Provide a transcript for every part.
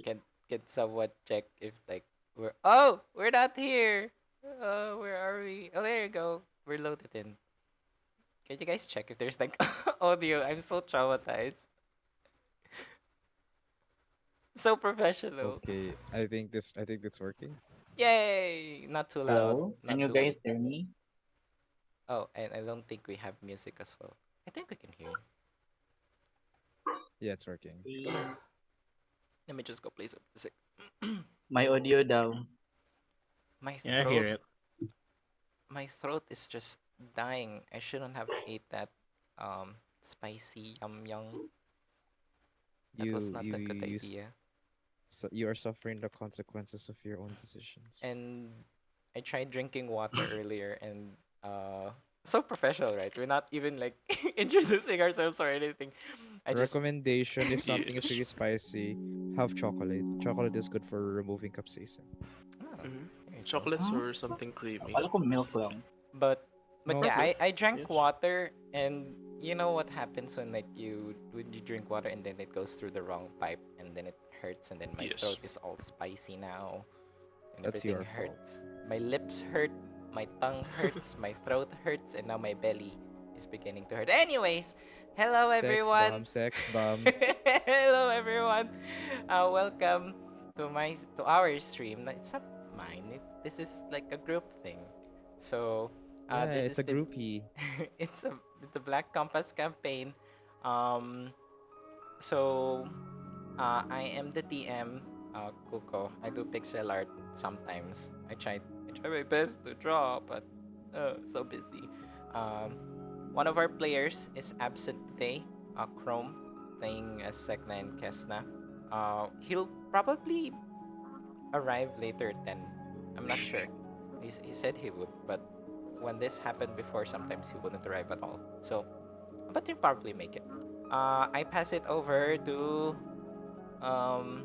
can someone check if like we're not here. Where are we? Oh, there you go. We're loaded in. Can you guys check if there's like audio? I'm so traumatized. So professional. Okay, I think it's working. Yay! Not too loud. Hello? Can Not you too. guys hear me? Oh, and I don't think we have music as well. I think we can hear. Yeah, it's working. Eh, Let me just go play some music. My audio down. my Yeah, I hear throat, it. my throat is just dying. I shouldn't have ate that spicy yum yum. That was You not you a good you s- idea. you are suffering the consequences of your own decisions. And I tried drinking water earlier and so professional, right? We're not even like introducing ourselves or anything. I just Recommendation: if something is Yes. really spicy, have chocolate. Chocolate is good for removing capsaicin. oh, Hmm. there you go. Chocolates Huh? or something creamy. Akala ko milk lang. But No, yeah, Milk. I drank Yes. water and you know what happens when like you drink water and then it goes through the wrong pipe and then it hurts and then my Yes. throat is all spicy now and that's everything your fault. hurts. My lips hurt, my tongue hurts, my throat hurts, and now my belly is beginning to hurt. Anyways, hello everyone. Sex bomb. Hello everyone. Welcome to our stream. It's not mine. This is like a group thing. So, Yeah, this it's is a the groupie. it's a Black Compass campaign. Um, so I am the DM, Kuko. I do pixel art sometimes. I try my best to draw, but so busy. Um, one of our players is absent today. Krome, playing as Sek'na and Kes'na. He'll probably arrive later than I'm not sure. He said he would, but when this happened before, sometimes he wouldn't arrive at all. So, but he'll probably make it. I pass it over to um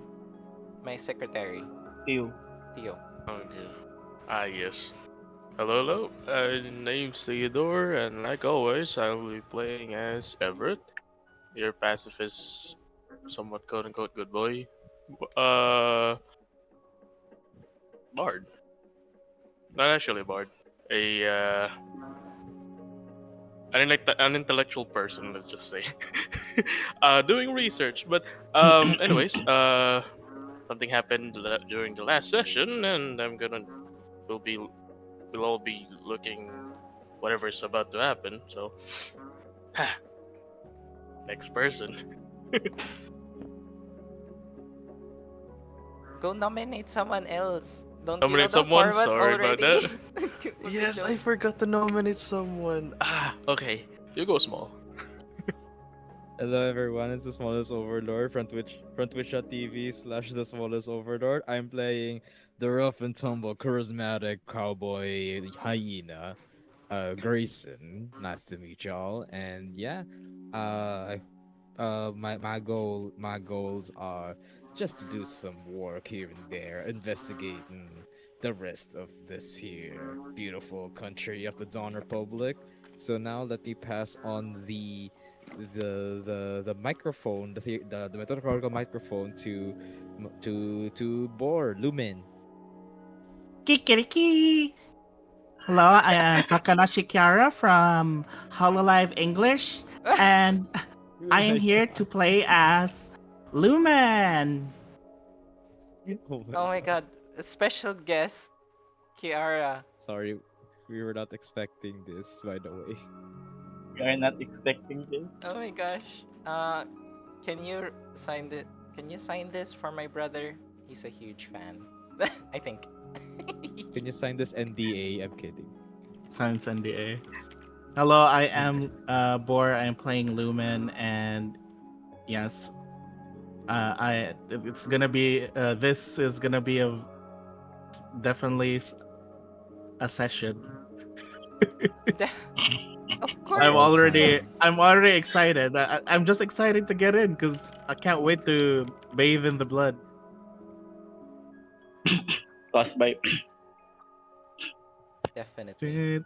my secretary, Ew. Theo. Okay. Ah, yes. Hello, hello. Name's Theodore, and like always, I will be playing as Everett, your pacifist, somewhat quote unquote good boy. Uh, Bard. Not actually a Bard. A an intellectual person, let's just say. Doing research, but anyways, something happened during the last session, and we'll be we'll all be looking whatever's about to happen. So, next person. Go nominate someone else. Don't you know Nominate the someone. format Sorry about already? that. We've been Yes, I doing. forgot to nominate someone. Okay. You go small. Hello everyone, it's the smallest overlord from twitch.tv/, the smallest overlord. I'm playing the rough and tumble charismatic cowboy hyena, Grayson. Nice to meet y'all. And yeah, uh my goals are just to do some work here and there, investigating the rest of this here beautiful country of the Dawn Republic. So now let me pass on the microphone, the metaphorical microphone to Bor Lumen. Kikiriki. Hello, I am Takanashi Kiara from Hololive English, and Oh I am my here to god. play as Lumen. Oh my Oh my god. god, a special guest, Kiara. Sorry, we were not expecting this, by the way. We are not expecting this. Oh my gosh. Can you sign this? Can you sign this for my brother? He's a huge fan. I think. Can you sign this NDA? I'm kidding. Sounds NDA. Hello, I am Bor. I am playing Lumen, and yes, it's gonna be this is gonna be a definitely a session. Of course All it time. is. I'm already excited. I'm just excited to get in because I can't wait to bathe in the blood. Caused by Definitely. Dude.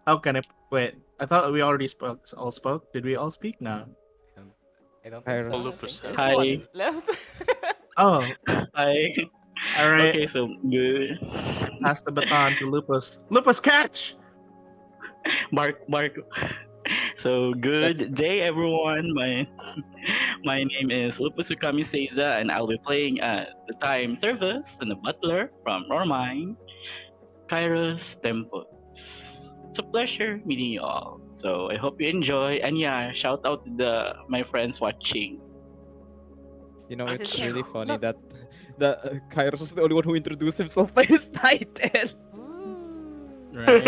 How can I wait? I thought we already spoke. All spoke. Did we all speak? No. Um, I don't think so. I Kairos. don't Lupus think there's hasn't Hi. one yet. left. Oh, I all right. okay, so good. I pass the baton to Lupus. Lupus, catch! Mark, Mark. So That's good day, everyone. My name is Lupus Seiza, and I'll be playing as the time service and the butler from our mind, Kairos Tempos. It's a pleasure meeting you all. So I hope you enjoy. And yeah, shout out to my friends watching. This is it's him. really funny Look. that Kairos was the only one who introduced himself by his title. Ooh. Right.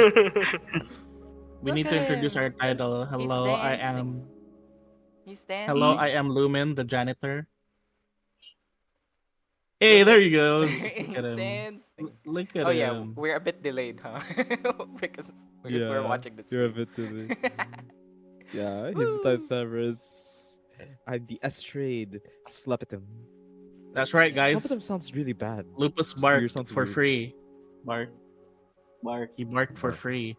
We Look need at to introduce him. our title. He's dancing. He's Hello, dancing. I am Lumen, the janitor. Hey, Look there at he goes. Look at he's him. dancing. Look at Oh yeah, him. we're a bit delayed, huh? Because we're Yeah, watching the you're a stream. bit too. Yeah, he's the type Woo! servers. I'm the Estrade Slapitum. That's right, guys. Slapitum sounds really bad. Lupus Weird, barked sounds for weird. free. Mark, Mark. He barked for Bark. free.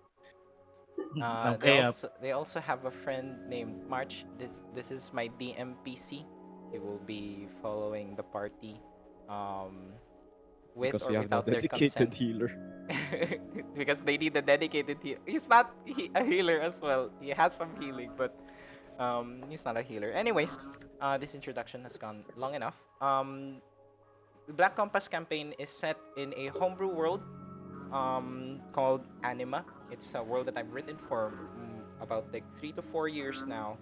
Now They pay up. also have a friend named March. This is my DMPC. He will be following the party, um, with Because or we have no without their dedicated consent. healer. Because they need a dedicated healer. He's not a healer as well. He has some healing, but he's not a healer. Anyways, this introduction has gone long enough. The Black Compass campaign is set in a homebrew world called Anima. It's a world that I've written for about like 3 to 4 years now.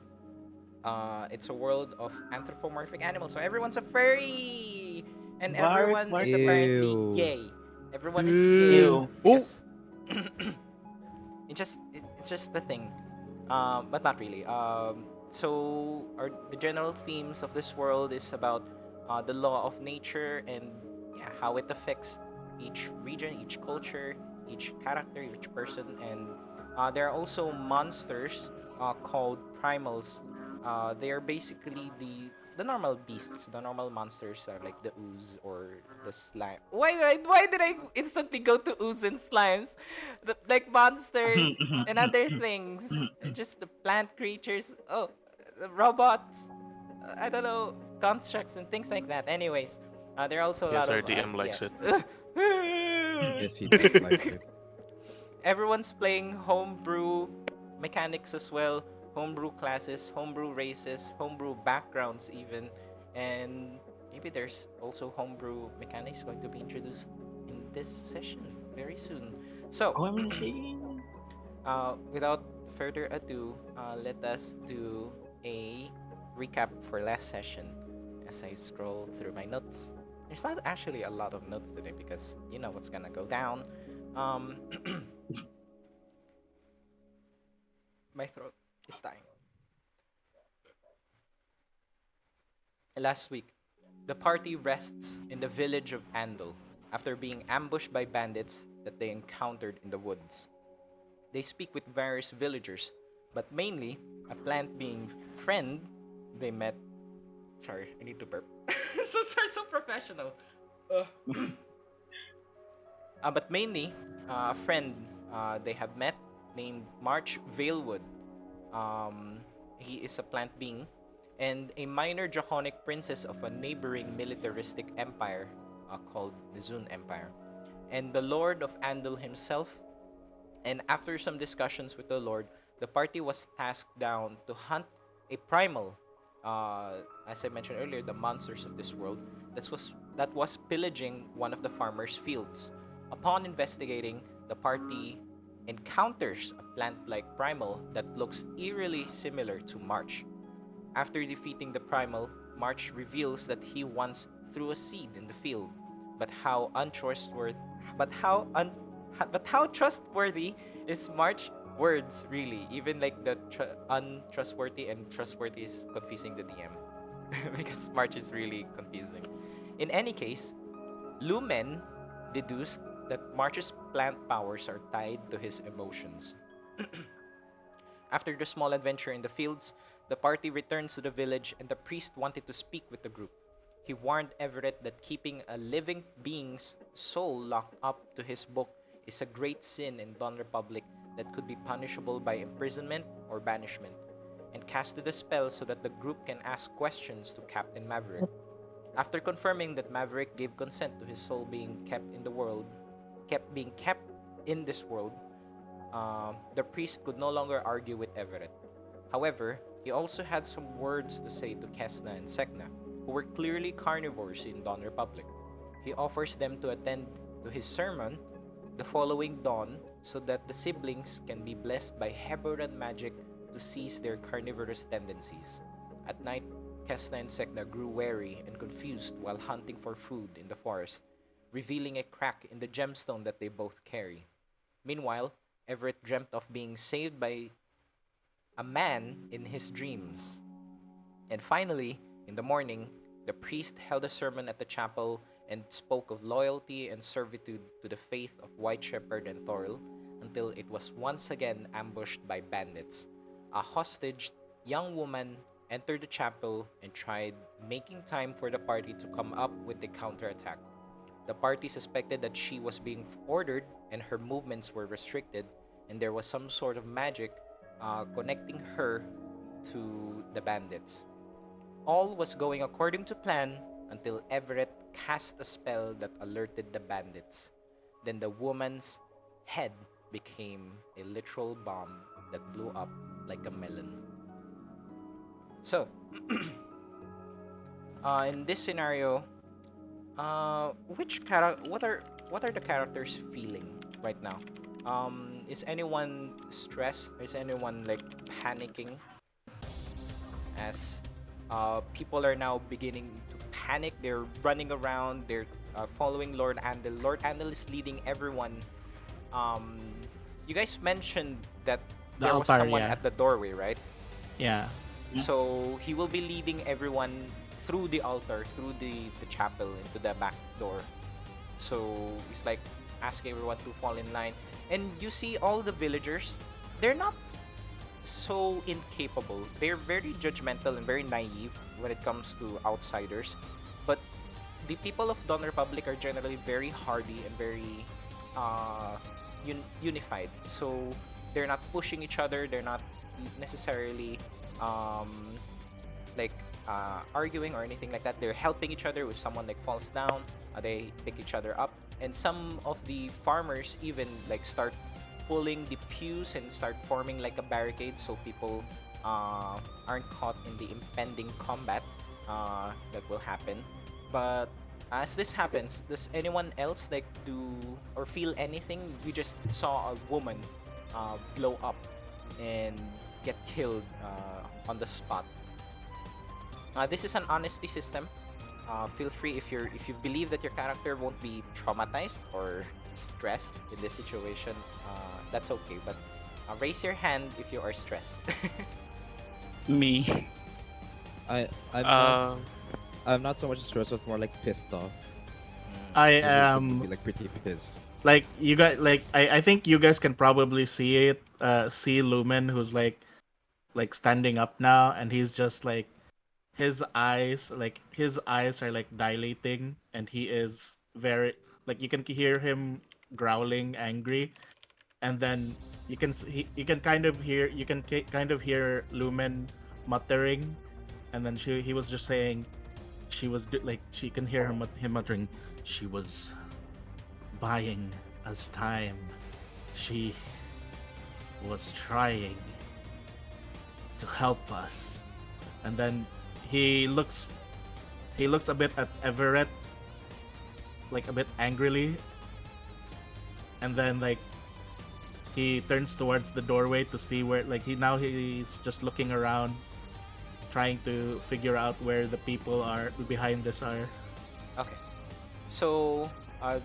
It's a world of anthropomorphic animals, so everyone's a furry, and Bark, everyone bark, is bark. apparently Ew. gay. Everyone is gay Ew. Oh! because it's just the thing, but not really. The general themes of this world is about the law of nature and yeah, how it affects each region, each culture, each character, each person, and there are also monsters called primals. They are basically the normal beasts, the normal monsters are like the ooze or the slime. Why did I instantly go to ooze and slimes? Like monsters and other things, just the plant creatures. Oh, the robots. I don't know, constructs and things like that. Anyways, there are also a Yes, lot our of DM likes it. Yes, he does like it. Everyone's playing homebrew mechanics as well, homebrew classes, homebrew races, homebrew backgrounds even, and maybe there's also homebrew mechanics going to be introduced in this session very soon. So, OMG. without further ado, let us do a recap for last session as I scroll through my notes. There's not actually a lot of notes today because you know what's gonna go down. Um, my throat is dying. Last week, the party rests in the village of Andal after being ambushed by bandits that they encountered in the woods. They speak with various villagers, but mainly a plant being friend they met. Sorry, I need to burp. So professional. Uh, but mainly a friend they have met named March Valewood. Um, he is a plant being and a minor draconic princess of a neighboring militaristic empire called the Zun Empire. And the Lord of Andal himself. And after some discussions with the Lord, the party was tasked down to hunt a primal, as I mentioned earlier, the monsters of this world that was pillaging one of the farmers' fields. Upon investigating, the party encounters a plant-like primal that looks eerily similar to March. After defeating the primal, March reveals that he once threw a seed in the field, but how untrustworthy, but how un, but how trustworthy is March words really? Even like the untrustworthy and trustworthy is confusing the DM because March is really confusing. In any case, Lumen deduced that March's plant powers are tied to his emotions. After the small adventure in the fields, the party returns to the village and the priest wanted to speak with the group. He warned Everett that keeping a living being's soul locked up to his book is a great sin in Dawn Republic that could be punishable by imprisonment or banishment, and casted a spell so that the group can ask questions to Captain Maverick. After confirming that Maverick gave consent to his soul being kept in the world, kept being kept in this world, the priest could no longer argue with Everett. However, he also had some words to say to Kes'na and Sek'na, who were clearly carnivores in Dawn Republic. He offers them to attend to his sermon the following dawn so that the siblings can be blessed by Heberan magic to cease their carnivorous tendencies. At night, Kes'na and Sek'na grew wary and confused while hunting for food in the forest, revealing a crack in the gemstone that they both carry. Meanwhile, Everett dreamt of being saved by a man in his dreams. And finally, in the morning, the priest held a sermon at the chapel and spoke of loyalty and servitude to the faith of White Shepherd and Thoril until it was once again ambushed by bandits. A hostage young woman entered the chapel and tried making time for the party to come up with the counterattack. The party suspected that she was being ordered and her movements were restricted, and there was some sort of magic connecting her to the bandits. All was going according to plan until Everett cast a spell that alerted the bandits. Then the woman's head became a literal bomb that blew up like a melon. So, in this scenario, what are the characters feeling right now? Is anyone stressed? Is anyone like panicking? As people are now beginning to panic. They're running around. They're following Lord Andel. Lord Andel is leading everyone. Um, you guys mentioned that The there was altar, someone yeah. at the doorway, right? Yeah. Yeah. So he will be leading everyone through the altar, through the chapel, into the back door. So he's like asking everyone to fall in line. And you see all the villagers, they're not so incapable. They're very judgmental and very naive when it comes to outsiders. But the people of Dawn Republic are generally very hardy and very unified. So they're not pushing each other. They're not necessarily um, like arguing or anything like that. They're helping each other. If someone like falls down, they pick each other up. And some of the farmers even like start pulling the pews and start forming like a barricade so people aren't caught in the impending combat that will happen. But as this happens, does anyone else like do or feel anything? We just saw a woman blow up and get killed on the spot. This is an honesty system. Feel free if you believe that your character won't be traumatized or stressed in this situation. That's okay, but raise your hand if you are stressed. Me. I'm not, Uh, I'm not so much stressed, but more like pissed off. I Usually seem to am be like pretty pissed. like you guys like I think you guys can probably see it see Lumen who's like standing up now, and he's just like his eyes are like dilating, and he is very like you can hear him growling angry, and then you can kind of hear kind of hear Lumen muttering, and then he was just saying like she can hear him muttering, she was buying us time. She was trying to help us. And then he looks a bit at Everett, like a bit angrily. And then like he turns towards the doorway to see where like he's just looking around, trying to figure out where the people are behind this are. Okay. So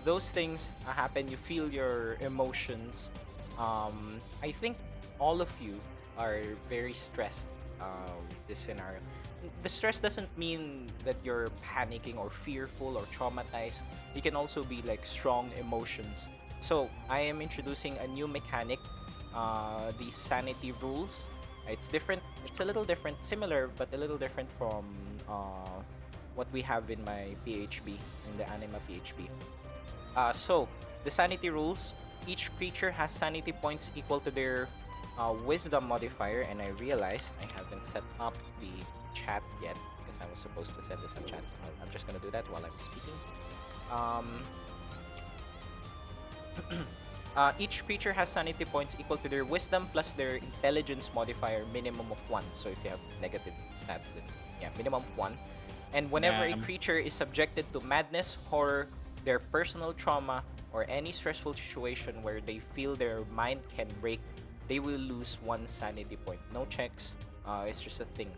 those things happen. You feel your emotions. I think all of you are very stressed with this scenario. The stress doesn't mean that you're panicking or fearful or traumatized. It can also be like strong emotions. So I am introducing a new mechanic, the sanity rules. It's different. It's a little different, similar but a little different from what we have in my PHP, in the Anima PHP. So the sanity rules. Each creature has sanity points equal to their wisdom modifier, and I realized I haven't set up the chat yet because I was supposed to set this on chat. I'm just gonna do that while I'm speaking. Each creature has sanity points equal to their wisdom plus their intelligence modifier, minimum of 1. So if you have negative stats, then yeah, minimum of 1. And whenever a Damn. creature is subjected to madness, horror, their personal trauma, or any stressful situation where they feel their mind can break, they will lose 1 sanity point. No checks, it's just a thing.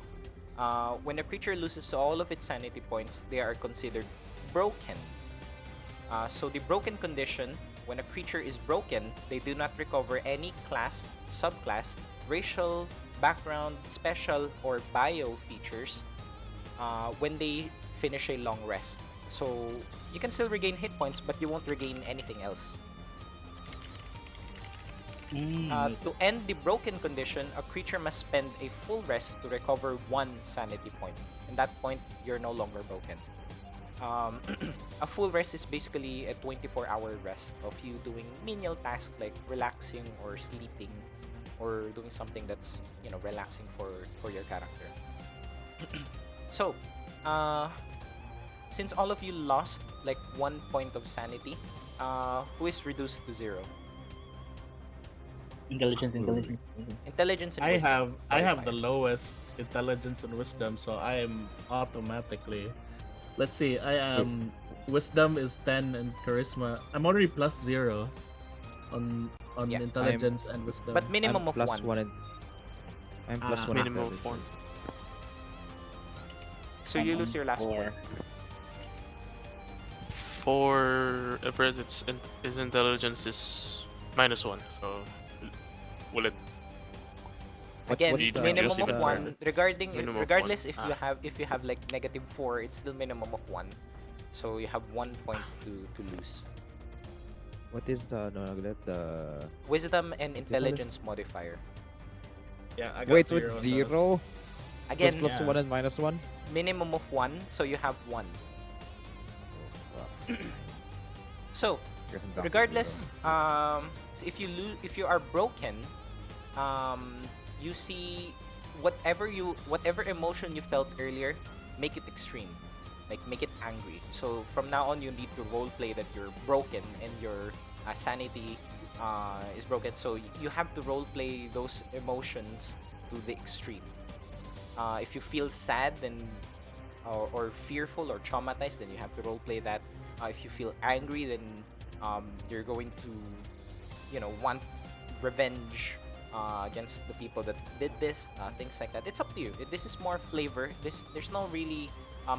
When a creature loses all of its sanity points, they are considered broken. So the broken condition, when a creature is broken, they do not recover any class, subclass, racial, background, special, or bio features when they finish a long rest. So you can still regain hit points, but you won't regain anything else. To end the broken condition, a creature must spend a full rest to recover 1 sanity point. At that point, you're no longer broken. A full rest is basically a 24-hour rest of you doing menial tasks like relaxing or sleeping or doing something that's, you know, relaxing for your character. So, since all of you lost like 1 point of sanity, who is reduced to 0? Intelligence. Intelligence and I wisdom. have the modifier. lowest intelligence and wisdom, so I am automatically. Let's see, I am wisdom is 10 and charisma. I'm already +0 on Yeah, intelligence and wisdom. But minimum I'm of plus 1. one. I'm plus Ah. one. Minimum of intelligence. 1. So you lose your last point. For Everett, his intelligence is -1. So will it? Again, what's the- minimum what's of the- 1. Minimum of Regardless one. if you have like -4, it's still minimum of 1. So you have 1 point to lose. What is the the Wisdom and What do you call this? intelligence modifier. Yeah, I got wait? So 0 it's on those. 0 Again, plus Yeah. 1 and -1. minimum of 1, so you have 1. So, Guess I'm down to regardless, 0. so if you are broken, you see whatever emotion you felt earlier, make it extreme, like make it angry. So from now on, you need to roleplay that you're broken and your sanity is broken. So you have to roleplay those emotions to the extreme. If you feel sad, then or fearful or traumatized, then you have to roleplay that. If you feel angry, then you're going to, you know, want revenge against the people that did this, things like that. It's up to you. This is more flavor. There's no really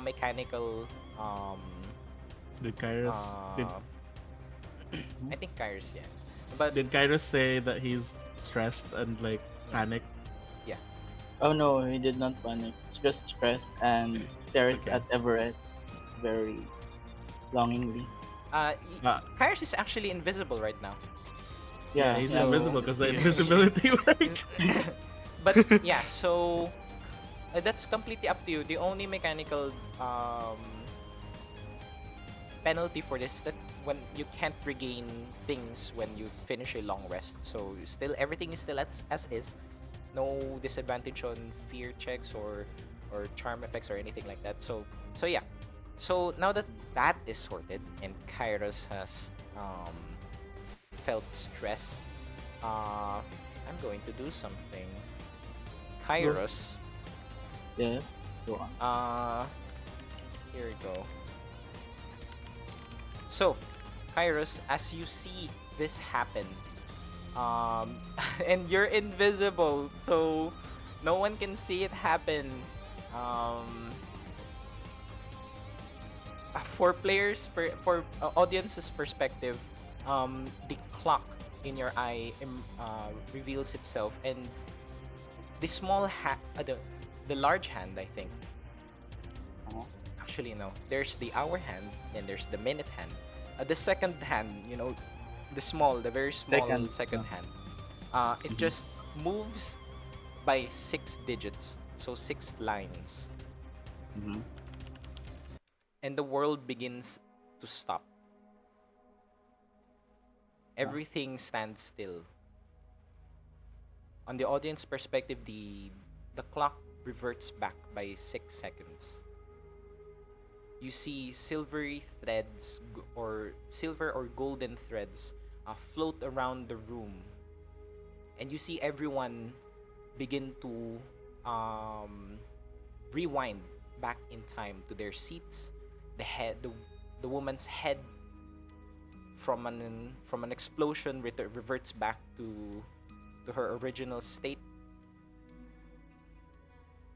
mechanical. Did Kairos I think Kairos, yeah. But did Kairos say that he's stressed and like panicked? Oh no, he did not panic. He's just stressed and stares Okay. at Everett very longingly. Kairos is actually invisible right now. Yeah, he's so- invisible because the Yeah. invisibility works. But yeah, so that's completely up to you. The only mechanical penalty for this is that when you can't regain things when you finish a long rest. So still everything is still as is. No disadvantage on fear checks or charm effects or anything like that. So yeah. So now that that is sorted and Kairos has felt stress, I'm going to do something. Kairos, Yes, go on. here we go. So, Kairos, as you see this happen, and you're invisible, so no one can see it happen. For players, for audience's perspective, the clock in your eye reveals itself, and the small hand, the large hand, I think. Uh-huh. Actually, no. There's the hour hand, then there's the minute hand. The second hand, you know, the very small second yeah. hand. It Mhm. just moves by 6 digits, so 6 lines, Mhm. and the world begins to stop. Everything stands still. on the audience perspective, the clock reverts back by 6 seconds. You see silvery threads or silver or golden threads float around the room, and you see everyone begin to um, rewind back in time to their seats. The woman's head from an explosion reverts back to her original state.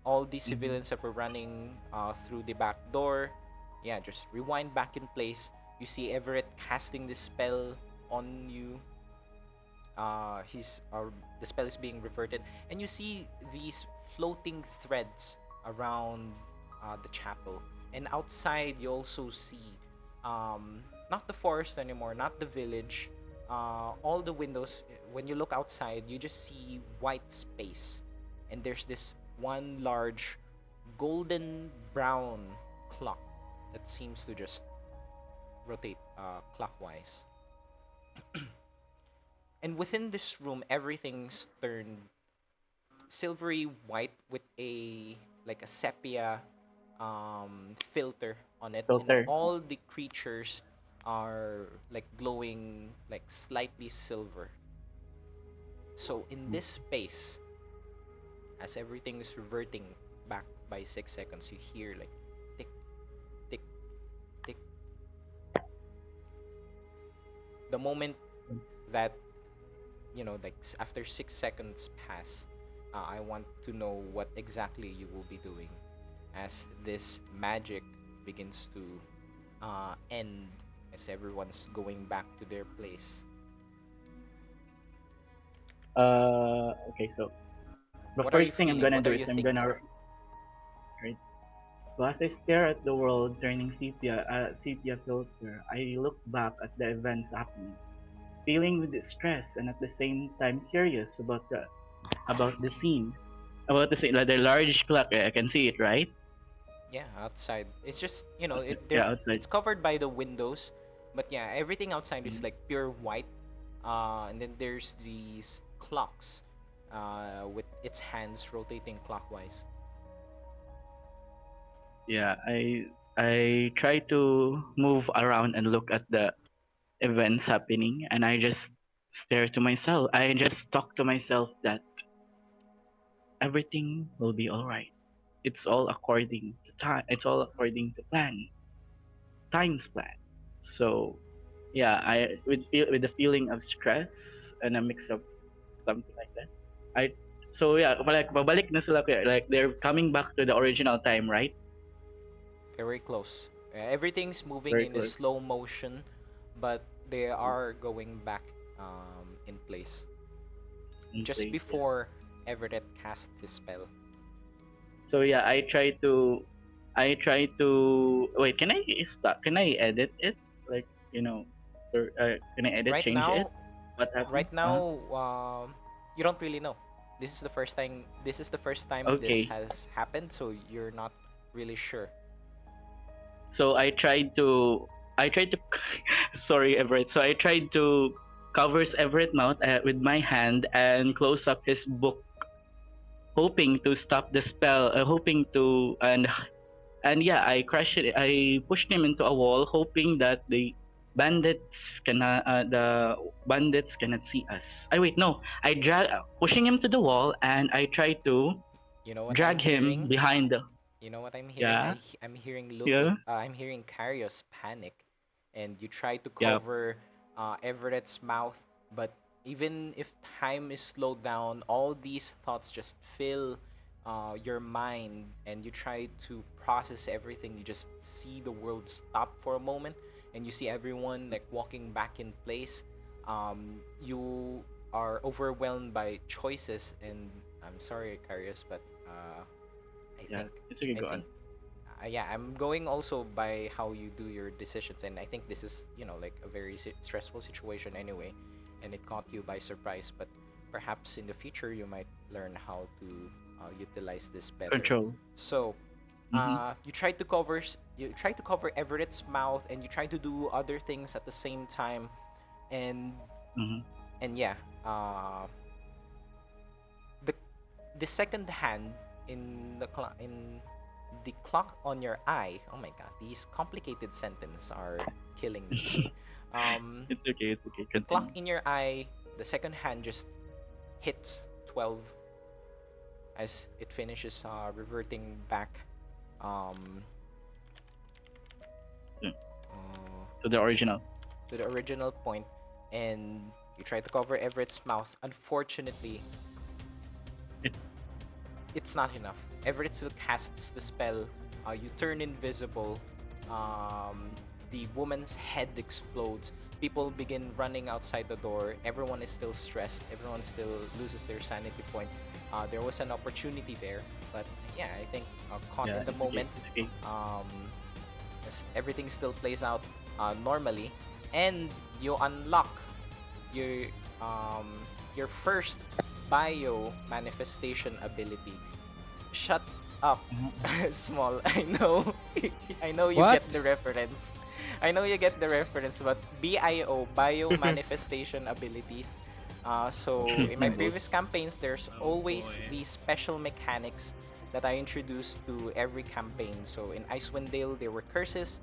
All the civilians that were running through the back door, yeah, just rewind back in place. You see Everett casting this spell on you. The spell is being reverted, and you see these floating threads around the chapel. And outside, you also see not the forest anymore, not the village. All the windows. When you look outside, you just see white space, and there's this one large golden brown clock that seems to just rotate clockwise. And within this room, everything's turned silvery white with a like a sepia filter on it, and Filter. all the creatures are like glowing like slightly silver. So in this space, as everything is reverting back by 6 seconds, you hear like tick, tick, tick. The moment that like after 6 seconds pass, I want to know what exactly you will be doing as this magic begins to end as everyone's going back to their place. Okay, so the What are you first thing I'm feeling? gonna What are do you is I'm thinking? gonna right. So as I stare at the world turning sepia filter, I look back at the events happening, feeling with stress and at the same time curious about the scene. About the scene, like the large clock, I can see it, right? Yeah, outside. It's just Yeah, outside. it's covered by the windows, but yeah, everything outside is Mhm. like pure white. And then there's these clocks, with its hands rotating clockwise. Yeah, I try to move around and look at the events happening, and I just stare to myself. I just talk to myself that everything will be all right. It's all according to time. It's all according to time's plan. So yeah, I with the feeling of stress and a mix of something like that. I so yeah, like babalik na sila like they're coming back to the original time, right? Very close. Everything's moving Very in a close. slow motion, but they are going back in place In just place, yeah. before Everett cast his spell. So yeah, I try to wait. Can I stop? Can I edit it? Like or can I edit Right change it? now, What happened? right now, you don't really know. This is the first time. This is the first time this Okay. has happened, so you're not really sure. So I tried to sorry Everett. So I tried to covers Everett mouth with my hand and close up his book, hoping to stop the spell, hoping to and yeah, I crushed it. I pushed him into a wall, hoping that the bandits cannot see us. I wait, no. I drag pushing him to the wall, and I try to You know what I'm drag him hearing? behind the. You know what I'm hearing? Yeah, I'm hearing Lupus. yeah, I'm hearing Kairos panic, and you try to yeah. cover Everett's mouth, but even if time is slowed down, all these thoughts just fill your mind, and you try to process everything. You just see the world stop for a moment, and you see everyone like walking back in place. You are overwhelmed by choices, and I'm sorry, Kairos, but I Yeah, think it's okay. I Go think on. yeah, I'm going also by how you do your decisions, and I think this is like a very stressful situation anyway, and it caught you by surprise. But perhaps in the future you might learn how to utilize this better. Control. So Mm-hmm. you try to cover Everett's mouth, and you try to do other things at the same time, and Mm-hmm. and yeah, uh, the second hand in the clock on your eye. Oh my god, these complicated sentences are killing me. It's okay. It's okay. The clock Continue. in your eye, the second hand just hits 12 as it finishes reverting back um, Mm. uh, To the original. to the original point, and you try to cover Everett's mouth. Unfortunately, It- it's not enough. Everett still casts the spell. You turn invisible. Um, the woman's head explodes. People begin running outside the door. Everyone is still stressed. Everyone still loses their sanity point. There was an opportunity there, but yeah, I think caught Yeah, in the it's okay. moment. It's okay. Um, everything still plays out normally, and you unlock your um, your first bio manifestation ability. Shut up, Small. I know you get What? the reference. I know you get the reference, but bio manifestation abilities. So in my previous campaigns, there's always these special mechanics that I introduced to every campaign. So in Icewind Dale, there were curses.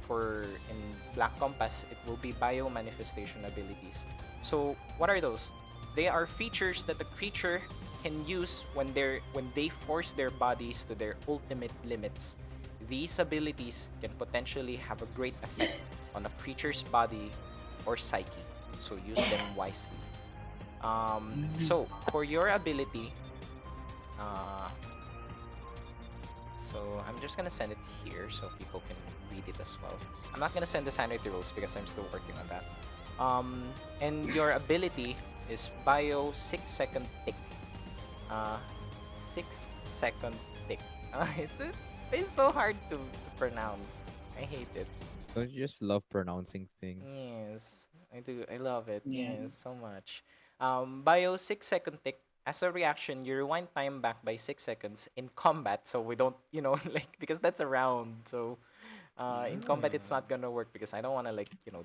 For in Black Compass, it will be bio manifestation abilities. So what are those? They are features that the creature can use when they force their bodies to their ultimate limits. These abilities can potentially have a great effect on a creature's body or psyche. So use them wisely. So for your ability, uh, so I'm just gonna send it here so people can read it as well. I'm not gonna send the sanity rolls because I'm still working on that. And your ability is bio 6-second tick. 6-second tick. It's so hard to pronounce. I hate it. Don't you just love pronouncing things? Yes, I do. I love it. Yeah. Yes, so much. Bio 6-second tick. As a reaction, you rewind time back by 6 seconds in combat. So we don't, like because that's a round. So in combat, it's not gonna work because I don't wanna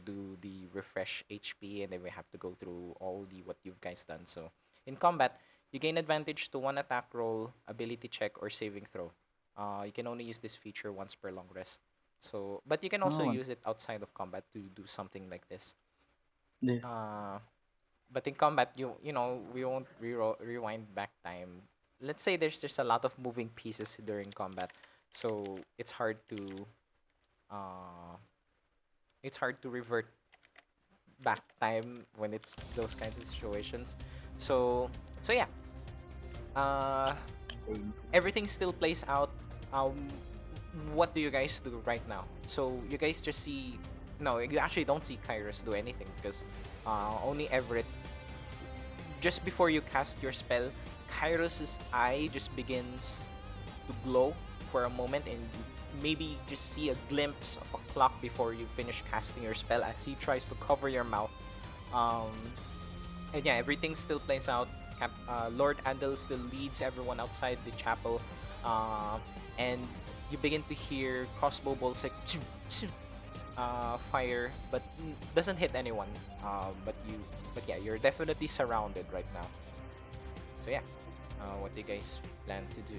do the refresh HP and then we have to go through all the what you've guys done. So in combat, you gain advantage to one attack roll, ability check, or saving throw. You can only use this feature once per long rest. So, but you can also Oh, use it outside of combat to do something like this. this. Uh, but in combat, we won't rewind back time. Let's say there's just a lot of moving pieces during combat, so uh, it's hard to revert back time when it's those kinds of situations. So, so yeah, uh, everything still plays out. Um, what do you guys do right now? So you guys just see, no, you actually don't see Kairos do anything because only Everett. Just before you cast your spell, Kairos's eye just begins to glow for a moment, and you maybe just see a glimpse of a clock before you finish casting your spell as he tries to cover your mouth. Um, and yeah, everything still plays out. Lord Andal still leads everyone outside the chapel, and you begin to hear crossbow bolts like choo, choo, fire, but doesn't hit anyone. But yeah, you're definitely surrounded right now. So yeah, what do you guys plan to do?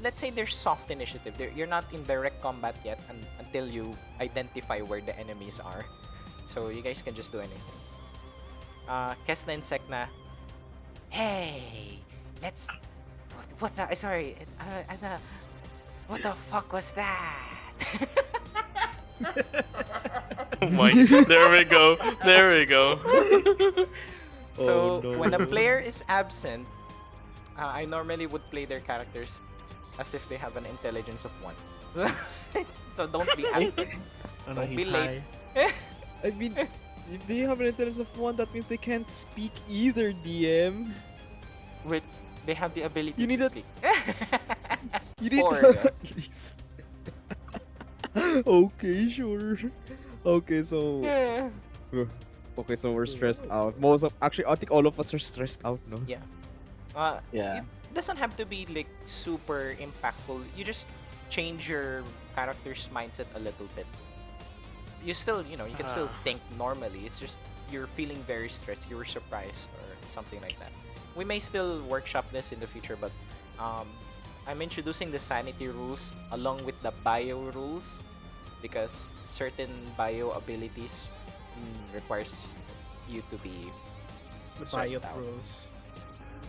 Let's say there's soft initiative. You're not in direct combat yet until you identify where the enemies are. So you guys can just do anything. Kes'na and Sek'na. Hey, let's. What the? Sorry. What the fuck was that? Oh my! There we go. There we go. So Oh, no. when a player is absent, I normally would play their characters as if they have an intelligence of 1. So don't be absent. Oh, no, Don't be he's late. high. I mean, if they have an intelligence of 1, that means they can't speak either, DM. Wait, they have the ability You need to a- speak. You need Four. to at least. Okay, sure. Okay, so Yeah. okay, so we're stressed out. Most of actually, I think all of us are stressed out, no? Yeah. Yeah. It doesn't have to be like super impactful. You just change your character's mindset a little bit. You still, you can still think normally. It's just you're feeling very stressed, you were surprised or something like that. We may still workshop this in the future, but um, I'm introducing the sanity rules along with the bio rules because certain bio abilities requires you to be The stressed bio out. rules.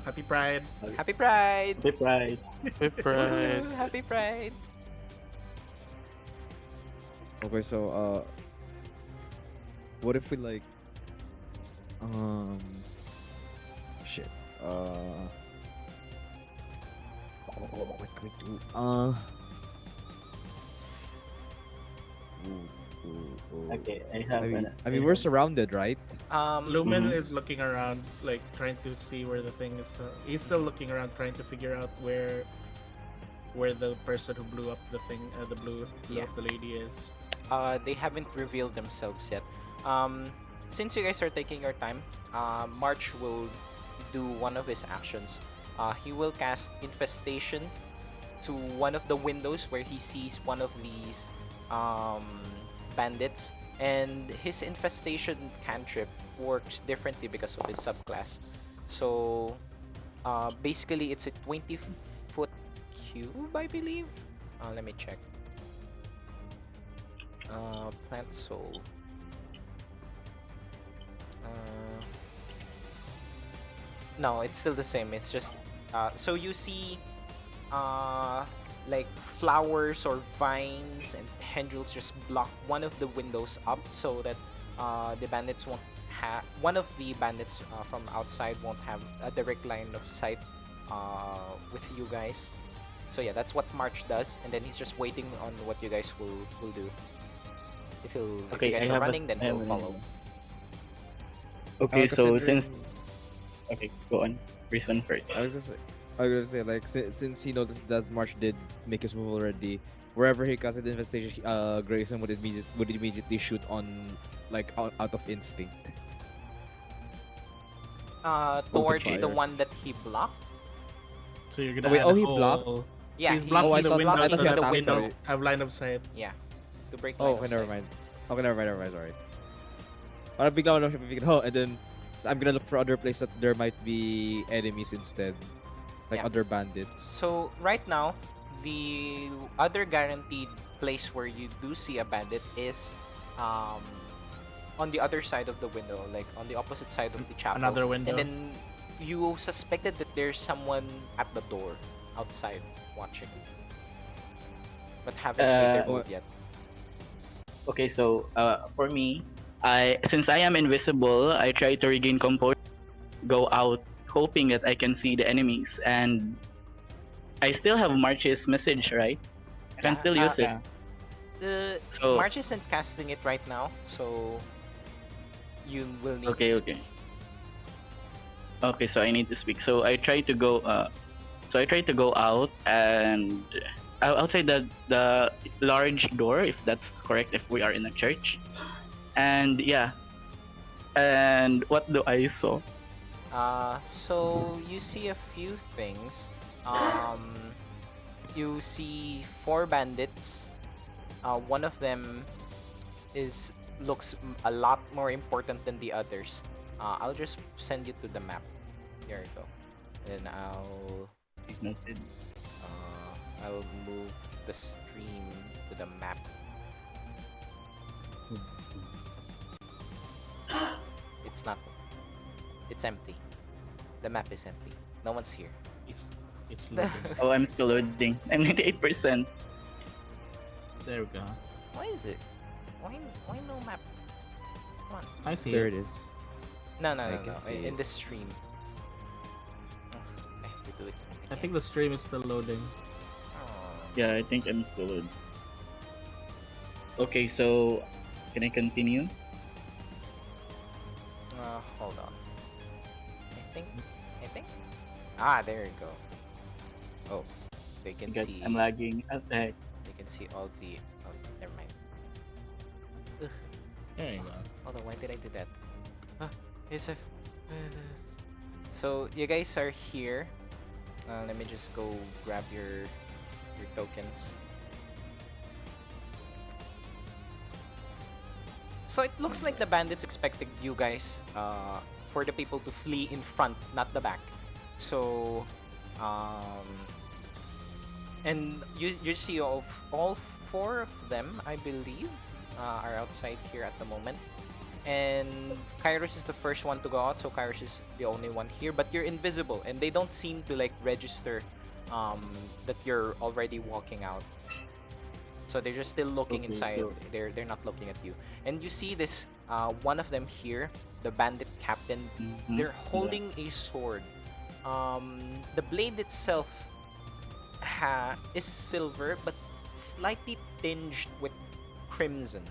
Happy Pride. Happy Pride! Happy Pride. With pride. Woohoo! Happy Pride! Okay, so what if we like shit. What can we do? Okay, I have I mean, we're surrounded, right? Lumen Mhm. is looking around, like trying to see where the thing is. He's still looking around, trying to figure out where the person who blew up the thing, blew Yeah. up the lady is. They haven't revealed themselves yet. Since you guys are taking your time, March will do one of his actions. He will cast Infestation to one of the windows where he sees one of these um, bandits, and his Infestation cantrip works differently because of his subclass. So basically, it's a 20-foot cube, I believe. Let me check. Plant soul. No, it's still the same. It's just so you see like flowers or vines and tendrils just block one of the windows up so that the bandits won't have one of the bandits from outside won't have a direct line of sight with you guys. So yeah, that's what March does, and then he's just waiting on what you guys will do. If you Okay, guys I are have running, then I have he'll an follow. idea. Okay, so Considering- since okay, go on. Grayson first. I was gonna say like since he noticed that March did make his move already, wherever he casted the infestation, Grayson would immediately shoot on like out of instinct. Towards the fire. one that he blocked. So you're gonna Oh, wait, add a he hole. blocked? Yeah, He's he- blocking I the thought- window I thought so he that attacked, we don't sorry. have line of sight. Yeah, to break Oh, line okay, of never sight. mind. Okay, never mind. Sorry. Parang bigla ako thinking, oh, and then so I'm gonna look for other place that there might be enemies instead, like Yeah. other bandits. So right now, the other guaranteed place where you do see a bandit is on the other side of the window, like on the opposite side of the chapel. Another window. And then you suspected that there's someone at the door outside watching, but haven't made their Uh, move yet. Okay, so for me, since I am invisible, I try to regain composure, go out, hoping that I can see the enemies, and I still have March's message, right? I can Yeah, still use it. Yeah. So March isn't casting it right now, so you will need Okay, to okay. speak. okay, so I need to speak. So I try to go. So I try to go out and outside the large door, if that's correct, if we are in a church, and yeah, and what do I saw? So you see a few things. You see 4 bandits. One of them looks a lot more important than the others. I'll just send you to the map. Here you go. And Noted. I'll move the stream to the map. It's not. It's empty. The map is empty. No one's here. It's loading. Oh, I'm still loading. I'm 98%. There we go. Why is it? Why no map? Come on. I see There it. it is. No, no, I no, can no. see In it. the stream. Ugh, I have to do it. I think the stream is still loading. Oh. Yeah, I think I'm still loading. Okay, so can I continue? Hold on. I think. Ah, there you go. Oh, they can Because see. I'm lagging. What the heck? They can see all the. Oh, never mind. There you go. Hold on, why did I do that? It's a. So you guys are here. Let me just go grab your tokens. So it looks like the bandits expected you guys, for the people to flee in front, not the back. So, um, and you see all four of them, I believe, are outside here at the moment. And Kairos is the first one to go out, so Kairos is the only one here. But you're invisible, and they don't seem to like register that you're already walking out. So they're just still looking Okay, inside. so- They're not looking at you. And you see this one of them here, the bandit captain. Mhm. They're holding a sword. The blade itself is silver, but slightly tinged with crimson.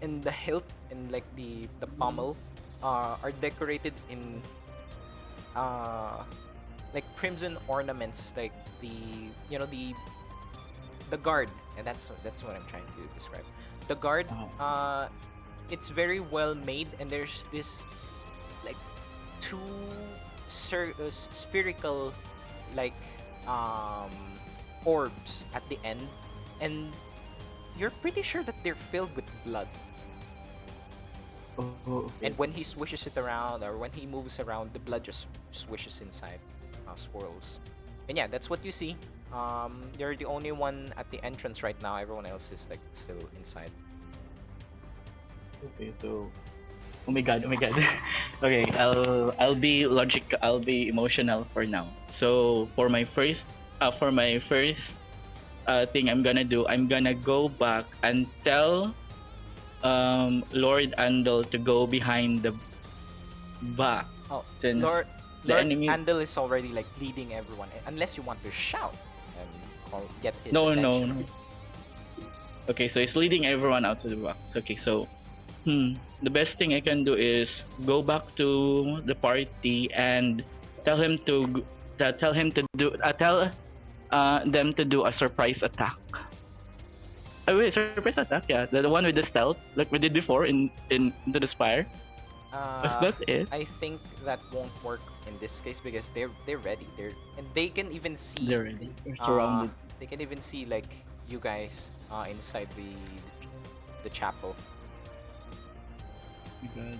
And the hilt and like the pommel are decorated in like crimson ornaments, like the the guard, and that's what I'm trying to describe. The guard, it's very well made, and there's this like two spherical like orbs at the end, and you're pretty sure that they're filled with blood. Oh, okay. And when he swishes it around, or when he moves around, the blood just swishes inside, swirls. And yeah, that's what you see. You're the only one at the entrance right now. Everyone else is like still inside. Okay, so oh my god. Okay, I'll be logic. I'll be emotional for now. So for my first thing I'm gonna do, I'm gonna go back and tell Lord Andal to go behind the back. Oh, Since Lord the enemy. Andal is already like leading everyone, unless you want to shout and get his No. attention. Okay, so it's leading everyone out to the box. Okay, so the best thing I can do is go back to the party and tell him to tell them to do a surprise attack. Oh wait, surprise attack, yeah, the one with the stealth like we did before in Into the Spire. Was that it? I think that won't work in this case because they're ready. And they can even see. They're ready. We're surrounded. They can even see like you guys inside the chapel. Oh my god.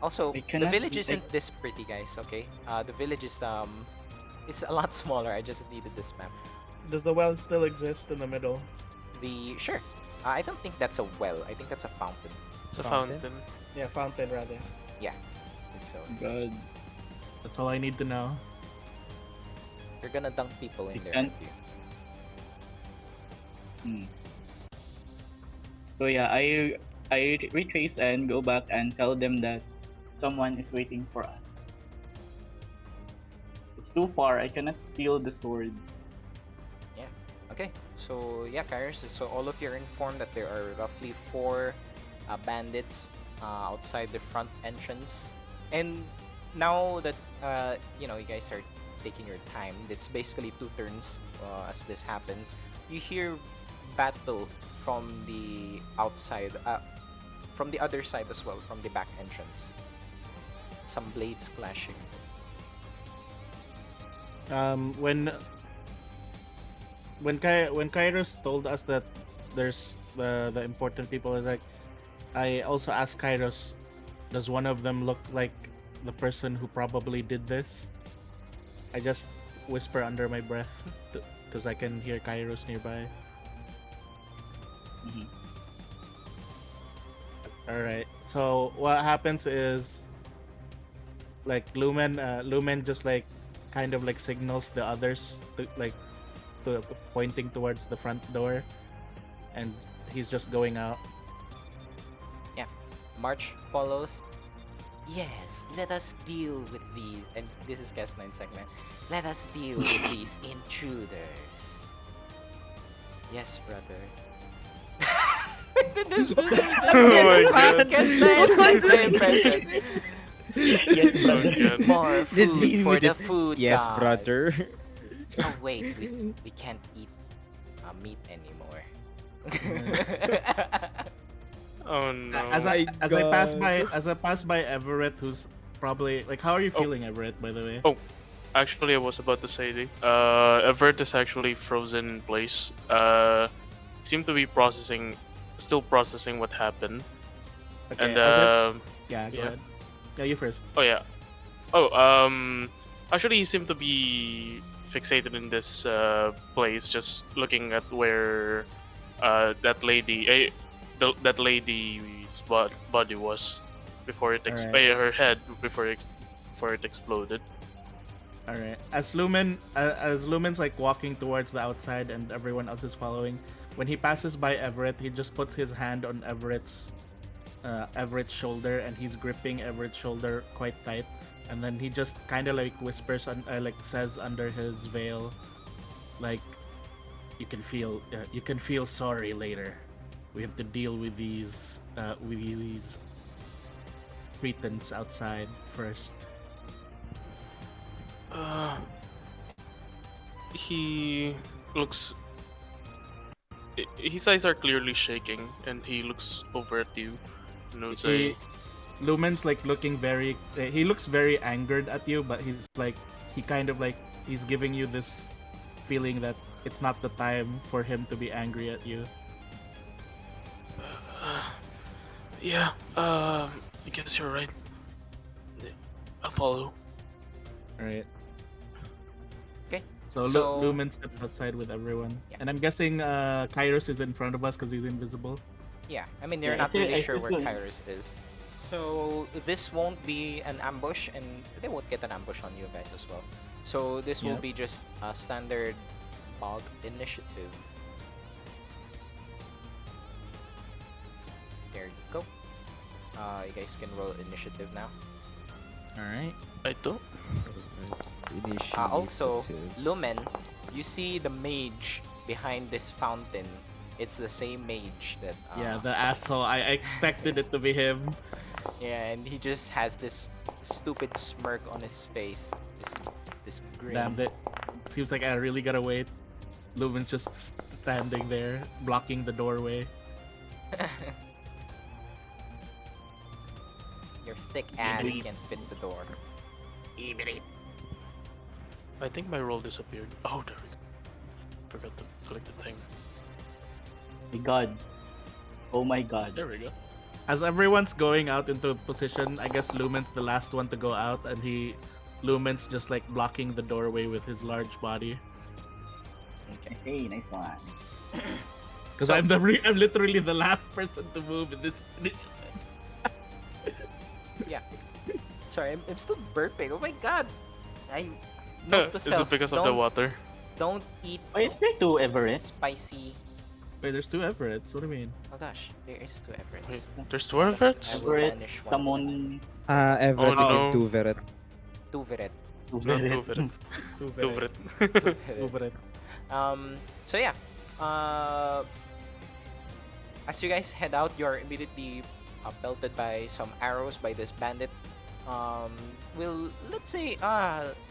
Also, I the cannot village detect- isn't this pretty, guys. Okay, the village is it's a lot smaller. I just needed this map. Does the well still exist in the middle? Sure. I don't think that's a well. I think that's a fountain. It's a Fountain? fountain. Yeah, fountain rather. Yeah. And so Oh my god. That's all I need to know. you're gonna dunk people in You there. can't- aren't you? So yeah, I retrace and go back and tell them that someone is waiting for us. It's too far. I cannot steal the sword. Okay, so yeah, Kairos, so all of you are informed that there are roughly 4 bandits outside the front entrance. And now that you guys are taking your time, it's basically 2 turns as this happens. You hear battle from the outside, from the other side as well, from the back entrance. Some blades clashing. When Kairos told us that there's the important people, is like, I also asked Kairos, does one of them look like the person who probably did this? I just whisper under my breath because I can hear Kairos nearby. Mhm. All right. So what happens is, like Lumen just like kind of like signals the others to pointing towards the front door, and he's just going out. March follows. Yes, let us deal with these. And this is Kes'na and Sek'na. Let us deal with these intruders. Yes, brother. Oh my god. Kes'na impression. Yes, Oh brother. god. More Let's food deal for with the this- food Yes, god. brother. Oh wait, we can't eat meat anymore. Oh no. As my I pass by Everett, who's probably like, how are you Oh. feeling, Everett? By the way. Oh. Actually, I was about to say, Everett is actually frozen in place. Seem to be still processing what happened. Okay. And Yeah, go yeah. ahead. Yeah, you first. Oh yeah. Oh, actually, he seemed to be fixated in this place, just looking at where that lady, that lady's body was before it All right. her head before it exploded. All right. As Lumen's like walking towards the outside and everyone else is following, when he passes by Everett, he just puts his hand on Everett's shoulder and he's gripping Everett's shoulder quite tight. And then he just kind of like whispers and like says under his veil, like, you can feel sorry later. We have to deal with these cretins outside first. He looks. His eyes are clearly shaking, and he looks over at you, and would say, Lumen's like looking very. He looks very angered at you, but he's like he's giving you this feeling that it's not the time for him to be angry at you. "Yeah, I guess you're right. I'll follow." All right. Okay. So, So- Lumen steps outside with everyone, Yeah. and I'm guessing Kairos is in front of us because he's invisible. Yeah, I mean, you're Yeah, not really I sure see where Smol. Kairos is. So this won't be an ambush, and they won't get an ambush on you guys as well. So this will Yep. be just a standard bog initiative. There you go. You guys can roll initiative now. All right. I don't. Also, Initiative. Lumen, you see the mage behind this fountain. It's the same mage that. Yeah, the asshole. I expected it to be him. Yeah, and he just has this stupid smirk on his face. This grin. Damn it. Seems like I really gotta wait. Lumen's just standing there, blocking the doorway. Your thick ass Eat. can't fit the door. I think my roll disappeared. Oh, there we go. Forgot to click the thing. My God. Oh my God. There we go. As everyone's going out into position, I guess Lumen's the last one to go out, and Lumen's just like blocking the doorway with his large body. Okay. Hey, nice one. Because So- I'm literally the last person to move in this initiative. Sorry, I'm still burping. Oh my god. I note to Is self, it because of the water? don't eat Why is there two Everett? spicy. Wait, there's two Everetts. What do you mean? Oh gosh, there is two Everetts. Wait, there's two Everetts? I will Everett, banish one. Someone. Everett Oh, no. and two Veret. Two Veret. No, two Everett. Two Two Everett. Everett. Two Everett. So yeah. As you guys head out, you're immediately pelted by some arrows by this bandit. Let's say,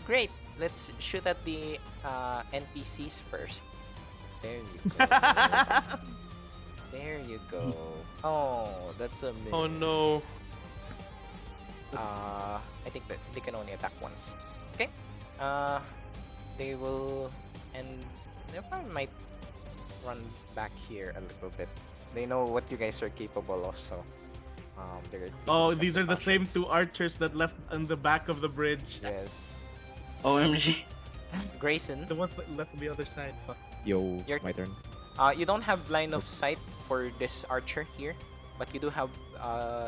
great. Let's shoot at the NPCs first. There you go. There you go. Oh, that's a miss. Oh no. I think that they can only attack once. Okay. They will, and they probably might run back here a little bit. They know what you guys are capable of, so they're. taking Oh, some these are the same precautions. two archers that left on the back of the bridge. Yes. OMG. Grayson, The ones that left on the other side. Fuck. Yo, Your- my turn. you don't have line of sight for this archer here, but you do have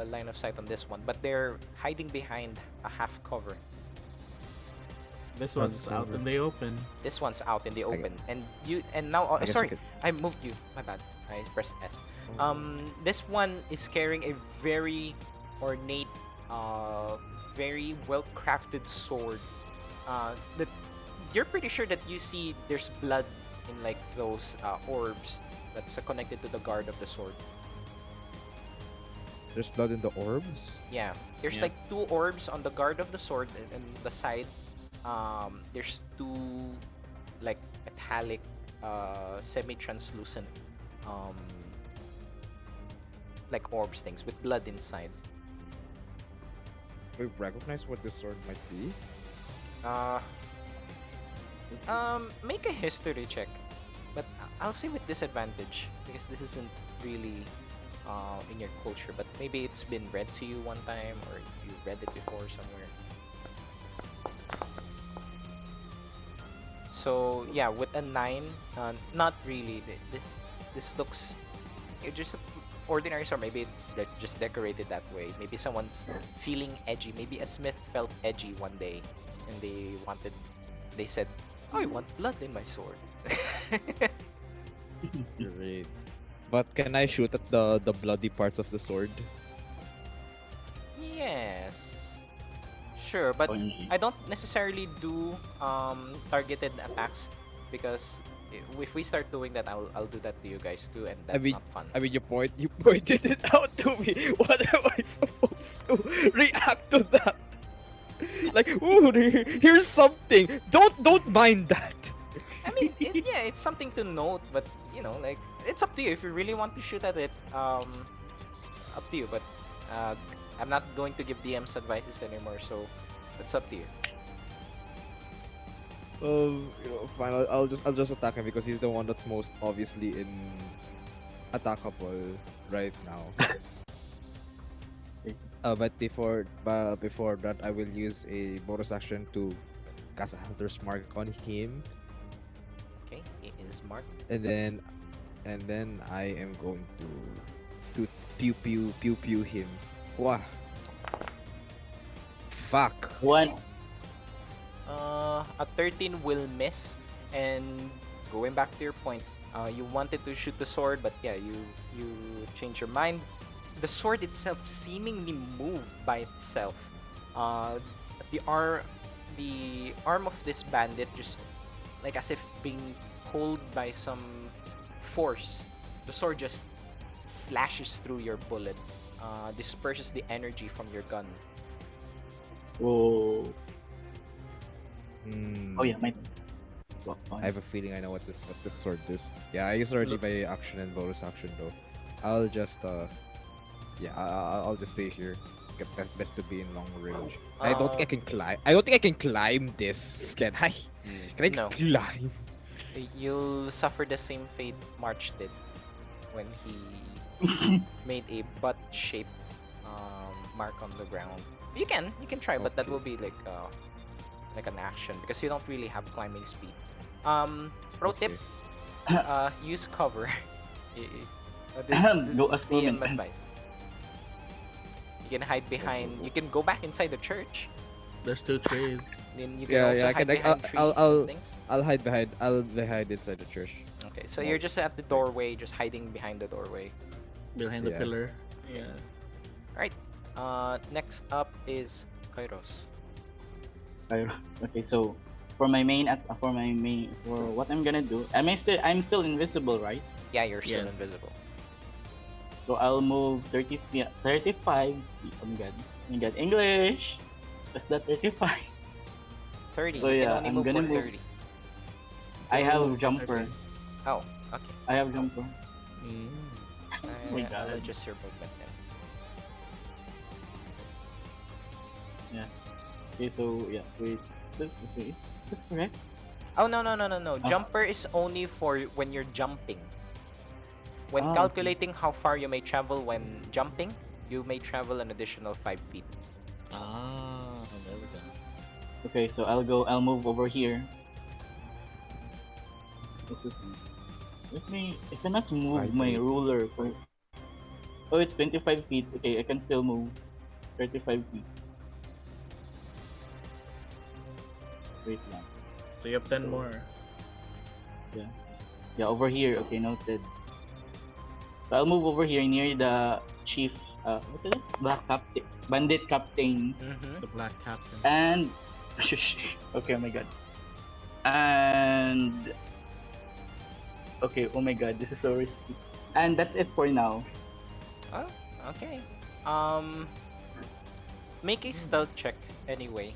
line of sight on this one. But they're hiding behind a half cover. This Oh, one's it's out over. in the open. This one's out in the I open, and now. Oh, I guess I sorry, could- I moved you. My bad. I pressed S. This one is carrying a very ornate, very well-crafted sword. That you're pretty sure that you see there's blood in like those orbs that's connected to the guard of the sword. There's blood in the orbs. Yeah, there's Yeah. like two orbs on the guard of the sword and the side. There's two like metallic, semi-translucent, like orbs things with blood inside. We recognize what this sword might be. Make a history check, but I'll say with disadvantage because this isn't really in your culture, but maybe it's been read to you one time or you read it before somewhere. So yeah, with a 9, not really. This looks just ordinary sword. Maybe it's just decorated that way. Maybe someone's feeling edgy. Maybe a smith felt edgy one day, and they said, "I want blood in my sword." Great. But can I shoot at the bloody parts of the sword? Yes, sure, but Only. I don't necessarily do targeted attacks because if we start doing that, I'll do that to you guys too, and that's mean- not fun. I mean, you pointed it out to me. What am I supposed to react to that? Like, ooh, here's something. Don't mind that. I mean, yeah, it's something to note, but you know, like it's up to you if you really want to shoot at it. Up to you, but I'm not going to give DMs advices anymore, so it's up to you. Fine. I'll just attack him because he's the one that's most obviously attackable right now. But before that, I will use a bonus action to cast a Hunter's Mark on him, Okay, it is marked. and then I am going to pew him. Wah. Fuck. One. A 13 will miss, and going back to your point, you wanted to shoot the sword, but yeah, you change your mind. The sword itself seemingly moved by itself. The arm of this bandit just like as if being pulled by some force. The sword just slashes through your bullet, disperses the energy from your gun. Oh. Hmm. Oh yeah, my. I have a feeling I know what this sword is. Yeah, I use already my action and bonus action though. I'll just I'll just stay here. Best to be in long range. I don't think I can climb. I don't think I can climb this. Can I? Can I No. climb? You'll suffer the same fate March did when he made a butt-shaped mark on the ground. You can try, but that Okay. will be like an action because you don't really have climbing speed. Pro tip: use cover. Go as DM Lumen. advice. You can hide behind. You can go back inside the church. There's 2 trees. Then you can Yeah, also yeah, I hide can- behind trees I'll- and things. I'll hide behind. I'll hide inside the church. Okay, so you're just Nice. at the doorway, just hiding behind the doorway. Behind the Yeah. pillar. Yeah. Next up is Kairos. Okay, so for what I'm gonna do, I'm still invisible, right? Yeah, you're still Yeah. invisible. So I'll move 35 feet. Oh my god, English. What's that 35? 30. So you yeah, can only I'm move gonna for move. 30. I have move for jumper. 30. Oh, okay. I have jumper. my I'll God. adjust your movement then. Okay, so yeah, wait. Is this correct? Oh, no. Oh. Jumper is only for when you're jumping. When Ah, okay. calculating how far you may travel when jumping, you may travel an additional 5 feet. Ah, there we go. Okay, so I'll move over here. This is. I cannot move 5 my feet. ruler for. Oh, it's 25 feet. Okay, I can still move. 35 feet. Wait lang. So you have 10 more. Yeah, over here. Okay, noted. So I'll move over here near the chief. What is it? Bandit captain. Mm-hmm. The black captain. And shush. Okay, oh my god. And okay, oh my god, this is so risky. And that's it for now. Oh, okay. Make a stealth check anyway.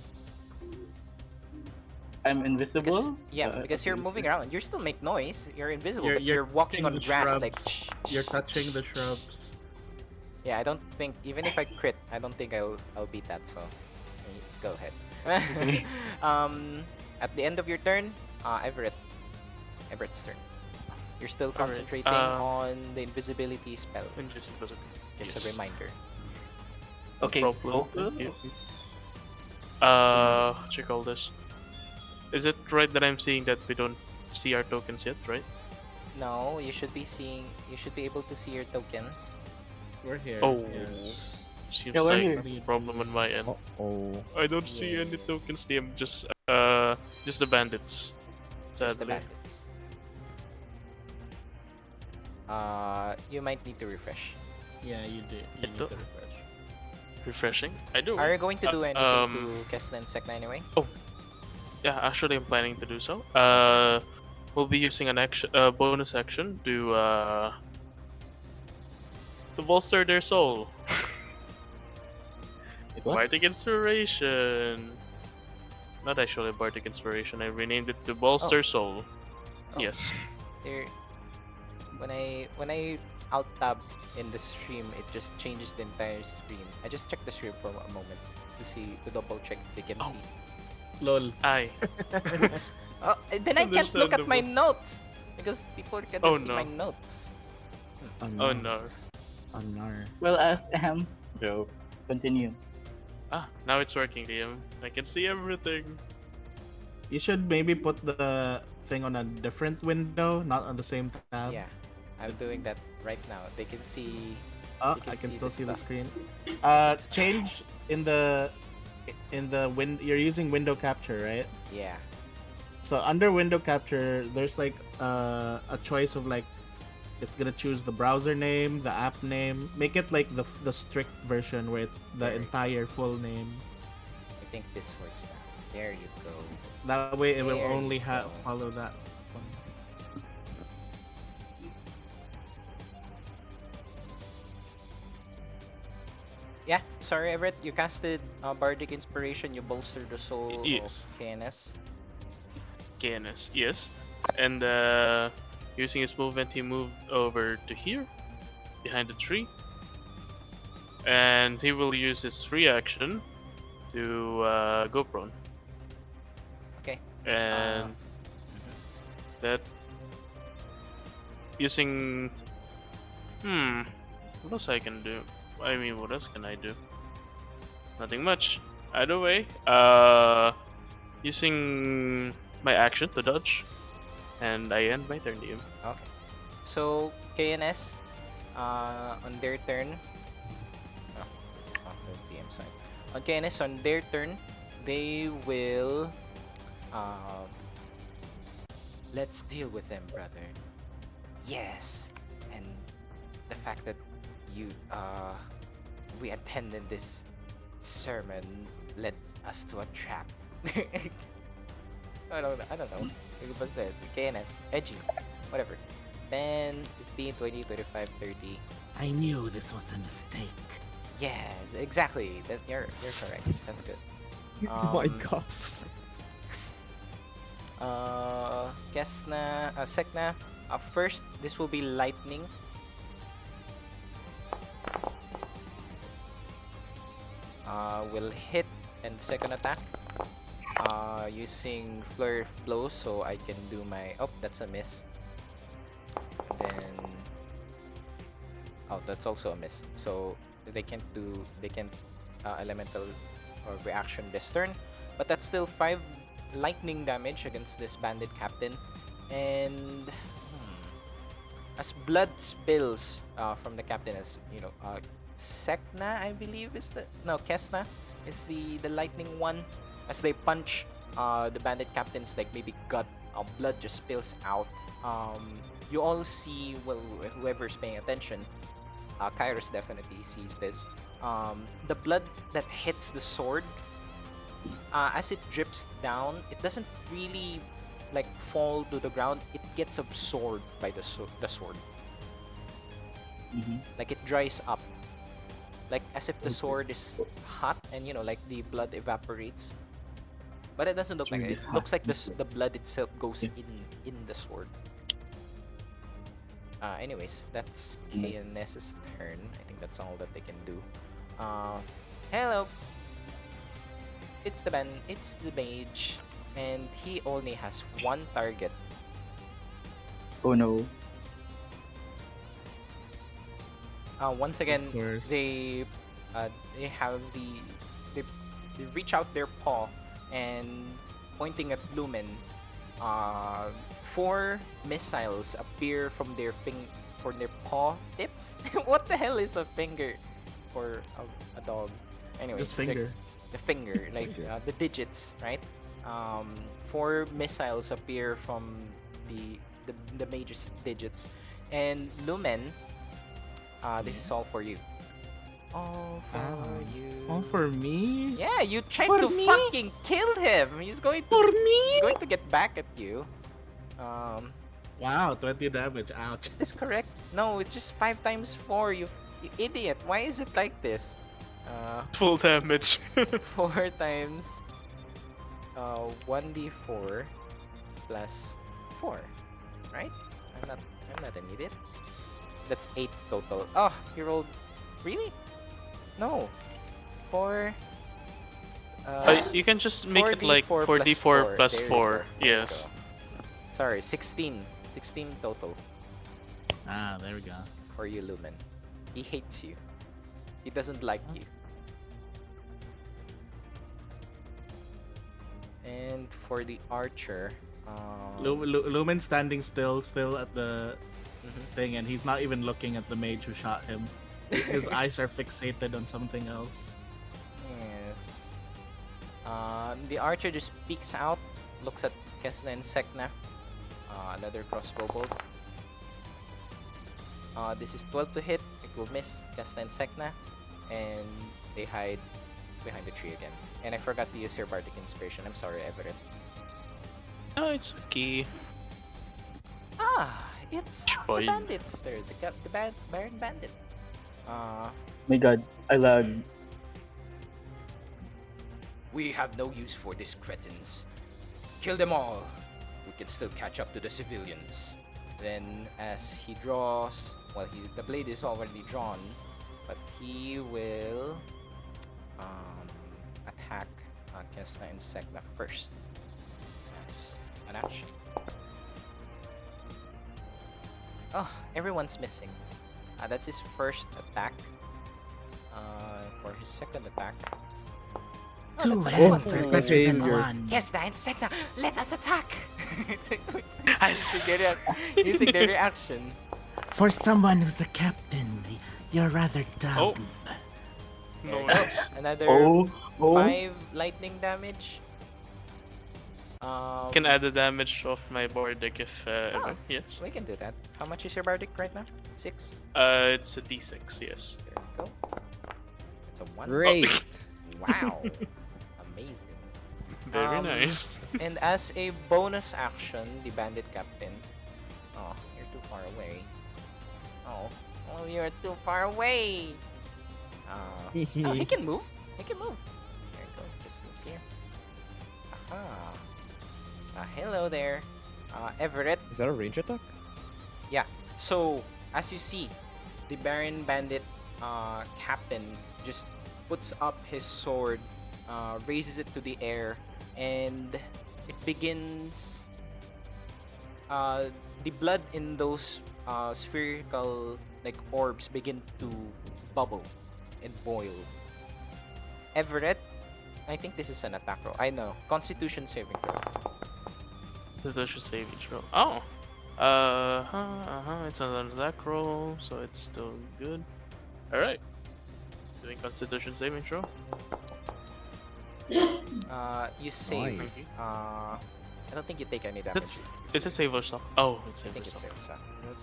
I'm invisible. Because you're Okay. moving around. You still make noise. You're invisible, You're- but you're you're walking on touching the grass like. shrubs. You're touching the shrubs. Yeah, I don't think even if I crit, I don't think I'll beat that. So, go ahead. Okay. At the end of your turn, Everett's turn. You're still Alright, concentrating on the invisibility spell. Invisibility. Just Yes. a reminder. No Okay, problem, focus. thank you. What you call this? Is it right that I'm seeing that we don't see our tokens yet, right? No, you should be seeing. You should be able to see your tokens. We're here. Oh, Yeah. seems Yeah, we're like here. a problem on my end. Oh. I don't see any Yeah. tokens, DM. Just the bandits. Just the Sadly. bandits. You might need to refresh. Yeah, you do. You need Ito? to refresh. Refreshing. I do. Are you going to do anything um, to Kes'na and Sek'na anyway? Yeah, actually, I'm planning to do so. We'll be using an action, bonus action to bolster their soul. What? Bardic Inspiration. Not actually Bardic Inspiration. I renamed it to Bolster Soul. Oh. Yes. There, when I alt tab in the stream, it just changes the entire screen. I just checked the stream for a moment to double check if they can Oh. see. Lol. Aye. Oops. Oh, then I can't look at my Understandable. notes because people can Oh, see no. my notes. Oh no. Oh no. Well, as Joe, continue. Now it's working, DM. I can see everything. You should maybe put the thing on a different window, not on the same tab. Yeah, I'm doing that right now. They can see. Oh, You can I can see still the see the stuff. screen. That's fine. Change in the You're using window capture, right? Yeah. So under window capture, there's like a choice of like it's gonna choose the browser name, the app name. Make it like the strict version with the There. entire full name. I think this works now. There you go. That way, it will There only you go. follow that. Yeah, sorry Everett, you casted Bardic Inspiration, you bolstered the soul Yes. of KNS. KNS, yes. And using his movement, he moved over to here, behind the tree. And he will use his free action to go prone. Okay. And that using what else I can do? I mean, what else can I do? Nothing much. Either way, using my action to dodge, and I end my turn, DM. Okay. So KNS, on their turn. Oh, this is not the DM side. On KNS, on their turn, they will. Let's deal with them, brother. Yes, and the fact that we attended this sermon led us to a trap. I don't know. It was it. KNS. Edgy. Whatever. 10, 15, 20, 25, 30. I knew this was a mistake. Yes, exactly. You're correct. That's good. Oh my Um, god. Kes'na, Sek'na. First, this will be lightning. Will hit and second attack. Using flurry of blows, so I can do my. Oh, that's a miss. Then. Oh, that's also a miss. So they can't elemental or reaction this turn, but that's still 5 lightning damage against this bandit captain. And as blood spills from the captain, as you know, Sek'na, I believe is Kes'na is the lightning one. As they punch the bandit captain's like maybe gut, blood just spills out. You all see, well, whoever's paying attention, Kairos definitely sees this. The blood that hits the sword, as it drips down, it doesn't really like fall to the ground. It gets absorbed by the sword. Like it dries up, like as if the sword is hot and like the blood evaporates. But it doesn't look like it. It looks like the blood itself goes in the sword. Anyways, that's KNS's turn. I think that's all that they can do. Hello. It's the mage, and he only has 1 target. Oh no. Once again, course. they have they, they reach out their paw and pointing at Lumen. Uh, 4 missiles appear from their paw tips. What the hell is a finger for a dog? Anyways, Just finger. the finger, like the digits, right? 4 missiles appear from the major digits, and Lumen. This is all for you. All for you. All for me? Yeah, you tried For to me? fucking kill him. He's going For to me? get back at you. Wow, 20 damage. Ouch. Is this correct? No, it's just 5 times 4. You idiot. Why is it like this? Full damage. 4 times 1d4 plus 4, right? I'm not an idiot. That's 8 total. Oh, you rolled. Really? No. 4. You can just make it 4d4 like plus 4d4 4. plus There you 4. go. There you Yes. go. Sorry, 16. 16 total Ah, there we go. for you, Lumen. He hates you. He doesn't like you. And for the archer, Lumen standing still at the mhm. thing, and he's not even looking at the mage who shot him. His eyes are fixated on something else. Yes. The archer just peeks out, looks at Kes'na and Sek'na. Another crossbow bolt. This is 12 to hit. It will miss Kes'na and Sek'na, and they hide behind the tree again. And I forgot to use your bardic inspiration. I'm sorry, Everett. No, it's okay. It's Fine. the bandits. They're the Baron Bandit. My god, I lag. We have no use for these cretins. Kill them all. We can still catch up to the civilians. Then, as he draws, well, the blade is already drawn, but he will attack Kes'na and Sek'na first as an action. Oh, everyone's missing. That's his first attack. For his second attack. Two that's a hands one. are my better than failure. one. Kes'na and Sek'na, let us attack! Yes. Using their reaction. For someone who's a captain, you're rather dumb. Oh. There No. you go. Another Oh, 5 lightning damage. Can add the damage of my bardic if ever. Yes. We can do that. How much is your bardic right now? 6? It's a d6. Yes. There you go. It's a 1. Great. Wow. Amazing. Very nice. And as a bonus action, the bandit captain. Oh, you're too far away. Oh, you're too far away. Oh, he can move. He can move. There you go. Just moves here. Aha. Hello there, Everett. Is that a range attack? Yeah. So as you see, the Baron Bandit captain just puts up his sword, raises it to the air, and it begins. The blood in those spherical like orbs begin to bubble and boil. Everett, I think this is an attack roll. I know. Constitution saving throw. Constitution saving throw. Oh. It's an attack roll, so it's still good. Alright. Doing Constitution saving throw. You save. Nice. I don't think you take any damage. It's a save or something. Oh, it's I save or think it's something. save. So,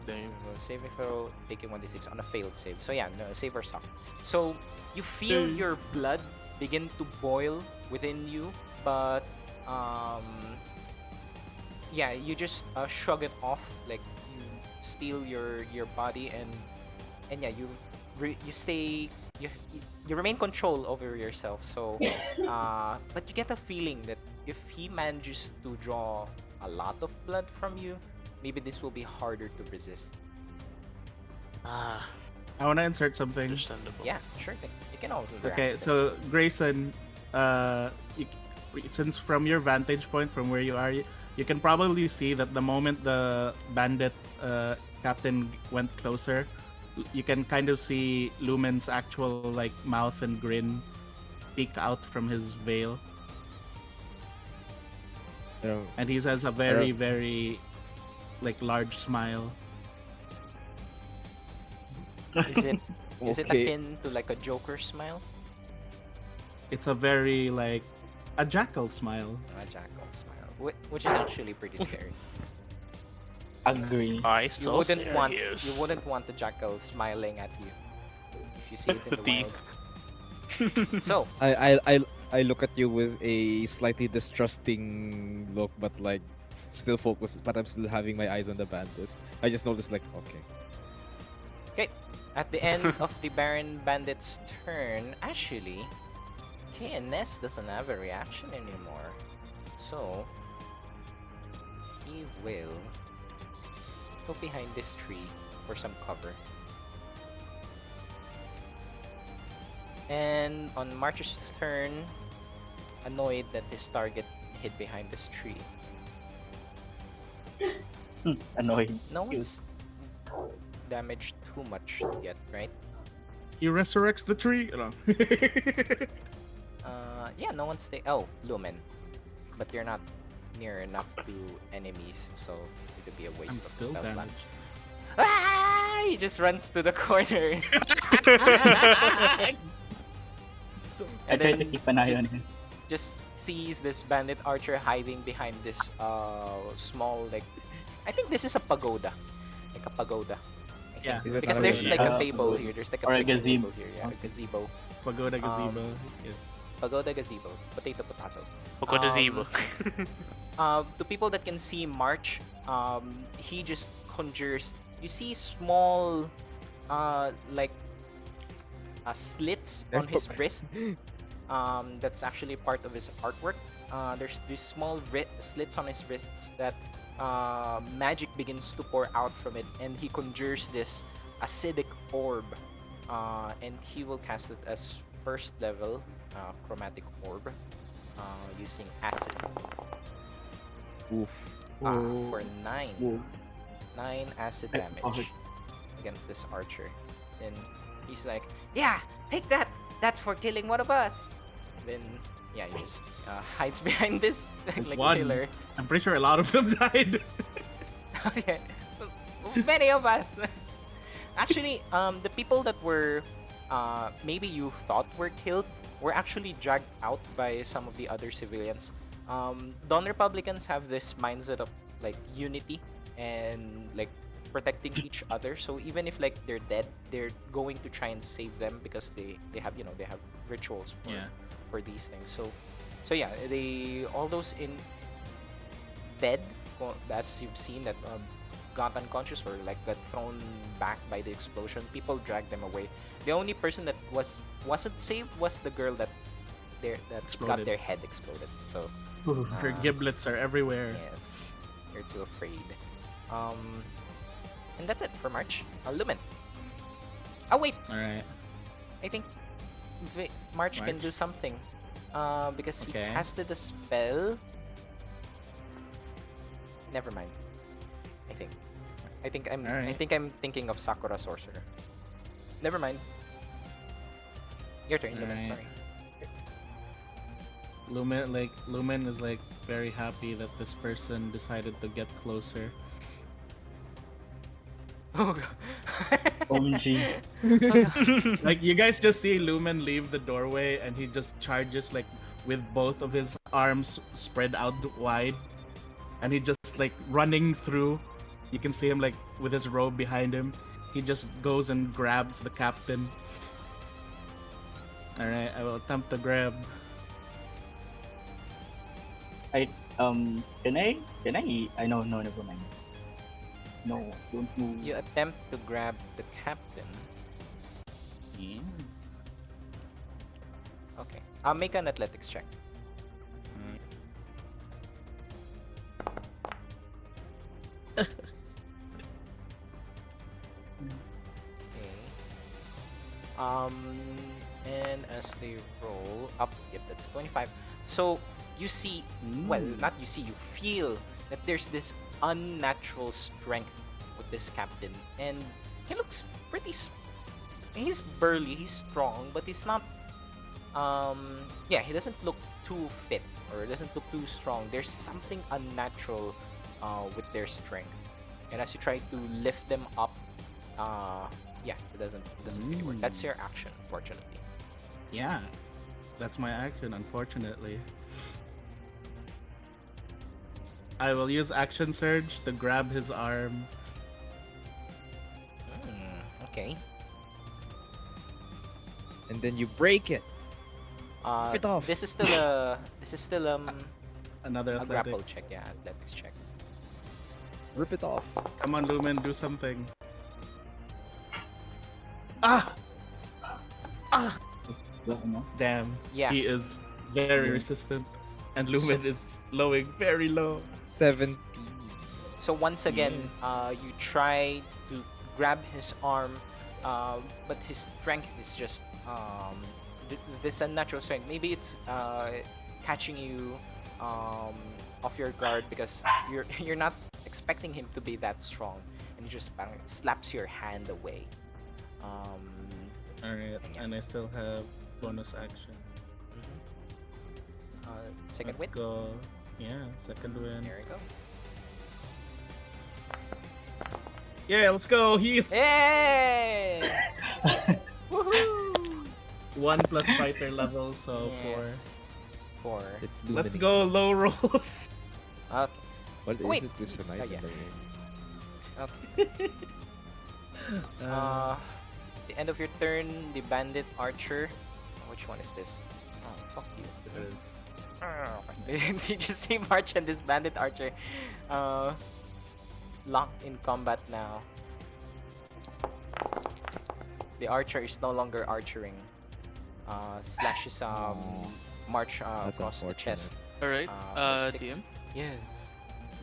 Damn. saving throw, taking 1d6 on a failed save. So yeah, no, save or suck. So you feel your blood begin to boil within you, but yeah, you just shrug it off, like you steel your body, and yeah, you stay you remain control over yourself. So but you get a feeling that if he manages to draw a lot of blood from you, maybe this will be harder to resist. Ah, I want to insert something. understandable. Yeah, sure thing. You can all do that. Okay, so Grayson, since from your vantage point from where you are, you can probably see that the moment the bandit captain went closer, you can kind of see Lumen's actual like mouth and grin peek out from his veil, You know, and he has a very very like large smile. Is it okay. akin to like a Joker smile? It's a very like a jackal smile. A jackal smile, which is actually pretty scary. Agree. I You so wouldn't serious. want the jackal smiling at you if you see it in The the teeth. wild. So I look at you with a slightly distrusting look, but like still focused. But I'm still having my eyes on the bandit. I just noticed, like, okay. okay, at the end of the Baron Bandit's turn, actually, Keres doesn't have a reaction anymore, so he will go behind this tree for some cover. And on March's turn, annoyed that his target hid behind this tree. Annoying. No one's damaged too much yet, right? He resurrects the tree. No. Yeah, no one's oh, Lumen. But you're not near enough to enemies, so it would be a I'm waste of still spell slot. damaged. Ah! He just runs to the corner. I And try to then keep an eye on him. just sees this bandit archer hiding behind this small, like, I think this is a pagoda. Like a pagoda. I think. Yeah. Is it Because not there's a- like a Yeah. table here. There's like Or a big gazebo. table here. Yeah, a gazebo. Pagoda gazebo. Yes. Pagoda gazebo. Potato potato. Poco de Zibo. To people that can see March, he just conjures. You see small, like, slits on That's his po- wrists. That's actually part of his artwork. There's these small slits on his wrists that magic begins to pour out from it, and he conjures this acidic orb, and he will cast it as first level chromatic orb using acid Oof. for 9 Whoa. 9 acid Eh, damage against this archer. Then he's like, yeah, take that, that's for killing one of us. Then yeah, he just hides behind this like One. pillar. I'm pretty sure a lot of them died. Yeah. Many of us. Actually, the people that were maybe you thought were killed were actually dragged out by some of the other civilians. Dawn Republicans have this mindset of like unity and like protecting each other. So even if like they're dead, they're going to try and save them because they have, you know, they have rituals for Yeah. for these things. So yeah, they all those in dead, as you've seen, that got unconscious or like got thrown back by the explosion. People dragged them away. The only person that wasn't saved was the girl that got Exploded. their head exploded. So Her giblets are everywhere. yes, you're too afraid. And that's it for March. Lumen. Oh wait, All right. I think March can March? do something. Because he Okay. casted a spell. Never mind. I think I'm Alright. thinking of Sakura Sorcerer. Never mind. Your turn, Lumen, Alright. sorry. Lumen is like very happy that this person decided to get closer. Oh god. OMG. Like you guys just see Lumen leave the doorway and he just charges like with both of his arms spread out wide, and he just like running through. You can see him like with his robe behind him. He just goes and grabs the captain. All right, I will attempt to grab. Can I? I know, no, never mind. No, don't move. You attempt to grab the captain. Yeah. Okay. Make an athletics check. Okay. And as they roll up, yep, that's 25. So you see, well, not you see, you feel that there's this unnatural strength with this captain, and he looks pretty. He's burly. He's strong, but he's not. Yeah, he doesn't look too fit or doesn't look too strong. There's something unnatural with their strength, and as you try to lift them up, yeah, it doesn't really work. That's your action, fortunately. Yeah, that's my action, unfortunately. I will use action surge to grab his arm. Okay. And then you break it. Rip it off. This is still Another a grapple athletics. check. Yeah, athletics check. Rip it off. Come on, Lumen, do something. Ah! Ah! Is that enough? Damn. Yeah. He is very resistant. And Lumen is lowing very low. 70. So once again, you try to grab his arm, but his strength is just this unnatural strength. Maybe it's catching you off your guard because you're not expecting him to be that strong, and he just parang slaps your hand away. Alright, and I still have bonus action. Second Let's win. go. Yeah, second win. There we go. Yeah, let's go. Heal. Hey! Woohoo! 1 plus fighter level, so Yes. 4. It's 4. Let's Lumen. go low rolls. Okay. What is Wait. it with tonight Oh, yeah. in the rings? Okay. The end of your turn, the bandit archer. Which one is this? Oh, fuck you. It is. Did you just say March and this bandit archer locked in combat now? The archer is no longer archering. Slashes March That's across the unfortunate. chest. All right. For 6. DM. Yes.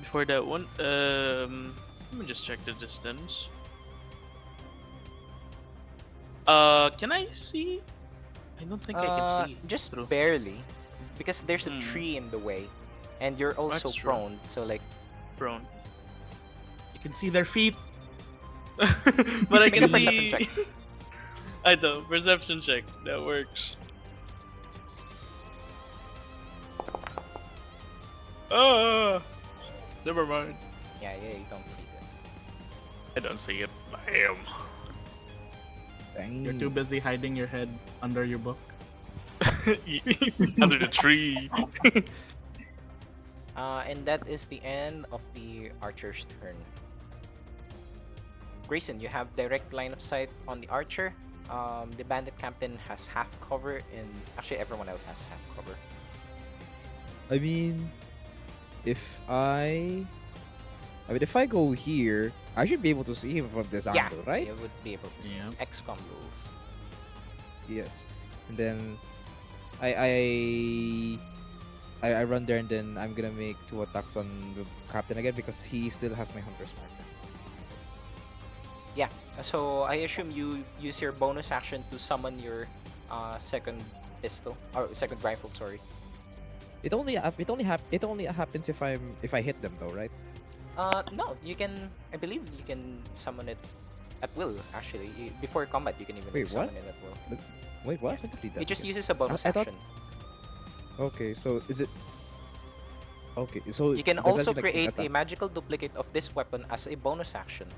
Before that one, let me just check the distance. Can I see? I don't think I can see. Just through. barely, because there's a Hmm. tree in the way, and you're also That's true. prone. So like, Prone. You can see their feet. But I Make can a perception see. check. I know. Perception check. That works. Ah, never mind. yeah, you don't see this. I don't see it. Bam. Dang. You're too busy hiding your head under your book. Under the tree. And that is the end of the archer's turn. Grayson, you have direct line of sight on the archer. The bandit captain has half cover, and actually everyone else has half cover. I mean, if I go here, I should be able to see him from this Yeah, angle, right? you would be able to see. Yeah. XCOM rules. Yes. And then I run there, and then I'm gonna make 2 attacks on the captain again because he still has my hunter's mark. Yeah. So I assume you use your bonus action to summon your second pistol or second rifle. Sorry. It only happens if I hit them though, right? No, you can. I believe you can summon it at will. Actually, before combat, you can even Wait, summon what? it at will. Wait, what? I didn't read that. It just Okay. uses a bonus I thought- action. Okay, so is it? Okay, so You can does that also mean, like, create a attack- magical duplicate of this weapon as a bonus action.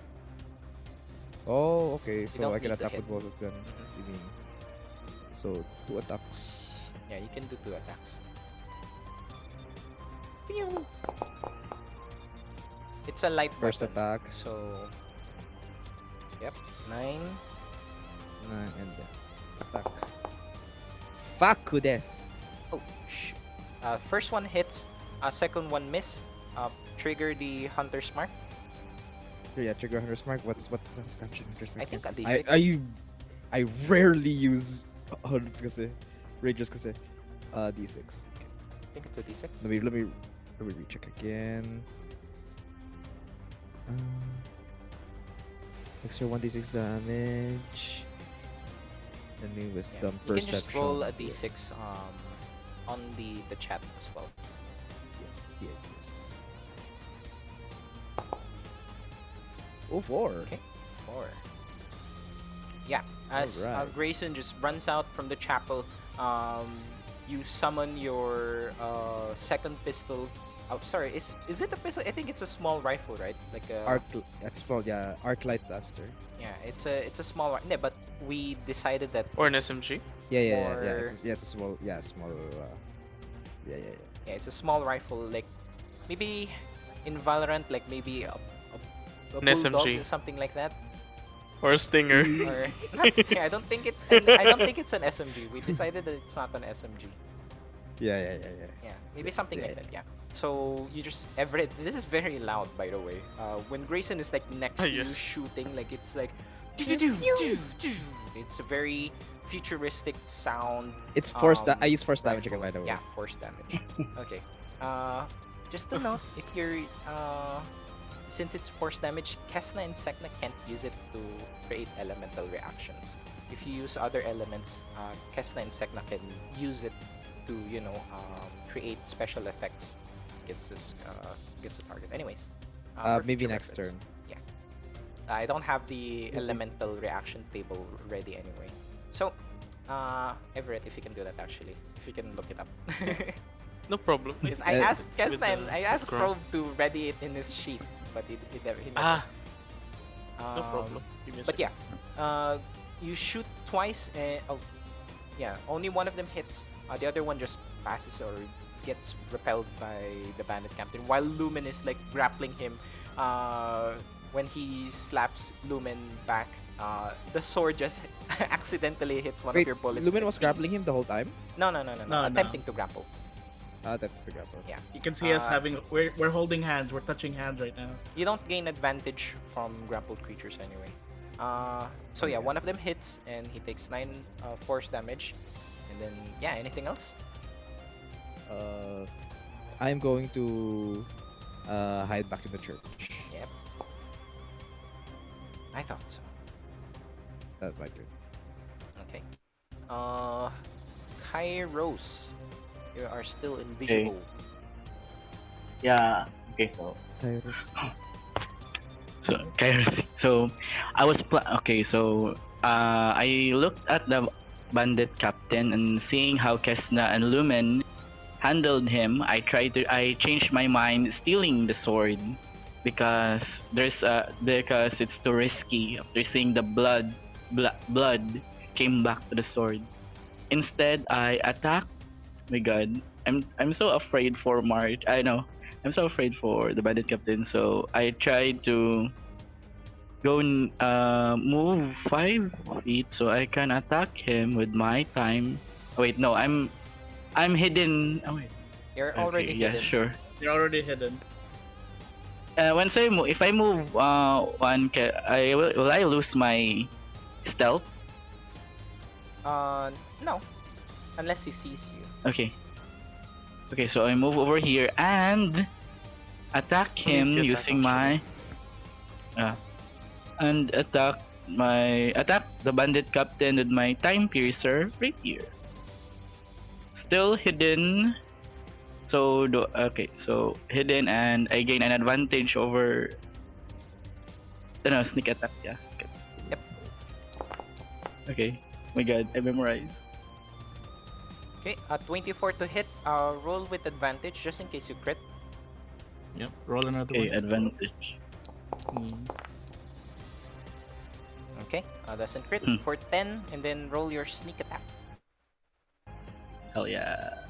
Oh, okay. So don't I can need to attack hit. with both of them. Mhm. You mean? So 2 attacks. Yeah, you can do 2 attacks. It's a light First weapon. attack, So, yep, 9. 9, and then attack. Fuck this. Oh, shoot. First one hits. Second one miss. Trigger the hunter's mark. Yeah, trigger hunter's mark. What's damage hunter's mark? I think a again? D6. I rarely use kasi Rangers kasi D6. Okay. I think it's a D6. Let me recheck again. Extra 1d6 damage. Let me Yeah. wisdom You can perception. just roll a D6 on the chat as well. Yes. Oh, 4. Okay. 4. yeah, as Alright. Grayson just runs out from the chapel, you summon your second pistol. Oh, sorry, is it a pistol? I think it's a small rifle, right? Like a That's a small, yeah, arc light blaster. yeah, it's a small. No, but we decided that Or an it's SMG. Yeah. more- It's a small, small. Yeah. yeah, it's a small rifle. Like maybe in Valorant, like maybe a An bulldog SMG. or something like that. Or a Stinger. Or not. I don't think it. I don't think it's an SMG. We decided that it's not an SMG. Yeah. Yeah, maybe something like Yeah. that. Yeah. So you just Everett. This is very loud, by the way. When Grayson is like next to you Yes. shooting, like it's like. It's a very futuristic sound. It's force. I Um, use force damage again, by rifle. the way. Yeah, force damage. Okay. Just a note, if you're since it's force damage, Kes'na and Sek'na can't use it to create elemental reactions. If you use other elements, Kes'na and Sek'na can use it to, create special effects against the target. Anyways, for Maybe future next reference. turn. Yeah. I don't have the elemental reaction table ready anyway. So, Everett, if you can do that actually, if you can look it up. No problem. Because I Uh, asked Kes'na and I asked Krome. Krome to ready it in his sheet, but he never. Ah, no Um, problem. Give me a But second. yeah, you shoot twice. Yeah, only one of them hits. The other one just passes or gets repelled by the bandit captain. While Lumen is like grappling him, when he slaps Lumen back, the sword just accidentally hits one of Wait, your bullets. Lumen and was it grappling bleeds. him the whole time. No. No. Attempting to grapple. That's the grapple. Yeah. You can see us Uh, having we're holding hands, we're touching hands right now. You don't gain advantage from grappled creatures anyway. So yeah, Okay. one of them hits and he takes 9 force damage. And then yeah, anything else? I'm going to hide back in the church. Yep. I thought so. That's my turn. Okay. Kairos, you are still invisible. Yeah. Okay, so Kairos. Kairos. So I was okay. So I looked at the bandit captain and seeing how Kes'na and Lumen handled him. I changed my mind, stealing the sword because because it's too risky. After seeing the blood came back to the sword. Instead, I attacked. My God, I'm so afraid for March. I know. I'm so afraid for the bandit captain. So I tried to go move 5 feet so I can attack him with my time. Wait, no, I'm hidden. Oh wait. You're Okay, already yeah, hidden. sure. They're already hidden. Once I move, if I move will I lose my stealth? No. Unless he sees you. Okay. Okay, so I move over here and attack Only if him you attack, using my and attack the bandit captain with my time piercer right here. Still hidden. So so hidden and I gain an advantage over sneak attack, yeah. Sneak attack. Yep. Okay. My God, I memorized. Okay, 24 to hit. Roll with advantage just in case you crit. Yep. Roll another Okay, one. advantage. Okay, doesn't crit Hmm. for 10, and then roll your sneak attack. Hell yeah.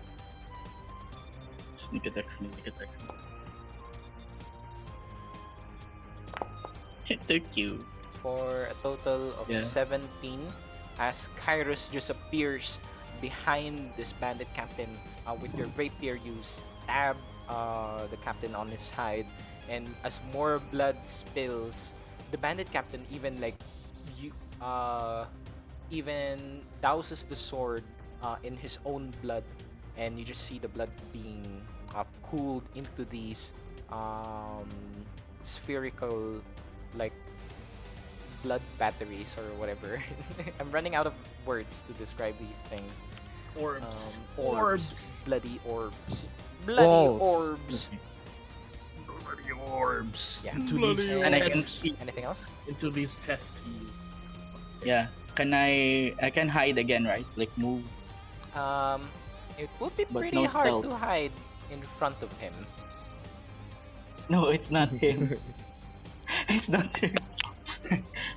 Sneak attack, sneak attack, sneak attack. It's so cute. For a total of Yeah. 17, as Kairos just appears behind this bandit captain. With your rapier, you stab the captain on his side, and as more blood spills, the bandit captain even even douses the sword in his own blood, and you just see the blood being cooled into these spherical, like, blood batteries or whatever. I'm running out of words to describe these things. Orbs. Orbs. Bloody orbs. Bloody Balls. orbs. Bloody orbs. Yeah. Into Bloody these And I can test see. Anything else? into these testes. Yeah. I can hide again, right? Like move, It would be but pretty no hard stealth. to hide in front of him. No, it's not him. It's not him.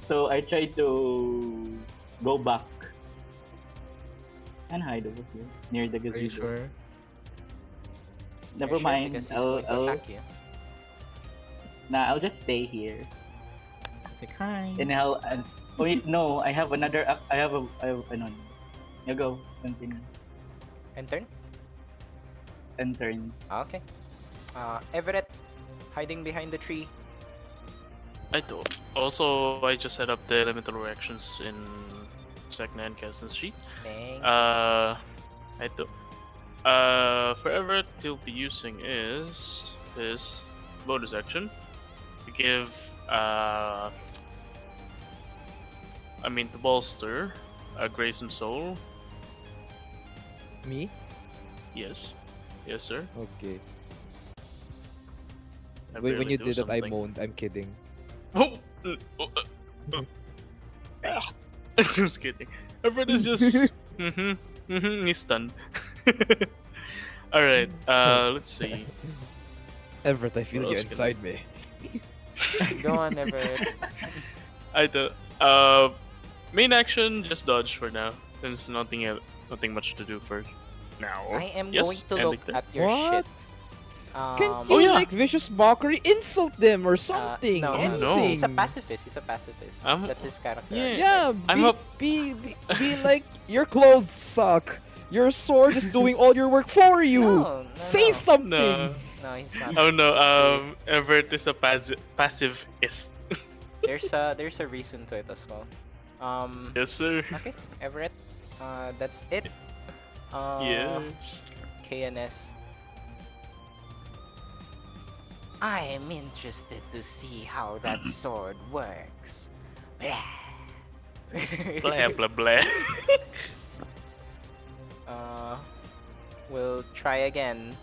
So I try to go back and hide over here near the Are you gazebo. sure? Never Are you sure? mind. Because he's going to attack you. I'll just stay here. Say hi. And wait, no, I have another. I have no. You go. Continue. And turn. And turn. Okay. Everett, hiding behind the tree. I do. Also, I just set up the elemental reactions in Sek'na and Kes'na's sheet. Dang. I do. For Everett, he'll be using is his bonus action to give, to bolster Grayson soul. Me? Yes, yes, sir. Okay. I When barely you do did that, I something. moaned. I'm kidding. Oh! Just kidding. Everett is just. He's stunned. Alright, let's see. Everett, I feel What you else can inside me. Go on, Everett. I do. Main action, just dodge for now. There's nothing much to do for now. I am Yes, going to ending look turn. at your What? shit. Can't Oh, you yeah. make vicious mockery? Insult them or something. No, Anything. he's a pacifist. He's a pacifist. That's his character. yeah. Yeah, I'm up. be like, your clothes suck. Your sword is doing all your work for you. No, Say no. something. No. No, he's not. Oh no, He's Everett is a pacifist. there's a reason to it as well. Yes, sir. Okay, Everett. That's it. Yes. KNS. I am interested to see how that sword works. Blah blah blah. We'll try again.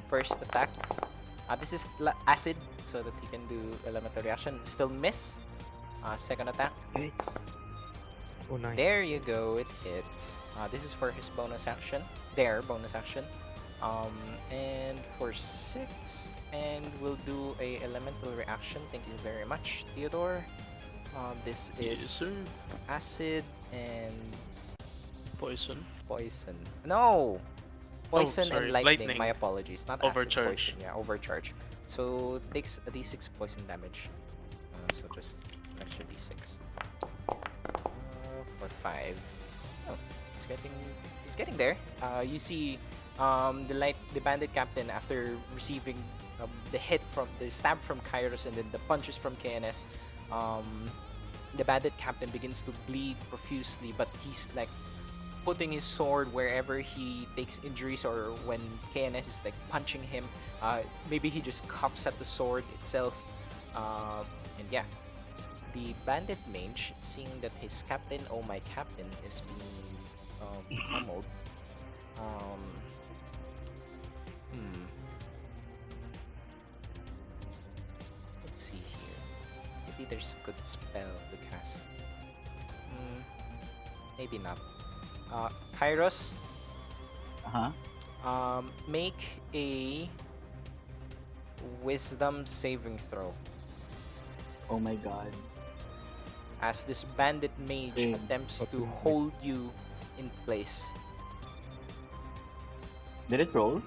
First attack. This is acid, so that he can do elemental reaction. Still miss. Second attack. Thanks. Oh, nice. There you go. It hits. This is for his bonus action. Their bonus action. And for 6, and we'll do a elemental reaction. Thank you very much, Theodore. This Yes, is sir. acid and Poison. poison. No! Poison sorry, and lightning. lightning. My apologies. Not Overcharge. acid, poison. Yeah, overcharge. So takes a d6 poison damage. So just extra d6. For 5. Oh, it's getting there. You see, the bandit captain, after receiving the stab from Kairos and then the punches from KNS, the bandit captain begins to bleed profusely, but he's like putting his sword wherever he takes injuries, or when KNS is like punching him, maybe he just cuffs at the sword itself. And yeah, the bandit mage, seeing that his captain, oh my captain, is being pummeled. Let's see here. Maybe there's a good spell to cast. Maybe not. Kairos, make a wisdom saving throw. Oh my god. As this bandit mage Okay. attempts What to to hold next? you in place. Did it roll?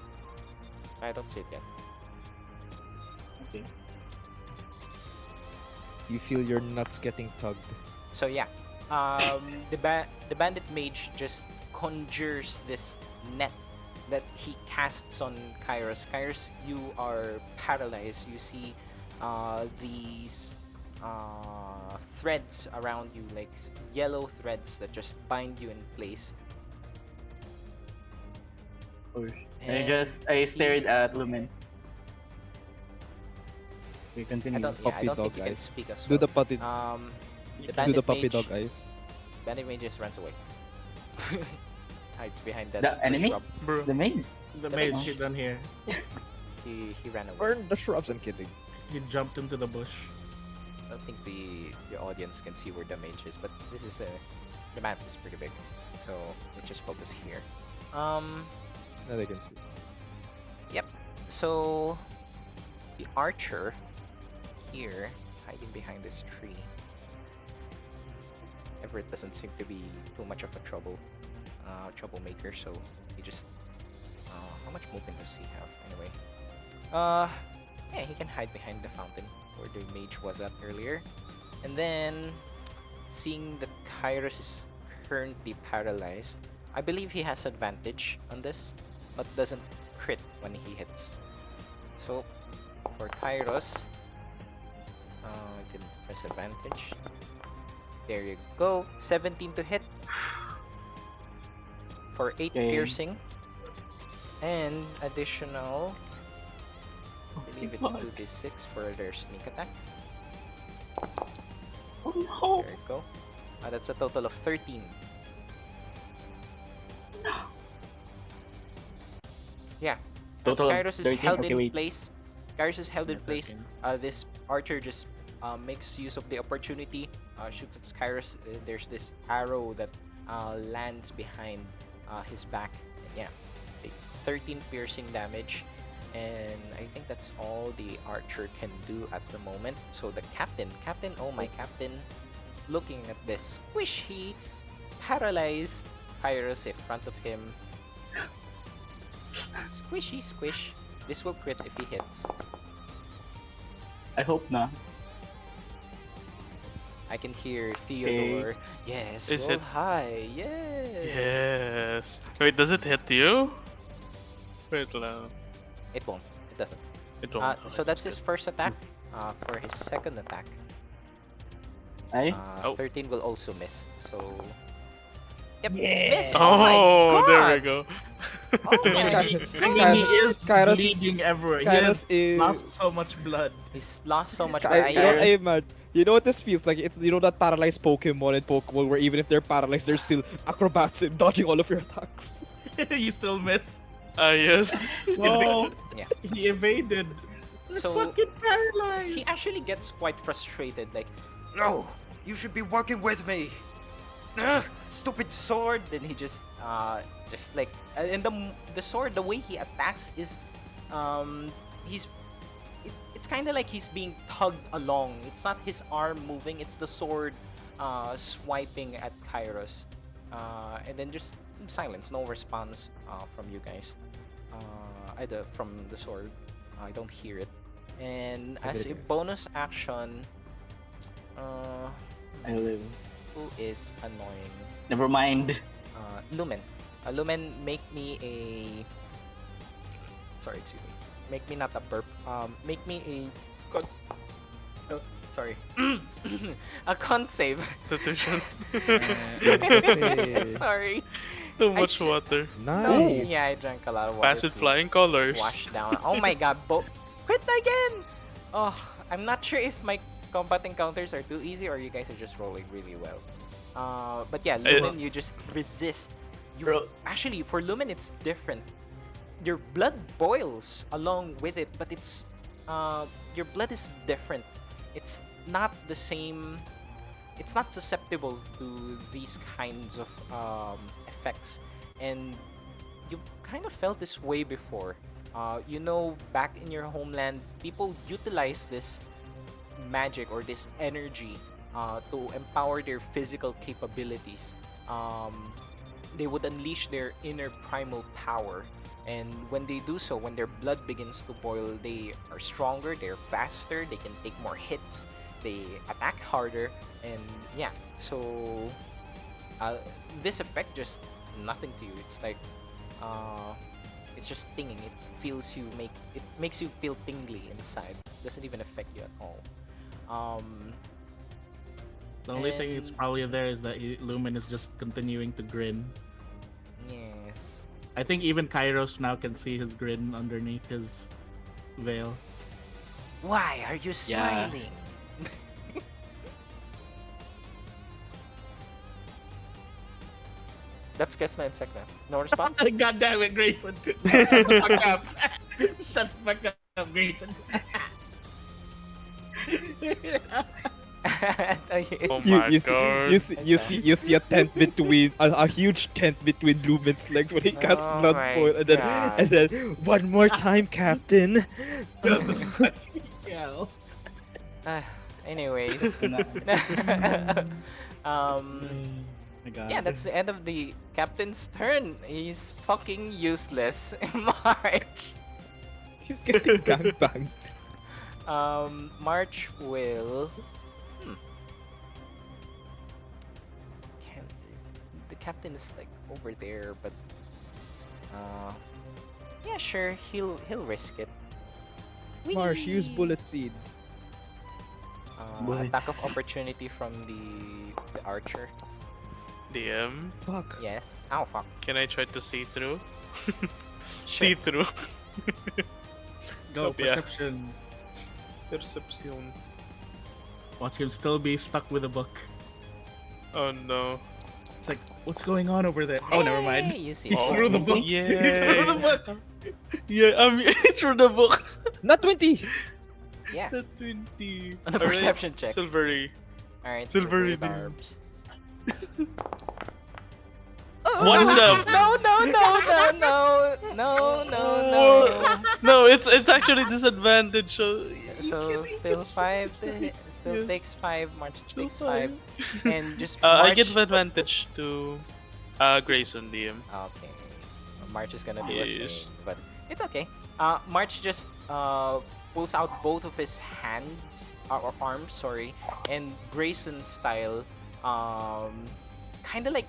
I don't see it yet. Okay. You feel your nuts getting tugged. So yeah, the bandit mage just conjures this net that he casts on Kairos. Kairos, you are paralyzed. You see these threads around you, like yellow threads that just bind you in place. I stared at Lumen. Okay, continue. I don't Puppy think dog you can eyes. speak as Do well. the puppy. The Do bandit the puppy mage, dog eyes. bandit mage just runs away. Hides behind that The enemy? shrub. Bro. The main? The The mage, mage. he done here. He ran away. Burn the shrubs. I'm kidding. He jumped into the bush. I don't think the audience can see where the mage is, but this is the map is pretty big, so let's just focus here. Now they can see. Yep. So the archer here hiding behind this tree. Everett doesn't seem to be too much of a troublemaker, so he just how much movement does he have anyway? Yeah, he can hide behind the fountain where the mage was at earlier. And then seeing that Kairos is currently paralyzed, I believe he has advantage on this, but doesn't crit when he hits. So for Kairos, didn't press advantage. There you go, 17 to hit for 8 Okay. piercing, and additional, I believe it's 2d6 for their sneak attack. Oh no! There you go. That's a total of 13. Yeah. As Total of Kairos is 13? held Okay, in wait. place. Kairos is held in Yeah, place. 13. This archer just makes use of the opportunity. Shoots at Kairos. There's this arrow that lands behind his back. And yeah, 13 piercing damage. And I think that's all the archer can do at the moment. So the captain, oh my captain, looking at this squishy, paralyzed Kairos in front of him. Squishy squish. This will crit if he hits. I hope not. I can hear Theodore. Yes, Is roll it- high. Yes. Yes. Wait, does it hit you? Wait lang. It won't. It doesn't. It won't. So that's his first attack. For his second attack, Ay? 13 will also miss. So, yep, Yeah. miss. Oh, my god. there we go. Oh my I god. mean, he is Kairos- bleeding everywhere. He Kairos has is lost so much blood. He's lost so much. I, blood. you know what I imagine? You know what this feels like? It's that paralyzed Pokemon in Pokemon where even if they're paralyzed, they're still acrobats and dodging all of your attacks. You still miss. Yes. No! He evaded. They're So, fucking paralyzed. He actually gets quite frustrated. Like, no, you should be working with me. Ugh, stupid sword. Then he just like, and the sword, the way he attacks is, it's kind of like he's being tugged along. It's not his arm moving. It's the sword, swiping at Kairos. And then just silence, no response from you guys. Either from the sword, I don't hear it. And I as hear a it. bonus action, I live. who is annoying? Never mind. Lumen. Lumen, make me a. Sorry, excuse me. Make me not a burp. Make me a. Sorry. A con save. Institution. Nice. Sorry. Too I much should- water. Nice. Yeah, I drank a lot of water. Pass with to flying colors. Wash down. Oh my god, quit again! Oh, I'm not sure if my combat encounters are too easy or you guys are just rolling really well. But yeah, Lumen, you just resist. Bro. Actually, for Lumen, it's different. Your blood boils along with it, but it's your blood is different. It's not the same. It's not susceptible to these kinds of effects, and you kind of felt this way before. Back in your homeland, people utilize this magic or this energy to empower their physical capabilities. They would unleash their inner primal power, and when they do so, when their blood begins to boil, they are stronger, they're faster, they can take more hits, they attack harder, and yeah. So this effect just nothing to you. It's like it's just stinging. It makes you feel tingly inside. Doesn't even affect you at all. The only thing it's and- probably there is that Lumen is just continuing to grin. Yes. I think even Kairos now can see his grin underneath his veil. Why are you Yeah. smiling? That's Kes'na and Sek'na. No response? God damn it, Grayson! Shut the fuck up! Shut the fuck up, Grayson! Oh You my you see god. you see a tent between a huge tent between Lumen's legs when he casts Oh blood my boil, and then one more time, Captain. Yeah. Anyways, um, My God. yeah, that's the end of the captain's turn. He's fucking useless. March. He's getting gangbanged. March will. Hmm. Can the captain is like over there, but yeah, sure, he'll risk it. Marsh, use Whee! bullet seed. Attack of Bullets. opportunity from the archer. DM, Fuck. Yes. Ow, fuck. can I try to see through? Sure. See through. Go, Oh, yeah. perception. Perception. Watch him still be stuck with a book. Oh no. It's like, what's going on over there? Oh, never mind. Hey, you see. He Oh, threw the book. yeah. He threw the book. Yeah, through the book. Not 20. Yeah. The 20. On a perception check. Silvery. All right. Silvery silvery dude. barbs. What the- No, no, no, no, no, no, no, No, it's actually disadvantage. So still 5 to hit. Still Yes. takes 5. March Still takes 5. And just I March. give advantage to Grayson DM. Okay. March is gonna do it, Yes. but it's okay. March just pulls out both of his hands or arms, sorry, and Grayson style, kind of like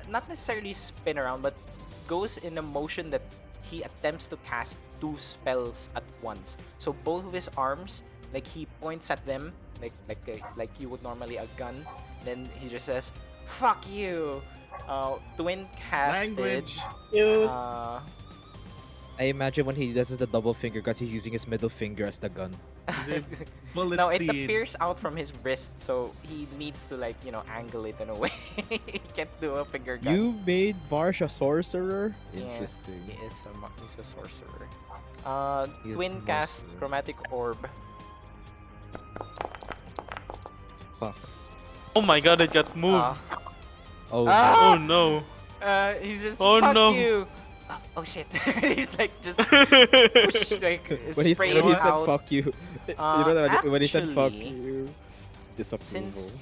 not necessarily spin around, but goes in a motion that he attempts to cast 2 spells at once. So both of his arms, like he points at them, like you would normally a gun. Then he just says, "Fuck you." Twin casted. Language. Uh, I imagine when he does the double finger because he's using his middle finger as the gun. Bullet no, it seed. appears out from his wrist, so he needs to angle it in a way. He can't do a finger gun. You made Marsh a sorcerer? Yes, Interesting. he's a sorcerer. He is Twin a cast sorcerer. chromatic orb. Fuck. Oh my god, it got moved. Oh. Ah! Oh no. He's just Oh, fuck no. you. Oh shit! He's like just whoosh, like When he spraying said out. fuck you, you know that when he said fuck actually, you, disapproval. Since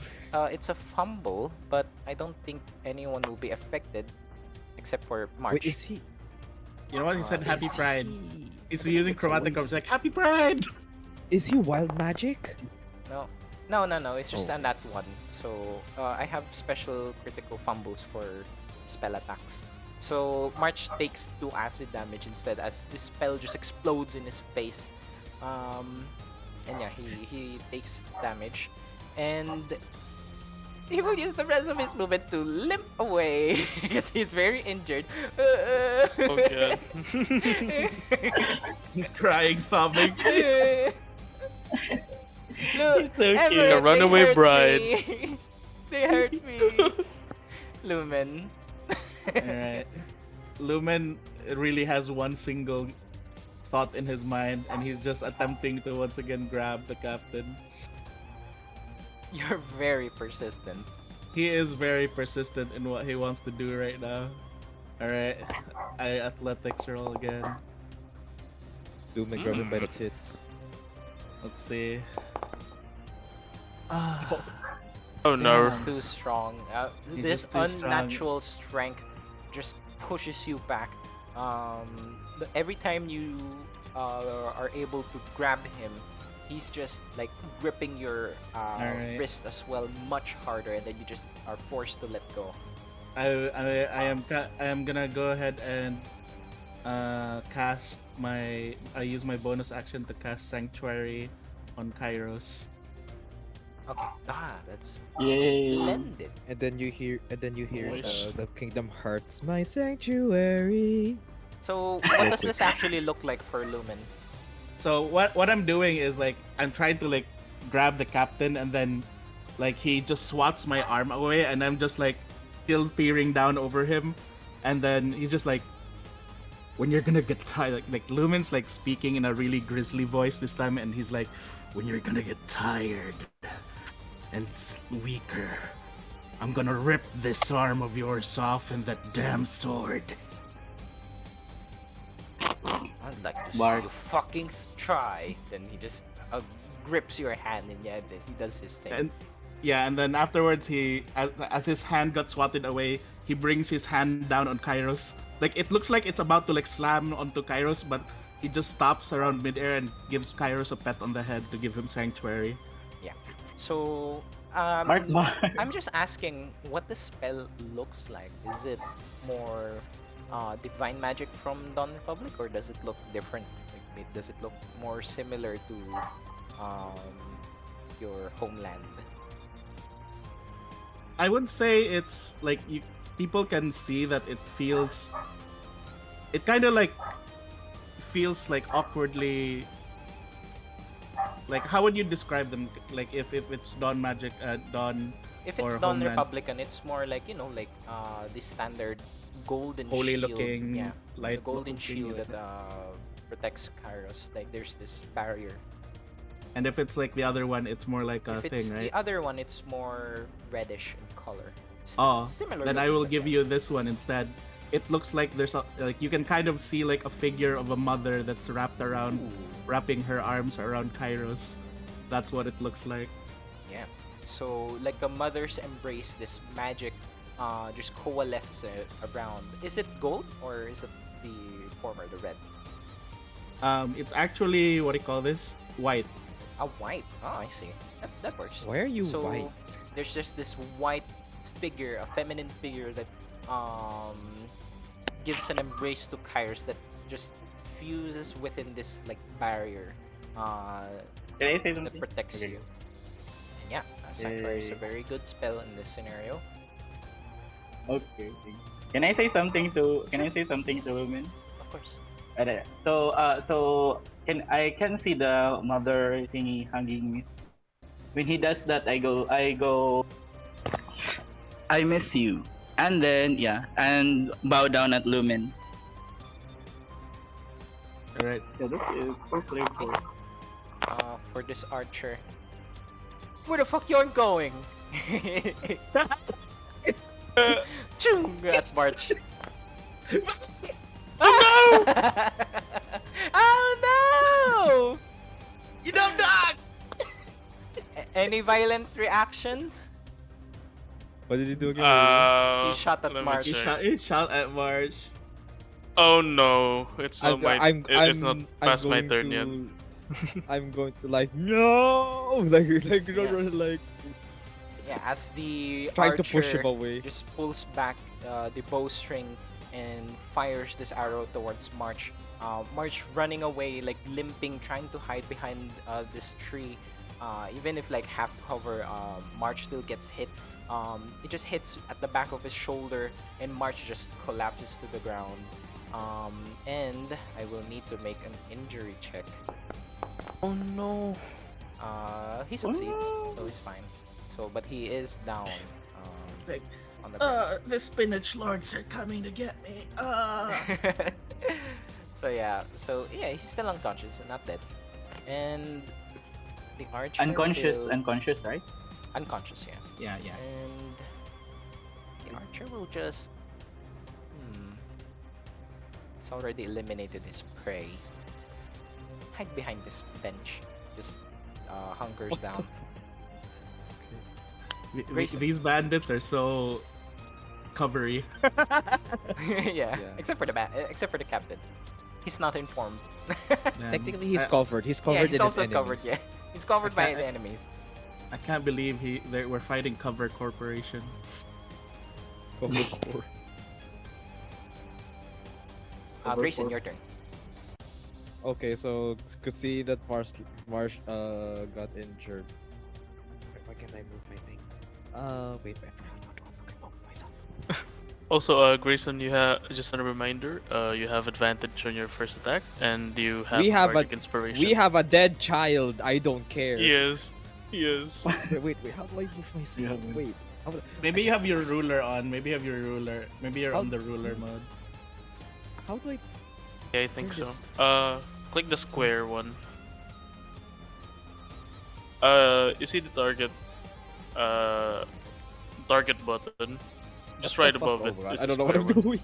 it's a fumble, but I don't think anyone will be affected except for March. Wait, is he? You know what? He said Is Happy Pride. He's using It's chromatic always- orbs. Like, Happy Pride! Is he wild magic? No. It's just Oh. a nat 1. So I have special critical fumbles for spell attacks. So March takes 2 acid damage instead, as this spell just explodes in his face. And yeah, he takes damage, and he will use the rest of his movement to limp away because he's very injured. Oh god. He's crying, sobbing. Look, so cute. Everett, A runaway they hurt bride. me. They hurt me. Lumen. Alright. Lumen really has one single thought in his mind, and he's just attempting to once again grab the captain. You're very persistent. He is very persistent in what he wants to do right now. Alright. I athletics roll again. Lumen grab him by the tits. Let's see. Ah. Oh no. He's too strong. He's This just too strong. unnatural strength just pushes you back. Every time you are able to grab him, he's just like gripping your Alright. wrist as well, much harder, and then you just are forced to let go. I am gonna go ahead and cast I use my bonus action to cast Sanctuary on Kairos. Okay. That's Yay. splendid. And then you hear Nice. the Kingdom Hearts, my sanctuary. So, what does this actually look like for Lumen? So what I'm doing is like I'm trying to like grab the captain, and then like he just swats my arm away, and I'm just like still peering down over him, and then he's just like, when you're gonna get tired, like Lumen's like speaking in a really grisly voice this time, and he's like, when you're gonna get tired, and weaker. I'm gonna rip this arm of yours off and that damn sword. I'd like to see Bark. you fucking try. Then he just grips your hand and yeah, then he does his thing. And yeah, and then afterwards, as his hand got swatted away, he brings his hand down on Kairos. Like it looks like it's about to like slam onto Kairos, but he just stops around midair and gives Kairos a pat on the head to give him sanctuary. So, Mark. I'm just asking what the spell looks like. Is it more divine magic from Dawn Republic, or does it look different? Like, does it look more similar to your homeland? I would say it's like people can see that it kind of like feels like awkwardly. Like, how would you describe them? Like, if it's Dawn magic, Dawn. If it's or Dawn homeland. Republican, it's more like like the standard golden Holy shield. looking, Yeah, light the golden looking, shield like that protects Kairos. Like there's this barrier. And if it's like the other one, it's more like a If it's thing, right? the other one, it's more reddish in color. Oh, Similar. then I looking, will but give yeah. you this one instead. It looks like there's like you can kind of see like a figure of a mother that's wrapping her arms around Kairos. That's what it looks like. Yeah. So like a mother's embrace, this magic just coalesces around. Is it gold or is it the former, the red? It's actually what do you call this? White. White. Oh, I see. That works. Why are you So white? there's just this white figure, a feminine figure that gives an embrace to Kairos that just fuses within this like barrier Can I say that something? protects Okay. you. And yeah, Sanctuary is a Yay. very good spell in this scenario. Okay. Can I say something to Lumen? Of course. So I can see the mother thingy hugging me. When he does that, I go, I miss you, and then and bow down at Lumen. All right. Yeah, this is so playful. For this archer. Where the fuck you're going? Chung! At March. Oh no! Oh no! You don't die. Any violent reactions? What did he do again? He shot at let me Mark. check. He shot at March. Oh no, it's not it's not past my going turn to, yet. I'm going to like no, like Yeah. like Yeah, as the trying archer to push him away. just pulls back the bowstring and fires this arrow towards March. March running away, like limping, trying to hide behind this tree. Even if like half cover, March still gets hit. It just hits at the back of his shoulder, and March just collapses to the ground. And I will need to make an injury check. Oh no. He succeeds, so he's fine. So, but he is down. Like, On the ground. the spinach lords are coming to get me. So yeah, he's still unconscious and not dead. And the archer Unconscious, will... unconscious, right? Unconscious, yeah. Yeah. And the archer will just... It's already eliminated his prey. Hide behind this bench. Just hunkers What the down. Grayson. These bandits are so covery. Yeah, Yeah. except for the captain. He's not informed. Technically, he's I- covered. He's Yeah, covered he's in his also enemies. covered. Yeah, he's covered by Okay, the enemies. I can't believe we're fighting Cover Corporation. Covered core. Grayson, your turn. Okay, so could see that Marsh got injured. Why can't I move my thing? Wait. How do I myself? Also, Grayson, you have just a reminder. You have advantage on your first attack, and you have We have bardic inspiration. We have a dead child. I don't care. Yes. Wait. How do I move myself? Yeah. Wait. How do, Maybe you have your ruler on. Maybe you're How- on the ruler mode. how do I? Yeah, I think Where so. is- Click the square one. You see the target. target button, just What right the fuck? above Oh it. my god, is I a don't know what I'm square doing.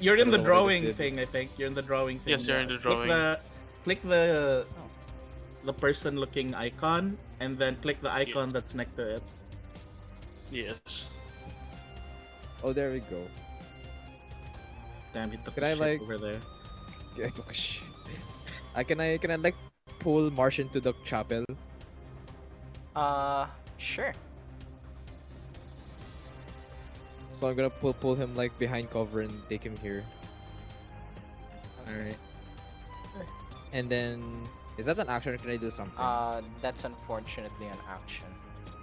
You're in I the don't know what I just drawing did. thing, I think. You're in the drawing thing. Yes, you're in the Click drawing. click the person looking icon, and then click the icon Yes. that's next to it. Yes. Oh, there we go. Damn, he took Can a I, shit like- over there. I took a shit. Can I like pull Marsh into the chapel? Sure. So I'm gonna pull him like behind cover and take him here. Alright. And then is that an action or can I do something? That's unfortunately an action.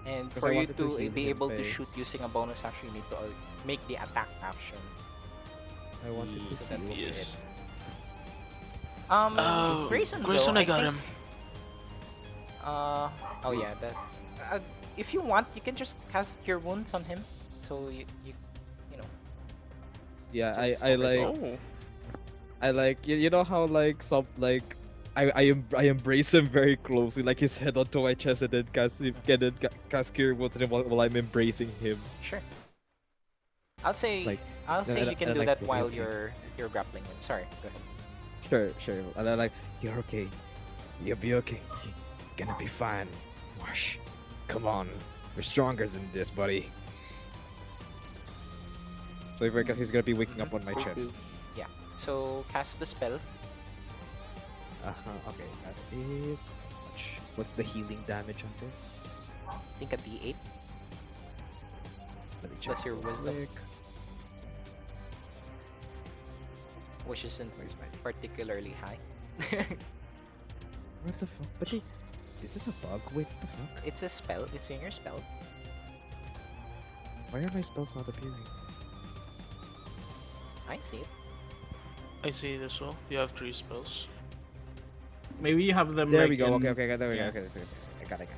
And 'Cause for I you wanted to to heal be him, able to Faye. shoot using a bonus action, you need to make the attack action. I wanted to so that heal. will be him. it. Grayson, Grayson, though, I got think, him. Oh yeah, that. If you want, you can just cast Cure Wounds on him. So you know. Yeah, Just I overkill. like Oh. I like you know how like some like I embrace him very closely, like his head onto my chest and then cast Cure Wounds on him while I'm embracing him. Sure. I'll say Like, I'll say and- you can and do like, that okay, while okay. you're grappling him. Sorry, go ahead. Sure. And I'm like, you're okay. You'll be okay. You're gonna be fine. Marsh, come on. We're stronger than this, buddy. So if I guess he's gonna be waking up on my chest. So cast the spell. Okay, that is how much? What's the healing damage on this? I think a D8 Let me check. plus your real wisdom, quick. which isn't Where's my? particularly high. What the fuck? Is this a bug? Wait, what the fuck? It's a spell. It's in your spell. Why are my spells not appearing? I see it. I see it as well. You have 3 spells. Maybe you have them There like we go. in- Okay, there we go. yeah. Okay, I got it.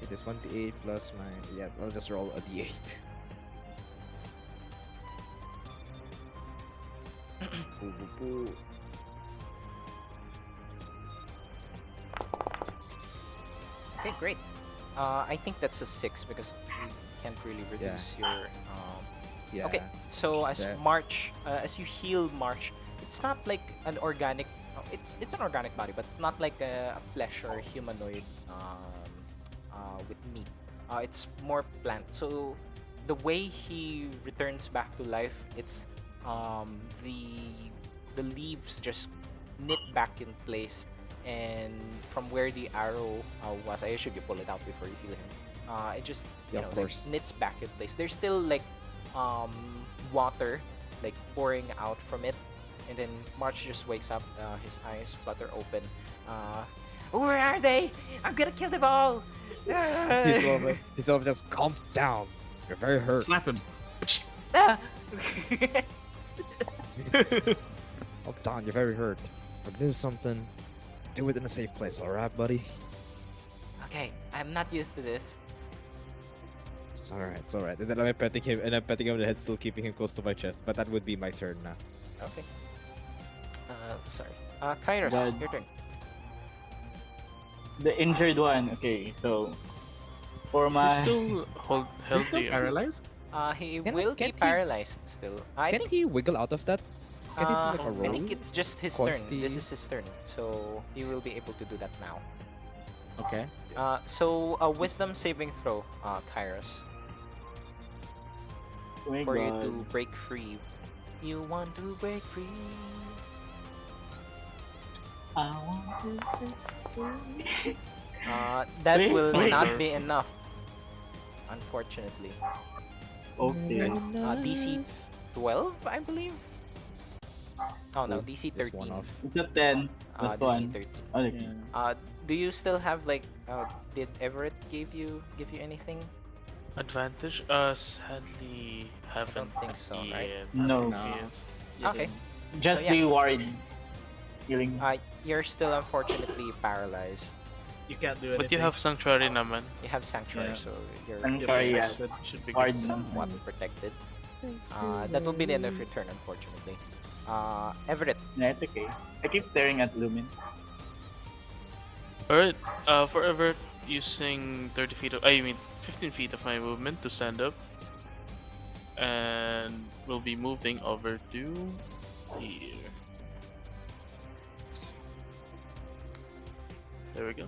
It is 1d8 plus my. Yeah, I'll just roll a d8. Boo, boo, boo. Okay, great. I think that's a 6 because you can't really reduce your. Yeah. Okay, so as that- March, as you heal March, it's not like an organic. It's an organic body, but not like a flesh or humanoid with meat. It's more plant. So the way he returns back to life, it's the leaves just knit back in place, and from where the arrow was, I assume you pull it out before you heal him. It just Yeah, of like, course. knits back in place. There's still like water like pouring out from it, and then March just wakes up. His eyes flutter open. Where are they? I'm gonna kill them all. He's over just calm down. You're very hurt. Slap him. Ah! Calm down. You're very hurt. But do something. Do it in a safe place, alright, buddy? Okay, I'm not used to this. It's alright. And then I'm petting him on the head, still keeping him close to my chest. But that would be my turn now. Okay. Sorry. Kairos, But- your turn. The injured one. Okay, so for He's my still Is he healthy. still paralyzed? He Can- will be can't he- paralyzed still. I Can think. he wiggle out of that? Can he do like a I roll? think it's just his Consti- turn. This is his turn, so he will be able to do that now. Okay. So a wisdom saving throw, Kairos, oh my for you God. to break free. You want to break free? I want to break free. That Please, will wait. not be enough, unfortunately. Okay. DC 12, I believe. Oh no, Oh, DC this one 13. off. It's a 10 plus DC 1. 13. Okay. Do you still have like? Did Everett give you anything? Advantage? Sadly, haven't think so, yet. right? No. Yes. Okay. Just So, yeah. the ward healing. You're still unfortunately paralyzed. You can't do anything. But you have Sanctuary naman. You have sanctuary, Yeah. so you're Sanctuary, you're yeah. Should be Ward. good. somewhat protected. That will be the end of your turn, unfortunately. Everett. Yeah, it's okay. I keep staring at Lumen. Alright, for Everett, using 30 feet of, I mean 15 feet of my movement to stand up, and we'll be moving over to here. There we go.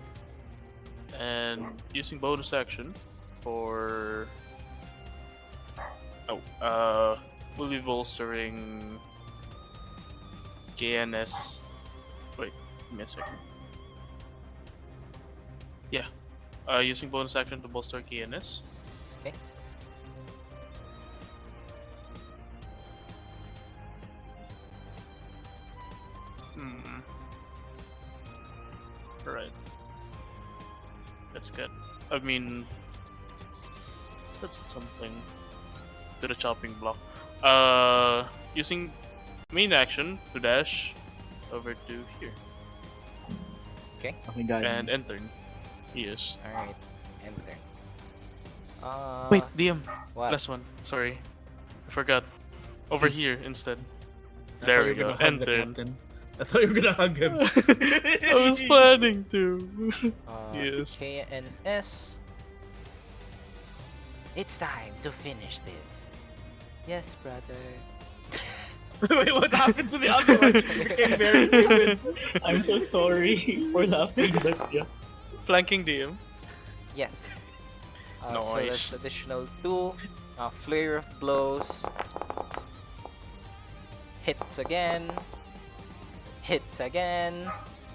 And using bonus action for we'll be bolstering KNS. Wait, give me a second. Yeah. Using bonus action to bolster KNS. Okay. Hmm. Right. That's good. I mean, that's something to the chopping block. Using main action to dash over to here Oh my god. and enter. Yes. Alright, enter. Wait, DM. What? Last one. Sorry, I forgot. Over here instead. I There thought we you were go. gonna hug the Enter. captain. I thought you were gonna hug him. I was planning to. Yes. KNS. It's time to finish this. Yes, brother. Wait, what happened to the other one? It became very timid. I'm so sorry for laughing, but yeah. Flanking DM. Yes. So Nice. that's additional 2. Flare of blows. Hits again. Hits again.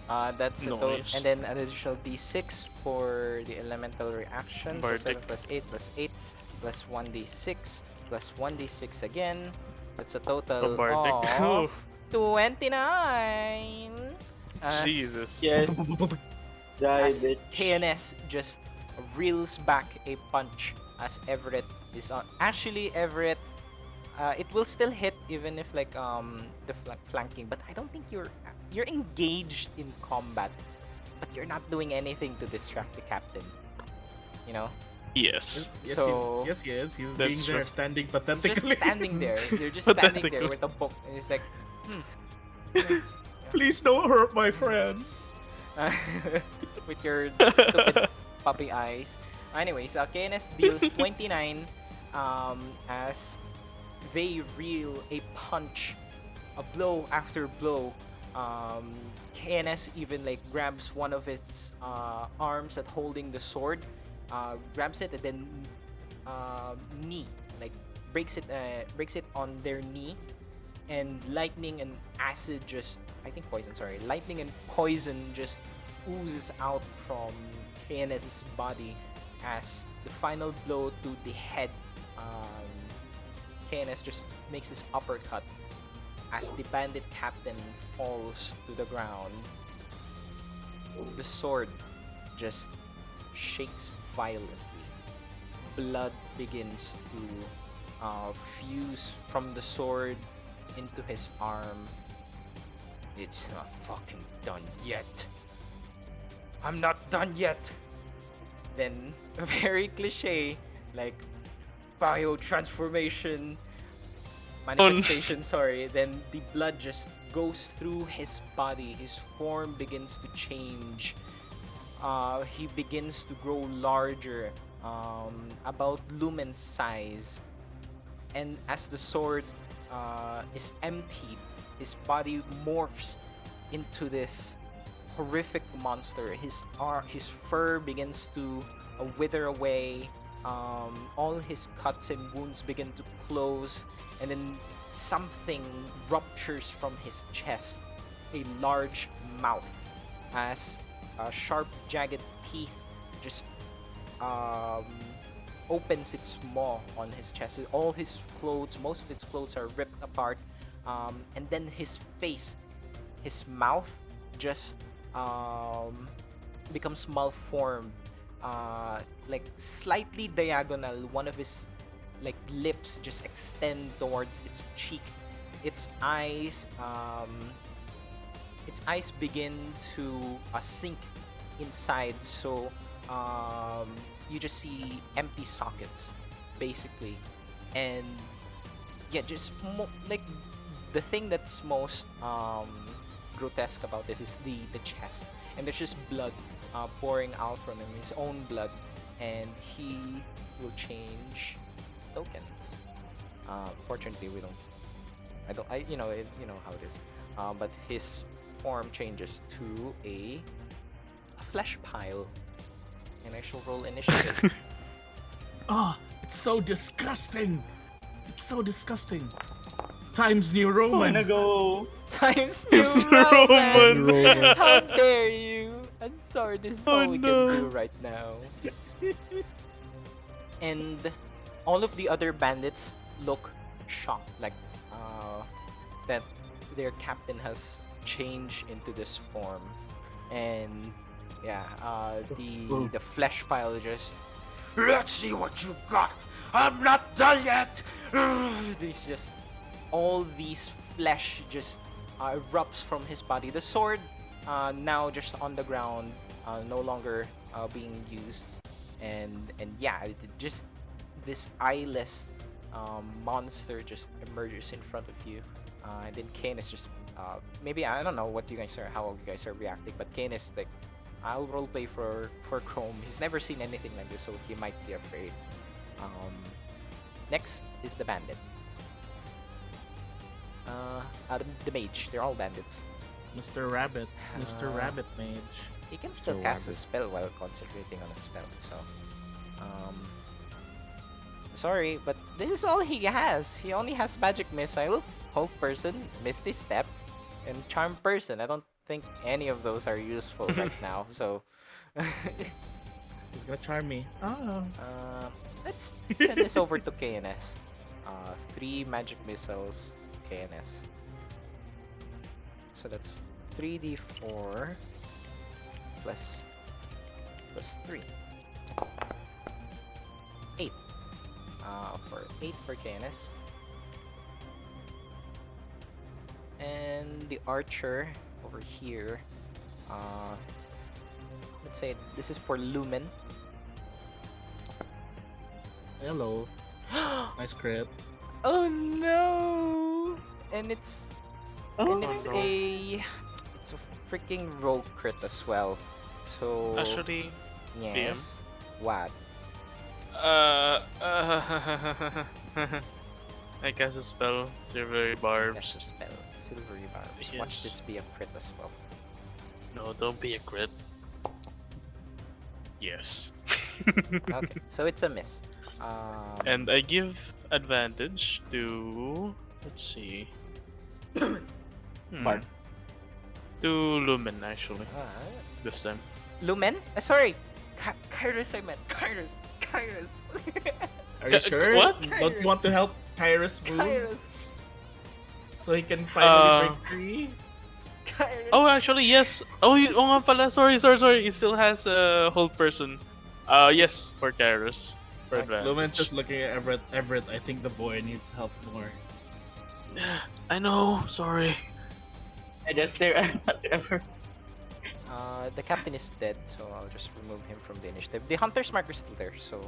That's a total, Nice. and then an additional d6 for the elemental reaction. So 7 Bardic. plus 8 plus 8 plus 1d6 plus 1d6 again. That's a total Bardic. of 29. As Jesus. Yes. Die, as bitch. KNS just reels back a punch as Everett is on. Actually, Everett, it will still hit even if like the flanking, but I don't think you're engaged in combat, but you're not doing anything to distract the captain. You know, Yes. Yes, So- yes, he is. He's That's being there, true. standing he's just pathetically. standing there. You're just standing there Pathetically. with a book, and he's like, yes. Please don't hurt my friends. with your stupid puppy eyes. Anyways, KNS deals 29 as they reel a punch, a blow after blow. KNS even like grabs one of its arms that holding the sword, grabs it and then knee, like breaks it on their knee, and lightning and acid just, I think poison, sorry, lightning and poison just oozes out from KNS's body as the final blow to the head. KNS just makes this uppercut as the bandit captain falls to the ground. The sword just shakes violently. Blood begins to fuse from the sword into his arm. It's not fucking done yet. I'm not done yet. Then, very cliche, like bio transformation, manifestation, sorry. Then the blood just goes through his body. His form begins to change. He begins to grow larger, about Lumen's size. And as the sword is emptied, his body morphs into this horrific monster. His fur begins to wither away. All his cuts and wounds begin to close, and then something ruptures from his chest, a large mouth, as sharp, jagged teeth just opens its maw on his chest. All his clothes, most of its clothes are ripped apart, and then his face, his mouth just becomes malformed, like slightly diagonal. One of his like lips just extend towards its cheek. Its eyes begin to sink inside, so you just see empty sockets basically. And yeah, just like the thing that's most grotesque about this is the chest, and there's just blood pouring out from him his own blood, and he will change tokens. Fortunately, we don't. I don't. I you know how it is. But his form changes to a flesh pile, and I shall roll initiative. Oh, it's so disgusting. It's so disgusting. Times New Wanna Roman. go? Times New Times New Roman. Roman. How dare you? I'm sorry. This is Oh, all we no. can do right now. And all of the other bandits look shocked, like that their captain has changed into this form, and yeah, the flesh pile just. Let's see what you got. I'm not done yet. There's just all these flesh just erupts from his body. The sword now just on the ground, no longer being used, and yeah, just this eyeless monster just emerges in front of you, and then Kane is just maybe I don't know what you guys are how you guys are reacting, but Kane is like, I'll roleplay for Krome. He's never seen anything like this, so he might be afraid. Next is the bandit. The mage. They're all bandits. Mr. Rabbit. Mr. Uh, Rabbit Mage. He can still Mr. cast a Rabbit. spell while concentrating on a spell, so sorry, but this is all he has. He only has magic missile, hope person, misty step, and charm person. I don't think any of those are useful right now, so He's gonna charm me. Oh. let's send this over to KNS. 3 magic missiles, KNS. So that's 3d4 plus 3. 8. For 8 for KNS. And the archer over here, let's say this is for Lumen. Hello. Nice crit. Oh no! And it's Oh, and it's a freaking rogue crit as well. So Actually, yes. What? I cast a spell, Silvery That's Barbs. a spell. Silvery barbs. Yes. Watch this be a crit as well. No, don't be a crit. Yes. Okay, so it's a miss. And I give advantage to. Let's see. Bard. To Lumen, actually, this time. Lumen? Sorry! Kairos I meant. Kairos! Are you sure? What? Don't you want to help Kairos move Kairos! so he can finally break free? Kairos! Oh, actually, yes. Oh, oh nga pala. Sorry. He still has a hold person. Yes, for Kairos. For advantage. Lumen's just looking at Everett. Everett, I think the boy needs help more. I know. Sorry. I just stare at Everett. The captain is dead, so I'll just remove him from the initiative. The hunter's mark is still there, so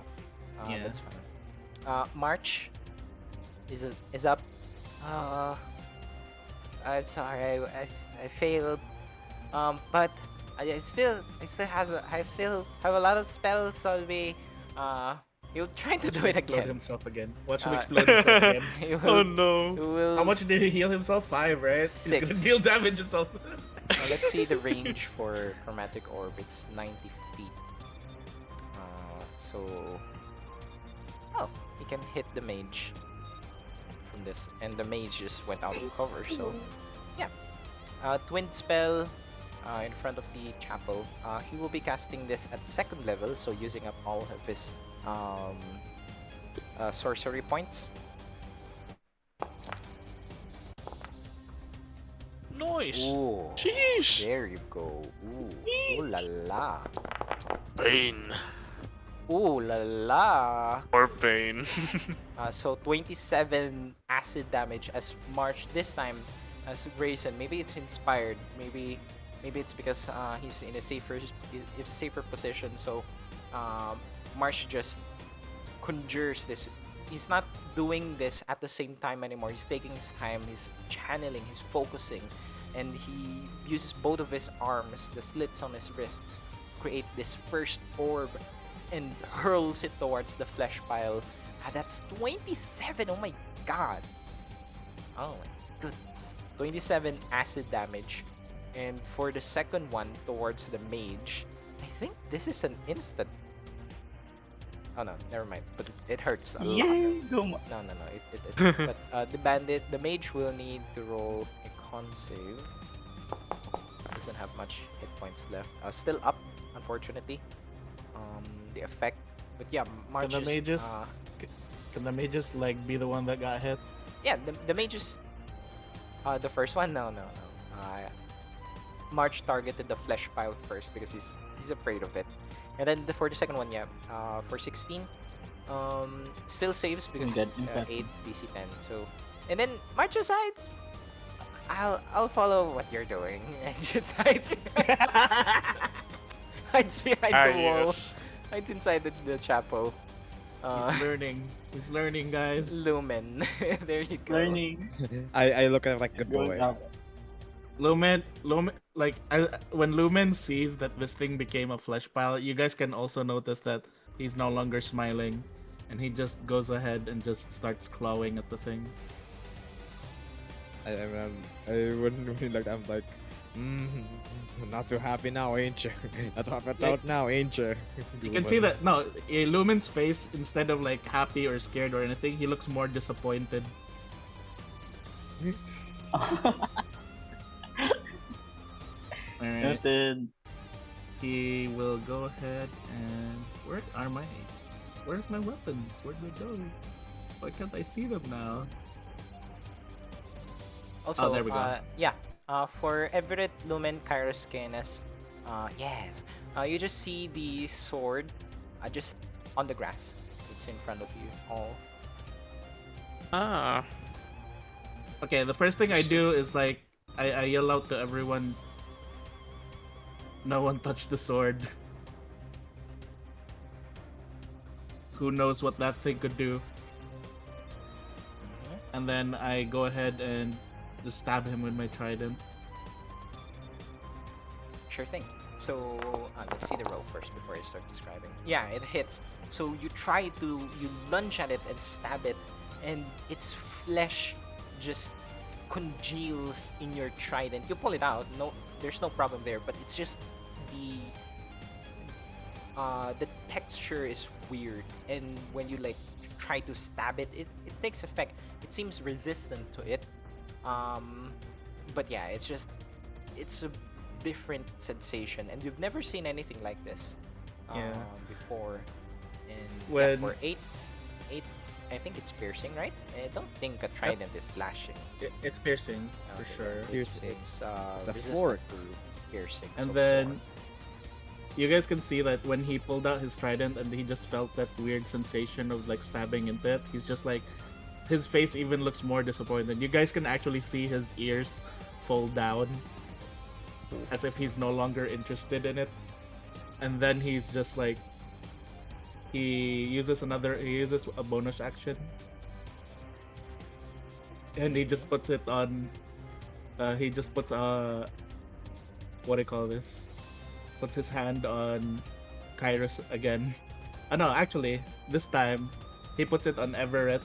Yeah. that's fine. March is up. I'm sorry, I failed. But I still have a lot of spells on me. He'll try to do it Explode again. himself again. Watch him Uh, explode himself again. He Oh will, no. he will, How much did he heal himself? 5, right? He's 6. gonna deal damage himself. let's see the range for chromatic orb. It's 90 feet. So he can hit the mage from this, and the mage just went out of cover. So yeah, twin spell in front of the chapel. He will be casting this at 2nd level, so using up all of his sorcery points. Nice. Ooh, Sheesh. there you go. Ooh, ooh la la. Pain. Ooh la la. Or pain. So 27 acid damage as March this time as Grayson. Maybe it's inspired. Maybe it's because he's in a safer position. So March just conjures this. He's not doing this at the same time anymore. He's taking his time. He's channeling. He's focusing, and he uses both of his arms, the slits on his wrists, create this first orb and hurls it towards the flesh pile. That's 27. Oh my god. Oh my goodness. 27 acid damage. And for the second one towards the mage, I think this is an instant. Oh no, never mind. But it hurts a lot. Yay! Go No. But the mage will need to roll a con save. Doesn't have much hit points left. Still up, unfortunately. The effect, but yeah, March Can the is, mages? Can the mages like be the one that got hit? yeah, the mages. The first one, no. March targeted the flesh pile first because he's afraid of it, and then for the second one, yeah, for 16, still saves because Good, 8 DC 10. So, and then March decides, I'll follow what you're doing, and just hides behind the wall, yes. hides inside the chapel. He's learning. He's learning, guys. Lumen. There you go. Learning. I look at him like It's good going boy. up. Lumen, like when Lumen sees that this thing became a flesh pile, you guys can also notice that he's no longer smiling, and he just goes ahead and just starts clawing at the thing. I wouldn't really like. I'm like, not too happy now, ain't you? Not too happy Like, now, ain't you? You can see that Lumen's face, instead of like happy or scared or anything, he looks more disappointed. Alright, Noted. he will go ahead and where's my weapons? Where'd they go? Why can't I see them now? Also, there we go. Yeah. For Everett, Lumen, Kairos, Keres, yes. You just see the sword, just on the grass. It's in front of you all. Ah. Okay, the first thing I do is like I yell out to everyone. No one touch the sword. Who knows what that thing could do? And then I go ahead and just stab him with my trident. Sure thing. So, let's see the roll first before I start describing. Yeah, it hits. So you lunge at it and stab it, and its flesh just congeals in your trident. You pull it out. No, there's no problem there. But it's just the texture is weird, and when you like try to stab it, it takes effect. It seems resistant to it. But yeah, it's a different sensation, and you've never seen anything like this before. And When- for eight, I think it's piercing, right? I don't think a trident is slashing. It's piercing for Okay, sure. It's Piercing. it's It's a resistant fork. to piercing. And so then fork. you guys can see that when he pulled out his trident and he just felt that weird sensation of like stabbing into it, he's just like, his face even looks more disappointed. You guys can actually see his ears fall down as if he's no longer interested in it. And then he's just like, he uses a bonus action. And he just puts it on, he just puts what do you call this? Puts his hand on Kairos again. No, actually, this time he puts it on Everett,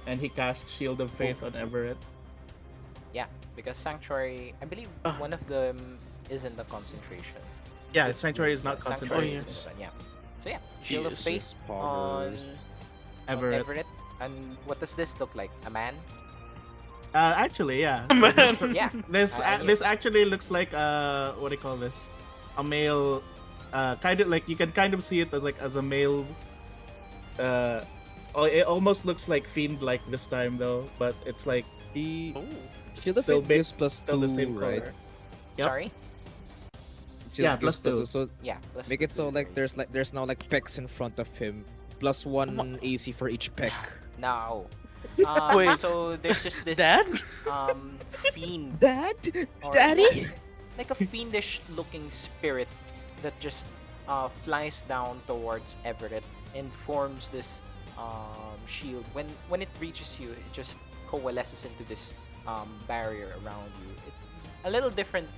and he casts Shield of Faith on Everett. Yeah, because Sanctuary, I believe one of them isn't the concentration. Yeah, It's Sanctuary is weird, not yeah, Sanctuary concentrated. is this one, yeah. So yeah, Shield of Jesus. Faith on Poggers. Everett. Everett. And what does this look like? A man? Actually, yeah. Man. Yeah. This I knew. this actually looks like what do you call this? A male, kind of like you can kind of see it as a male. It almost looks like fiend like this time though, but it's like He Oh. Shield of Still Faith big- gives plus still the 2, same right? color. Yep. Sorry? Shield Yeah, gives plus 2. So Yeah. plus make the it so like deliveries. there's now like pecs in front of him, plus 1 AC for each peck. No. Wait. So there's just this Dad? fiend. Dad, or Daddy. Like a fiendish looking spirit that just flies down towards Everett and forms this shield. When it reaches you, it just coalesces into this barrier around you. A little different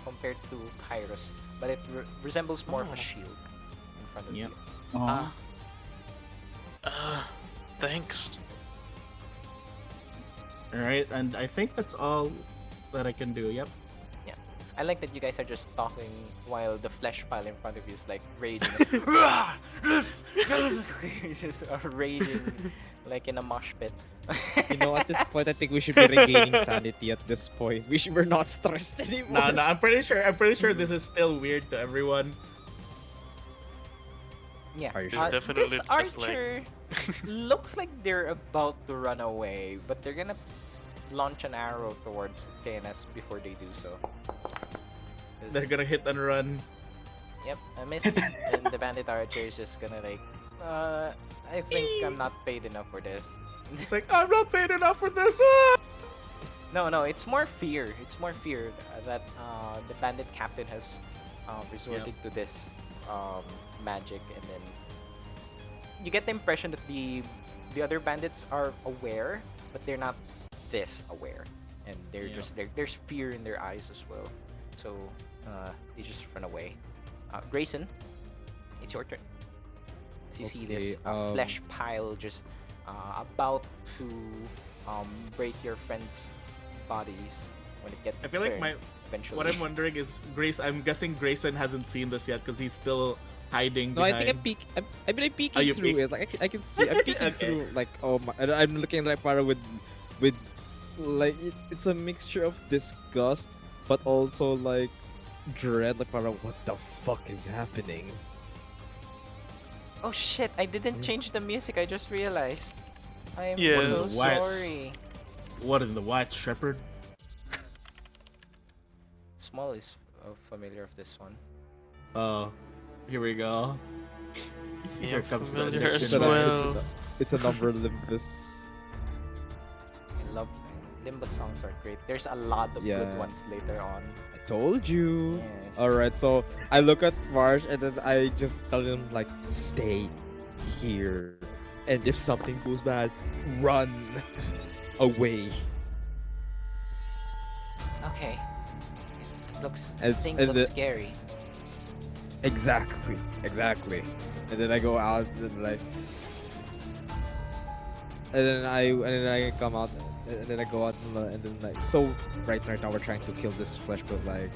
compared to Kairos. but it resembles more of Oh. a shield in front of Yep. you. Aw. Thanks. All right, and I think that's all that I can do. Yep. I like that you guys are just talking while the flesh pile in front of you is like raging. Just raging like in a mosh pit. You know, at this point, I think we should be regaining sanity. At this point, we're not stressed anymore. No, I'm pretty sure this is still weird to everyone. Yeah. Are you sure? It's definitely this just like- archer looks like they're about to run away, but they're gonna launch an arrow towards Keres before they do so. They're gonna hit and run. Yep, a miss, and the bandit archer is just gonna like, I think I'm not paid enough for this. It's like I'm not paid enough for this. Ah! No, it's more fear. It's more fear that the bandit captain has resorted to this magic, and then you get the impression that the other bandits are aware, but they're not this aware, and they're just there's fear in their eyes as well. So they just run away. Grayson, it's your turn. As you see this Okay, flesh pile just about to break your friends' bodies when it gets I its feel like turn, eventually. what I'm wondering is I'm guessing Grayson hasn't seen this yet because he's still hiding. No, I behind. think I'm peeking Oh, you through peek? it. Like I can see. I'm peeking Okay. through. Like oh my, and I'm looking like para with like it's a mixture of disgust, but also like dread. Like para what the fuck is happening? Oh shit, I didn't change the music, I just realized. I am Yes. so What? sorry. What in the white shepherd? Smol is familiar of this one. Oh, here we go. Here Yeah, comes the familiar next as It's a, well. it's a number Limbus. I love Limbus songs are great. There's a lot of Yeah. good ones later on. I told you. Yes. Alright, so I look at Marsh and then I just tell him like, stay here. And if something goes bad, run away. Okay. Looks And- thing and looks the- scary. Exactly. And then I go out and like and then I come out and then I go out and then like so right now we're trying to kill this flesh but like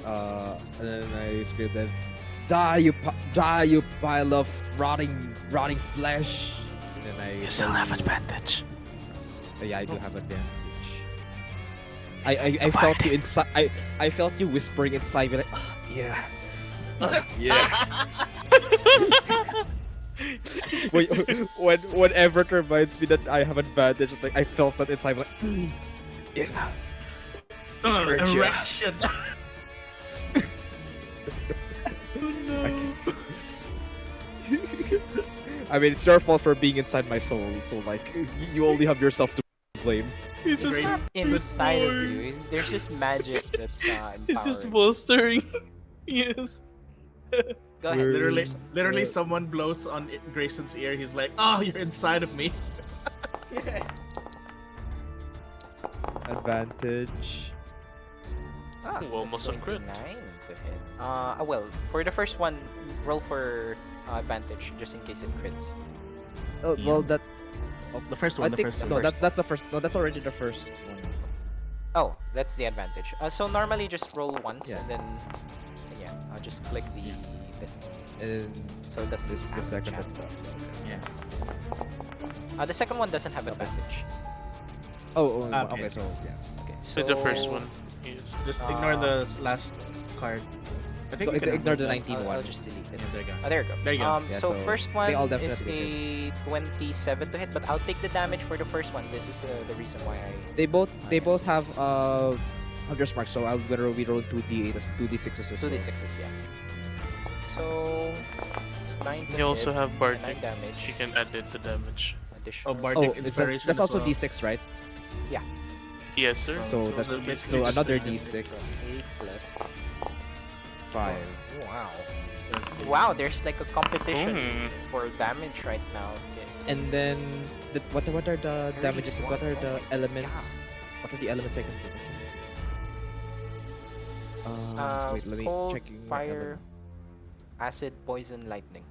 and then I scream then die you pile of rotting flesh and then I You still tell have you- advantage. yeah I do have advantage I felt you inside I felt you whispering inside me like yeah yeah when Everett reminds me that I have advantage, like I felt that inside, like, yeah. Heard ya. Erection. I mean, it's your fault for being inside my soul, so like, you only have yourself to blame. He's It's just, not inside of you. There's just magic that's it's just empowering. bolstering. Yes. Go ahead. Literally, someone blows on Grayson's ear. He's like, "Oh, you're inside of me." Advantage. Ah, Ooh, almost that's on crit. 29 to hit. Well, for the first one, roll for advantage just in case it crits. Oh, well, that The first I one. The think first one. no, that's the first. No, that's already the first one. Oh, that's the advantage. So normally just roll once Yeah. and then I'll just click the And so it doesn't. this is the second. have Yeah. the second one doesn't have Okay. advantage. Oh, Okay. okay, so yeah. Okay, so The first one. Yes. Just ignore the last card. I think Go- you can ignore the remove that. 19 I'll one. just delete it. Yeah, there you go. Oh, there you go. There you go. Yeah, So so first one they all is definitely a 27 to hit, but I'll take the damage for the first one. This is the reason why I. They both have hunter's mark, so I'm gonna be rolling 2d8 as 2d6s as well. 2d6s, yeah. So it's 9 to You also hit, have and Bardic. 9 damage. You can add it to damage. Additional. Oh, Bardic Oh, Inspiration. that's as also well. d6, right? Yes, sir. So So that basically so just another the- d6, 8 plus. 5. Oh, wow. Wow, there's like a competition Mm. for damage right now. Okay. And then what are the damages? 31. What are Oh the my elements? What are the elements I can do? Wait, let me Cold, checking my fire, acid, poison, lightning.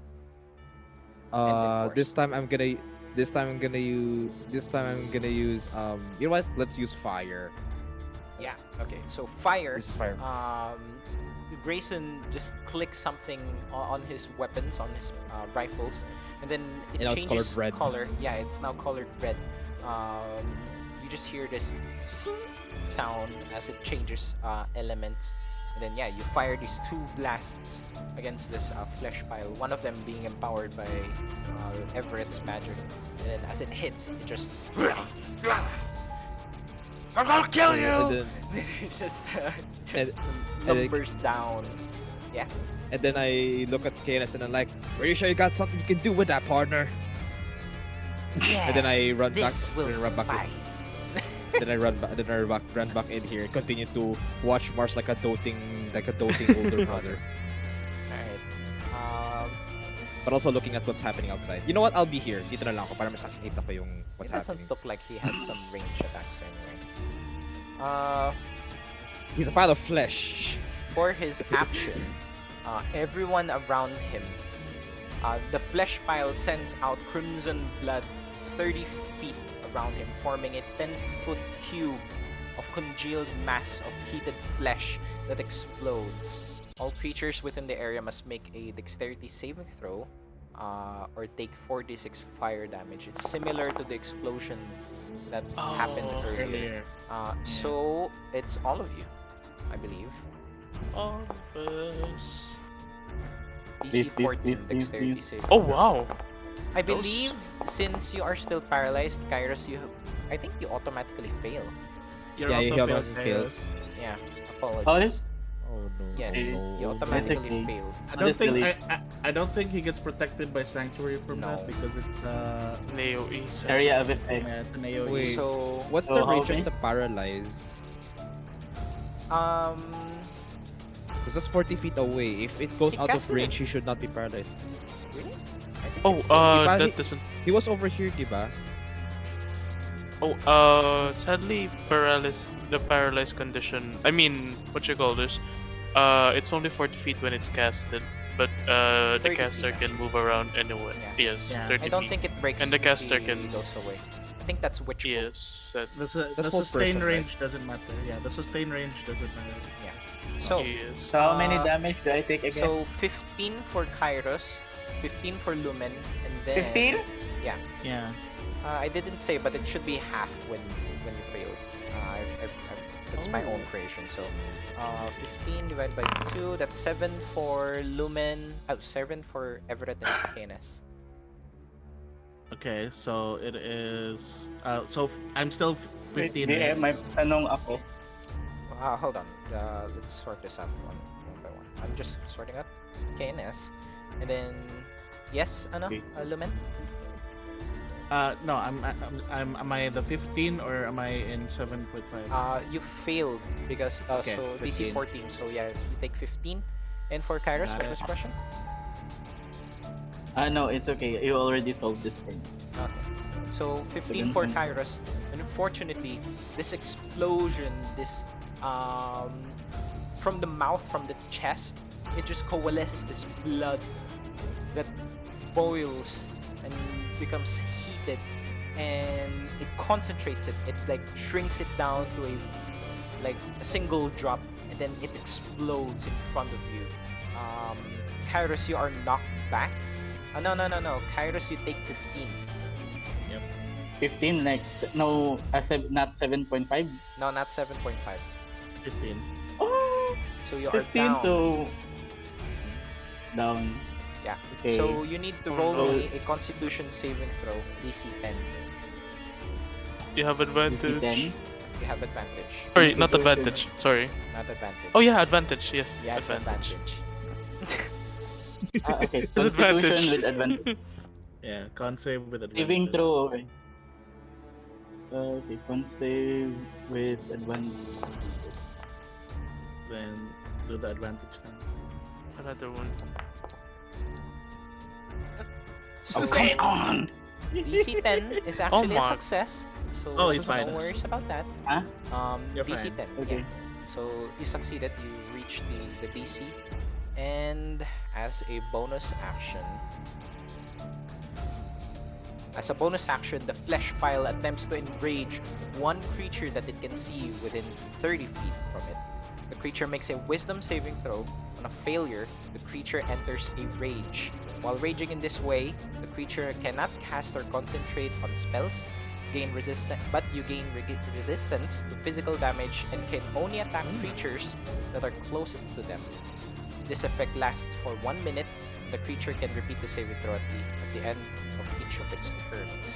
This force. time I'm gonna use you know what? Let's use fire. Yeah. Okay. So fire. This is fire. Grayson just clicks something on his weapons, on his rifles, and then it And now it's colored changes red. color. Yeah, it's now colored red. You just hear this sound as it changes elements, and then yeah, you fire these two blasts against this flesh pile. One of them being empowered by Everett's magic, and then as it hits, it just. I'm gonna kill you! And then, It just And- numbers down. Yeah. and then I look at Keres and I'm like, pretty sure you got something you can do with that, partner. And then I run back. This will Then run back. suffice. Then I run back in here. Continue to watch Mars like a doting older brother. Alright. But also looking at what's happening outside. You know what? I'll be here. Dito na lang ako para mas nakikita ko yung what's It doesn't happening. look like he has some range attacks anyway. He's a pile of flesh. For his action, everyone around him, the flesh pile sends out crimson blood 30 feet around him, forming a 10-foot cube of congealed mass of heated flesh that explodes. All creatures within the area must make a dexterity saving throw or take 4d6 fire damage. It's similar to the explosion that happened earlier. So it's all of you, I believe. All of us. DC Please, 14 please, dexterity please. saving Oh throw. wow. I believe since you are still paralyzed, Kairos, I think you automatically fail. Your Yeah, he auto automatically fails. Yeah, apologies. Oh no. Yes, no. you That's automatically okay. fail. I don't think he gets protected by sanctuary from No. that because it's Neo East. Area of effect. it's an AoE. Wait. So, What's So the how range many? of the paralyze? um, Because that's 40 feet away. If it goes He out of casted range, he should not be paralyzed. really? I think Oh, it's- Diba, that doesn't. He was over here, diba? Oh, sadly, the paralyzed condition. I mean, what you call this? It's only 40 feet when it's casted, but 30 the feet, caster yeah. can move around anywhere. Yeah. Yes, Yeah. 30 I don't feet. think it breaks. And the if caster he can- goes away. I think that's witch bolt. Yes, that The full sustain person, right? range doesn't matter. Yeah, the sustain range doesn't matter. So, yes. So how many Uh, damage do I take again? so 15 for Kairos, 15 for Lumen, and then 15? Yeah. I didn't say, but it should be half when you fail. That's my own creation. So, 15 divided by 2. That's 7 for Lumen. 7 for Everett and Keres. Okay, so it is. I'm still 15. Di, right? may tanong ako. Hold on. Let's sort this out one by one. I'm just sorting out Keres, and then yes, Okay. Lumen. No, am I the 15 or am I in 7.5? You failed because Okay, so DC 15. 14. So yeah, you take 15. And for Kairos, Got what it. was your question? No, it's okay. You already solved it for me. Okay. So 15 for Seven. Kairos. And unfortunately, this explosion, this from the mouth, from the chest, it just coalesces this blood that boils and becomes heated, and it concentrates it. It like shrinks it down to a single drop, and then it explodes in front of you. Kairos, you are knocked back. No. Kairos, you take 15. 15, like, no, not 7.5? No, not 7.5. 15. Oh, So you are 15, down. so... Down. Yeah. Okay. So you need to Oh, roll no. me a Constitution saving throw, DC 10. You have advantage. 10. You have advantage. Sorry, not Constitution. advantage. Sorry. Not advantage. Oh yeah, advantage. Yes, Yes, advantage. Okay. Disadvantage. Constitution with advantage. Yeah, con save with advantage. Saving throw, okay. Okay, con save with advantage. Then do the advantage then. Another one. So on! DC 10 is actually a my. success. So Oh, he's no fine. worries about that. Huh? You're DC fine. 10. Okay. Yeah. So you succeeded. You reached the DC, and as a bonus action, the flesh pile attempts to enrage one creature that it can see within 30 feet from it. The creature makes a wisdom saving throw. On a failure, the creature enters a rage. While raging in this way, the creature cannot cast or concentrate on spells, but you gain resistance to physical damage and can only attack creatures that are closest to them. This effect lasts for 1 minute. The creature can repeat the saving throw at the end of each of its turns.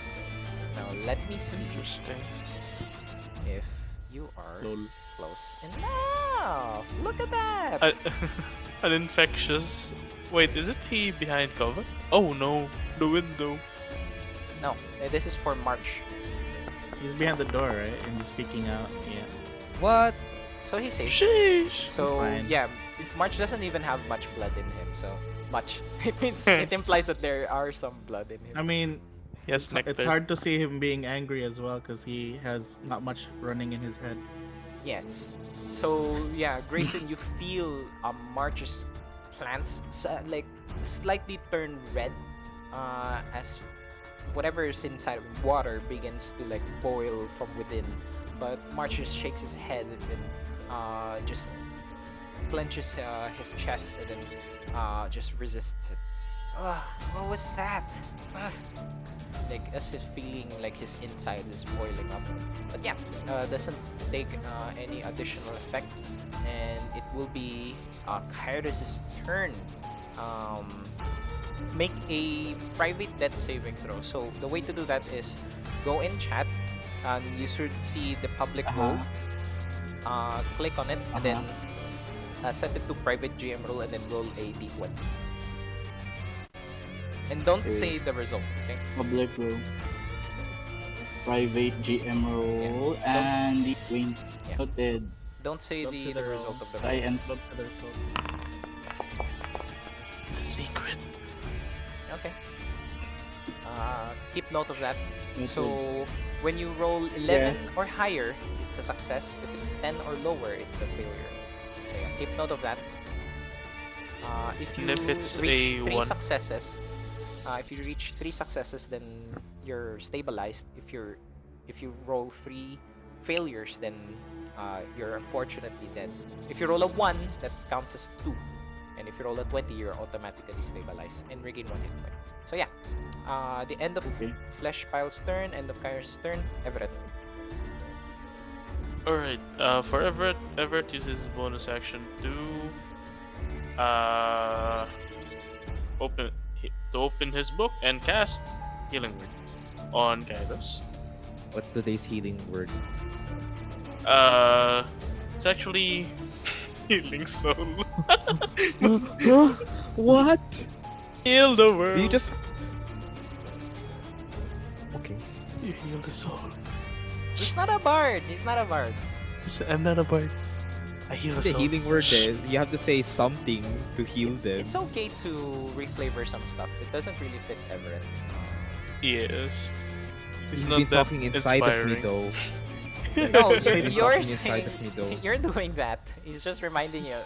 Now let me see Interesting. if you are Lol. close enough. Look at that! An infectious. Wait, isn't he behind cover? Oh no, the window. No, this is for March. He's behind the door, right? And he's peeking out. Yeah. What? So he's safe. Sheesh. So fine. yeah, March doesn't even have much blood in him. So much. It implies that there are some blood in him. I mean, Yes, it's nectar. hard to see him being angry as well because he has not much running in his head. Yes. So yeah, Grayson, you feel March's plants like slightly turn red as whatever is inside of water begins to like boil from within. But March just shakes his head and then just clenches his chest and then just resists it. Ugh, what was that? Ugh. Like as if feeling like his inside is boiling up. But yeah, doesn't take any additional effect, and it will be Kairos' turn. Make a private death saving throw. So the way to do that is go in chat, and you should see the public roll. Click on it, and then set it to private GM roll, and then roll a d20. And don't Okay. say the result, okay? Public roll. Private GM roll and the win. Yeah. Noted. Don't say Don't say the the result of the I roll. and Look at their soul. It's a secret. Okay. Keep note of that. noted. So when you roll 11 or higher, it's a success. If it's 10 or lower, it's a failure. So yeah, keep note of that. If you And if it's reach a three one- successes, then you're stabilized. If you roll 3 failures, then you're unfortunately dead. If you roll a 1, that counts as 2. And if you roll a 20, you're automatically stabilized and regain 1 hit point. So yeah, the end of Okay. Flesh Pile's turn, end of Kairos' turn, Everett. Alright, for Everett uses his bonus action to open his book and cast Healing Word on Kairos. What's the day's healing word? It's actually Healing Soul. What? Heal the world. Do you just? Okay. You heal the soul. He's not a bard. He's not a bard. I'm not a bard. I heal the The soul. healing word there. You have to say something to heal them. It's okay to reflavor some stuff. It doesn't really fit Everett. Yes. It's He's not been that talking inside of me inspiring. though. No, He's been you're talking inside saying of me though. you're doing that. He's just reminding you.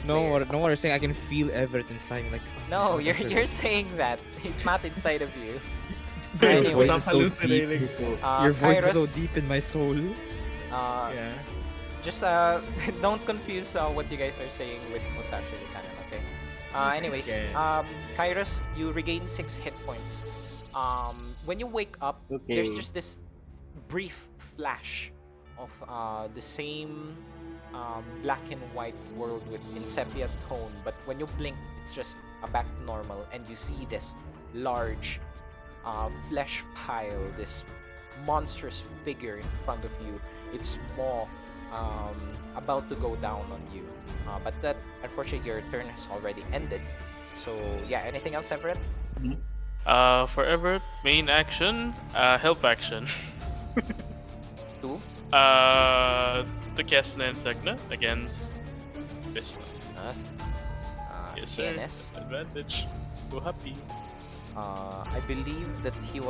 No, player. no one is saying I can feel Everett inside me. Like No, oh, you're Everett. saying that. He's not inside of you. Your Anyway, voice is so deep. Your voice is so Kairos, deep in my soul. Yeah. just don't confuse what you guys are saying with what's actually canon, okay? Anyways, Okay. Kairos, you regain 6 hit points. When you wake up, Okay. there's just this brief flash of the same black and white world with sepia tone, but when you blink, it's just back to normal, and you see this large flesh pile, this monstrous figure in front of you. Its maw about to go down on you. But that, unfortunately, your turn has already ended. So yeah, anything else, Everett? For Everett, main action, help action. 2. To Kes'na and Sek'na against Kes'na. Yes, sir. KNS. Advantage. Go happy. I believe that he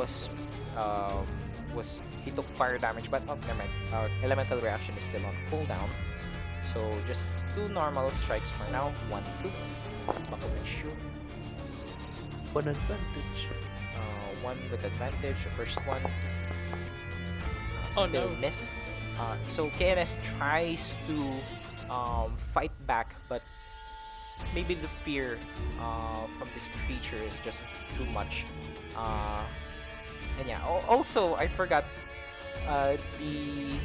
he took fire damage, but oh, never mind. Elemental reaction is still on cooldown. So just 2 normal strikes for now. 1, 2. Buckle my shoe. One advantage. 1 with advantage. The first one. Oh, Still no. miss. So Keres tries to fight back, but maybe the fear from this creature is just too much. And yeah, also I forgot the.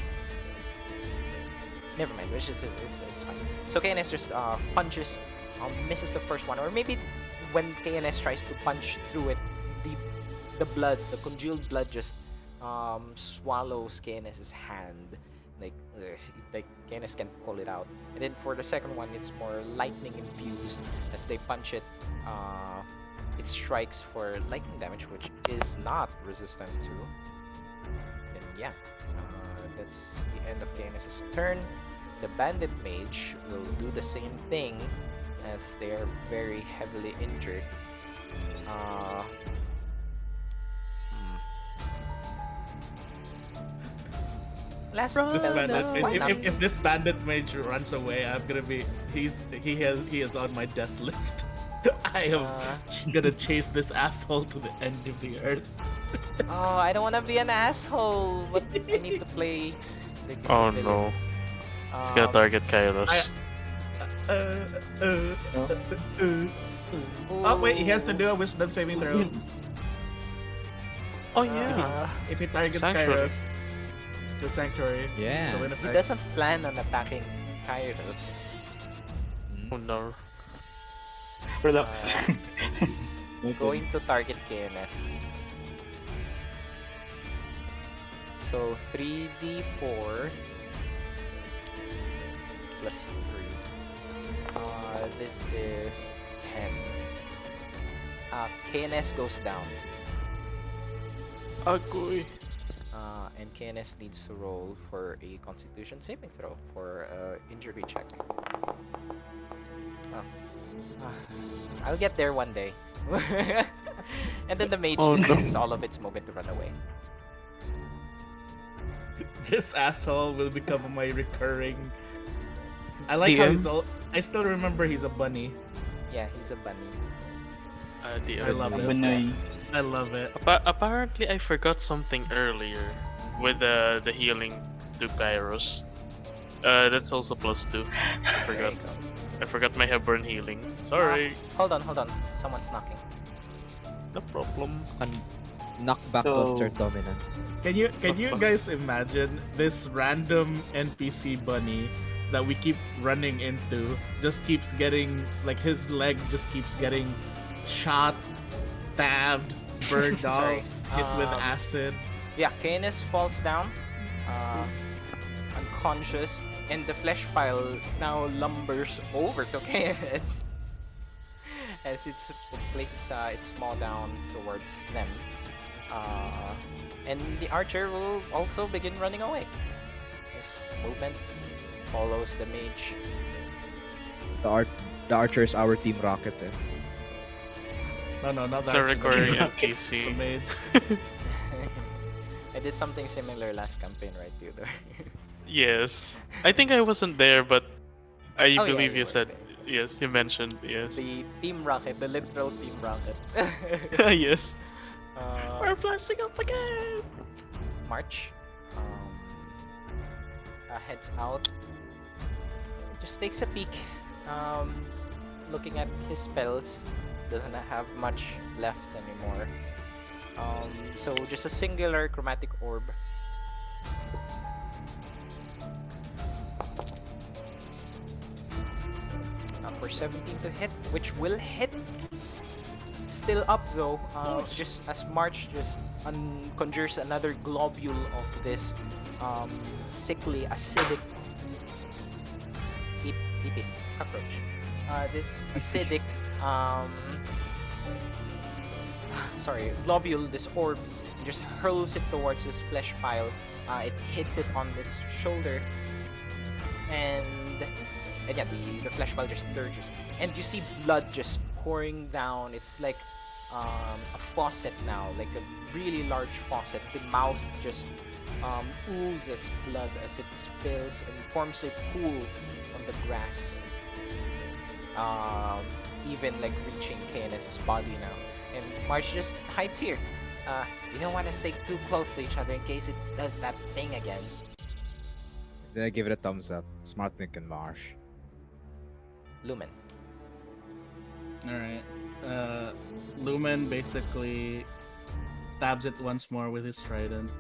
Never mind, it's fine. So KNS just punches, misses the first one, or maybe when KNS tries to punch through it, the blood, the congealed blood, just swallows KNS's hand. Like KNS can pull it out. And then for the second one, it's more lightning infused. As they punch it, it strikes for lightning damage, which is not resistant to. And yeah, that's the end of KNS's turn. The bandit mage will do the same thing, as they are very heavily injured. Last Run, This spell bandit, slot, if, why not? if this bandit mage runs away, I'm gonna be he is on my death list. I am gonna chase this asshole to the end of the earth. Oh, I don't want to be an asshole, but I need to play the good Oh, no. villains. It's gonna target Kairos. Oh wait, he has to do a wisdom saving throw. Oh yeah. If he targets Sanctuary. Kairos, the sanctuary. Yeah. Still in He effect. doesn't plan on attacking Kairos. Oh no. Relax. He's going to target KNS. So 3d4 plus 3. This is 10. KNS goes down. Agoy. And KNS needs to roll for a Constitution saving throw for injury check. I'll get there one day. And then the mage Oh, just no. uses all of its movement to run away. This asshole will become my recurring. I like how DM? he's all. I still remember he's a bunny. Yeah, he's a bunny. I love it. Banay. I love it. Apparently, I forgot something earlier with the healing to Kairos. That's also +2. I There forgot. you go. I forgot my Hebron healing. Sorry. Hold on. Someone's knocking. No problem. Knockback So- cluster dominance. Can you guys imagine this random NPC bunny that we keep running into just keeps getting like his leg just keeps getting shot, stabbed, burned Sorry. off, hit with Um, acid. Yeah, Canis falls down, unconscious, and the flesh pile now lumbers over to Canis as it places its maw down towards them. And the archer will also begin running away. His movement follows the mage. The archer is our team rocket. Eh. No, not It's that. a recurring The NPC. maid. I did something similar last campaign, right, Theodore? Yes. I think I wasn't there, but I Oh, yeah, believe you you were said there. yes. You mentioned yes. The team rocket, the literal team rocket. Yes. Uh, We're blasting up again. March heads out, just takes a peek, looking at his spells. Doesn't have much left anymore. So just a singular chromatic orb. For 17 to hit, which will hit. Still up though, just as March just conjures another globule of this sickly, acidic Ipis, cockroach. This acidic sorry, globule, this orb, just hurls it towards this flesh pile. It hits it on its shoulder, and yeah, the flesh pile just lurches, and you see blood just pouring down. It's like a faucet now, like a really large faucet. The mouth just oozes blood as it spills and forms a pool on the grass. Even like reaching Kenes's body now. And March just hides here. You don't want to stay too close to each other in case it does that thing again. Then I give it a thumbs up. Smart thinking, Marsh. Lumen. Alright. Lumen basically stabs it once more with his trident.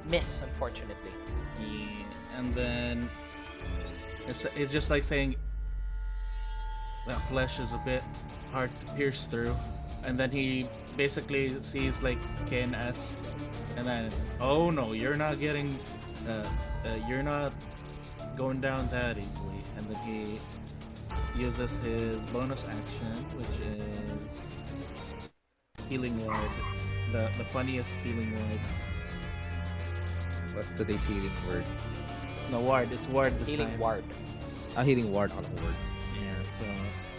Miss, unfortunately. Yeah. And then it's just like saying that flesh is a bit hard to pierce through. And then he basically sees like Keres, and then, oh no, you're not getting, you're not going down that easily. And then he uses his bonus action, which is Healing Word, the funniest healing word. What's today's healing word? No, ward. It's ward this Healing time. ward. Healing ward on a word. Yeah, so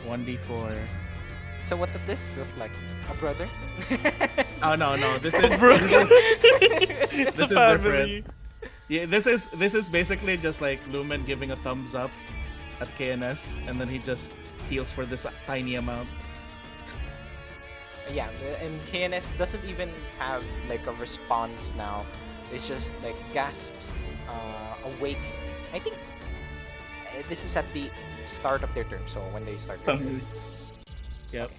1d4. So what did this look like? A brother? Oh no, this is Bro. this is It's this a is family. yeah, this is basically just like Lumen giving a thumbs up at KNS, and then he just heals for this tiny amount. Yeah, and KNS doesn't even have like a response now. It's just like gasps, awake. I think this is at the start of their turn, so when they start their turn. Yep. Okay.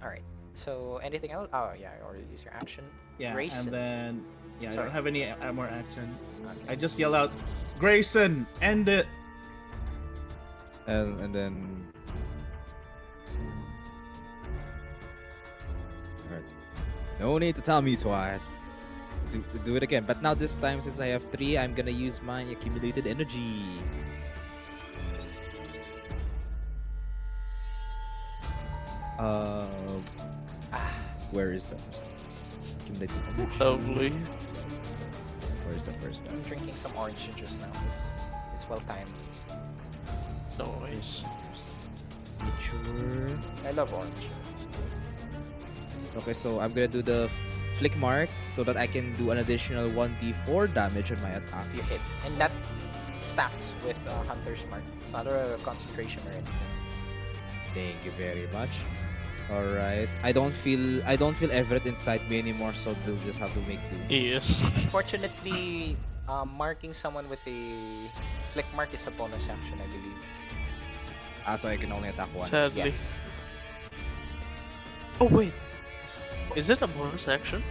Alright. So anything else? Oh yeah, I already used your action. Yeah, Grayson. and then I Sorry. don't have any more action. Okay. I just yell out, "Grayson, end it!" And then. Alright. No need to tell me twice. To do it again. But now this time, since I have 3, I'm gonna use my accumulated energy. Where is that? Accumulated energy. Lovely. Where is the first I'm time? drinking some orange juice now. It's well timed. Noise. Nature. I love orange. Okay, so I'm gonna do the flick mark so that I can do an additional 1d4 damage on my attack. If you hit, and that stacks with Hunter's Mark. It's not a concentration or anything. Thank you very much. All right. I don't feel Everett inside me anymore, so they'll just have to make do. Yes. Fortunately, marking someone with a flick mark is a bonus action, I believe. So I can only attack once. Sadly. Yes. Oh wait. Is it a bonus action?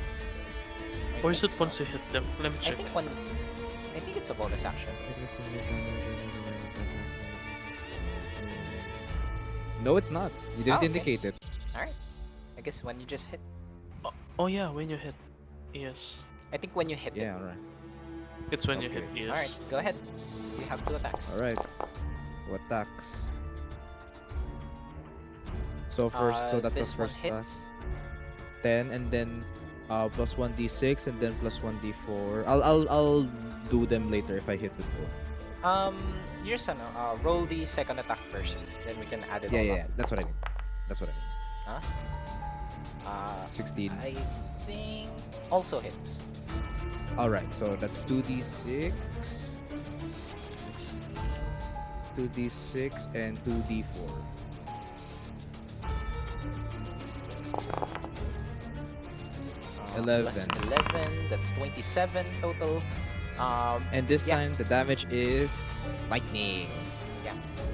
I Or is think it so. once you hit them? Let me I check. think it's a bonus action. No, it's not. You didn't okay. indicate it. Alright. I guess when you just hit. Oh yeah, when you hit. Yes. I think when you hit Yeah, alright. It's when you Okay. hit, it. yes. Alright, go ahead. You have 2 attacks. Alright. What attacks? So first, so that's the this one first attack. hits. 10 and then plus 1d6 and then plus 1d4. I'll do them later if I hit with both. You're just roll the second attack first, then we can add it all Yeah, up. that's what I mean. That's what I mean. 16. I think also hits. Alright, so that's 2d6, 16. 2d6, and 2d4. Plus 11. 11, that's 27 total. And this Yeah. time the damage is lightning.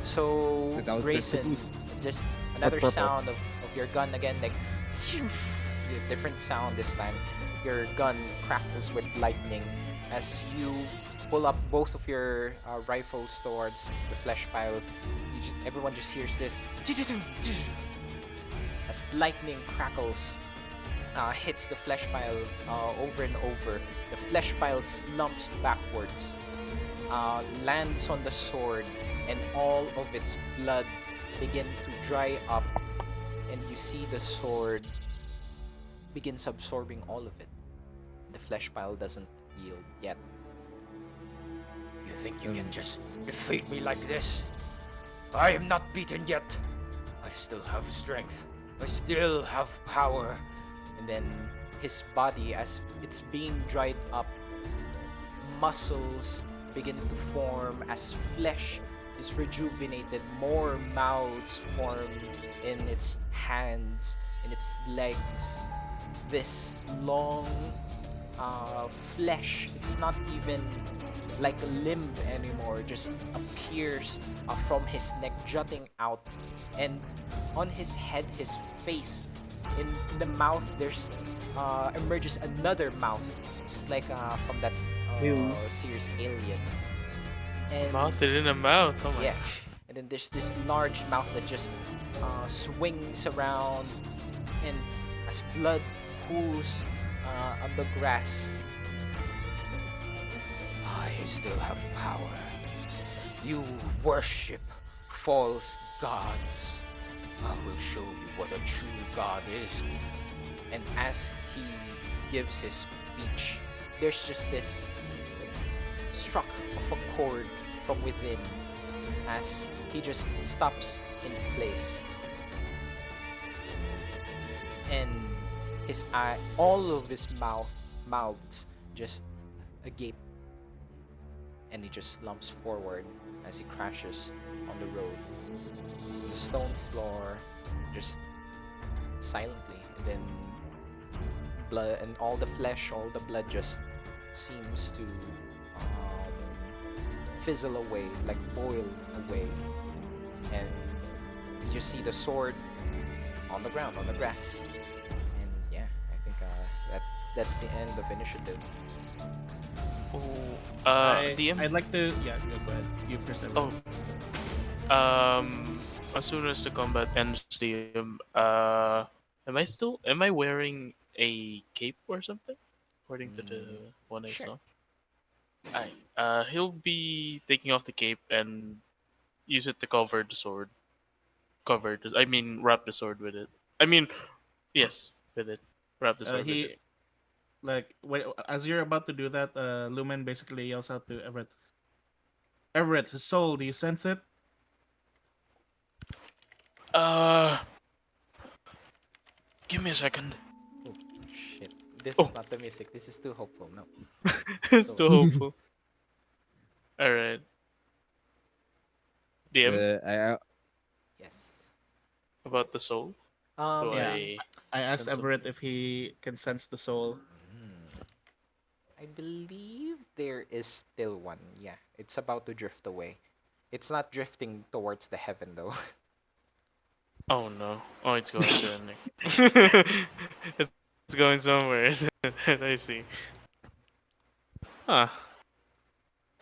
So, So that was Grayson, just another purple. sound of your gun again, like different sound this time. Your gun crackles with lightning as you pull up both of your rifles towards the flesh pile. Everyone just hears this as lightning crackles, hits the flesh pile over and over. The flesh pile slumps backwards, lands on the sword, and all of its blood begin to dry up, and you see the sword begins absorbing all of it. The flesh pile doesn't yield yet. You think you can Um, just defeat me like this? I am not beaten yet. I still have strength. I still have power. And then his body, as it's being dried up, muscles begin to form as flesh is rejuvenated. More mouths form in its hands, in its legs. This long flesh, it's not even like a limb anymore, just appears from his neck, jutting out. And on his head, his face, in the mouth, there's emerges another mouth. It's like from that Ew. series Alien. And Mouth it in a mouth. Oh my. yeah, and then there's this large mouth that just swings around, and as blood pools on the grass, I still have power. You worship false gods. I will show you what a true god is. And as he gives his speech, there's just this struck of a chord from within as he just stops in place. And his eye, all of his mouths just agape, and he just slumps forward as he crashes on the road. The stone floor, just silently, and then blood and all the flesh, all the blood just seems to fizzle away, like boil away, and you just see the sword on the ground, on the grass. And yeah, I think that's the end of initiative. Oh, DM. I'd like to. Yeah, go ahead. You first. Everett. Oh, as soon as the combat ends, DM. Am I wearing a cape or something? According to the one I Sure. saw. I. He'll be taking off the cape and use it to cover the sword. I mean, wrap the sword with it. I mean, yes, with it. Wrap the sword with it. He like as you're about to do that, Lumen basically yells out to Everett. Everett, his soul. Do you sense it? Uh, give me a second. Oh shit! This is Oh, not the music. This is too hopeful. No. it's Go too on. hopeful. All right, DM I Yes. about the soul. Do Yeah. Um. I I asked sense Everett something? if he can sense the soul. hmm, I believe there is still one. Yeah, it's about to drift away. It's not drifting towards the heaven though. Oh no! Oh, it's going to ending. It's going somewhere. Isn't it? I see. Huh.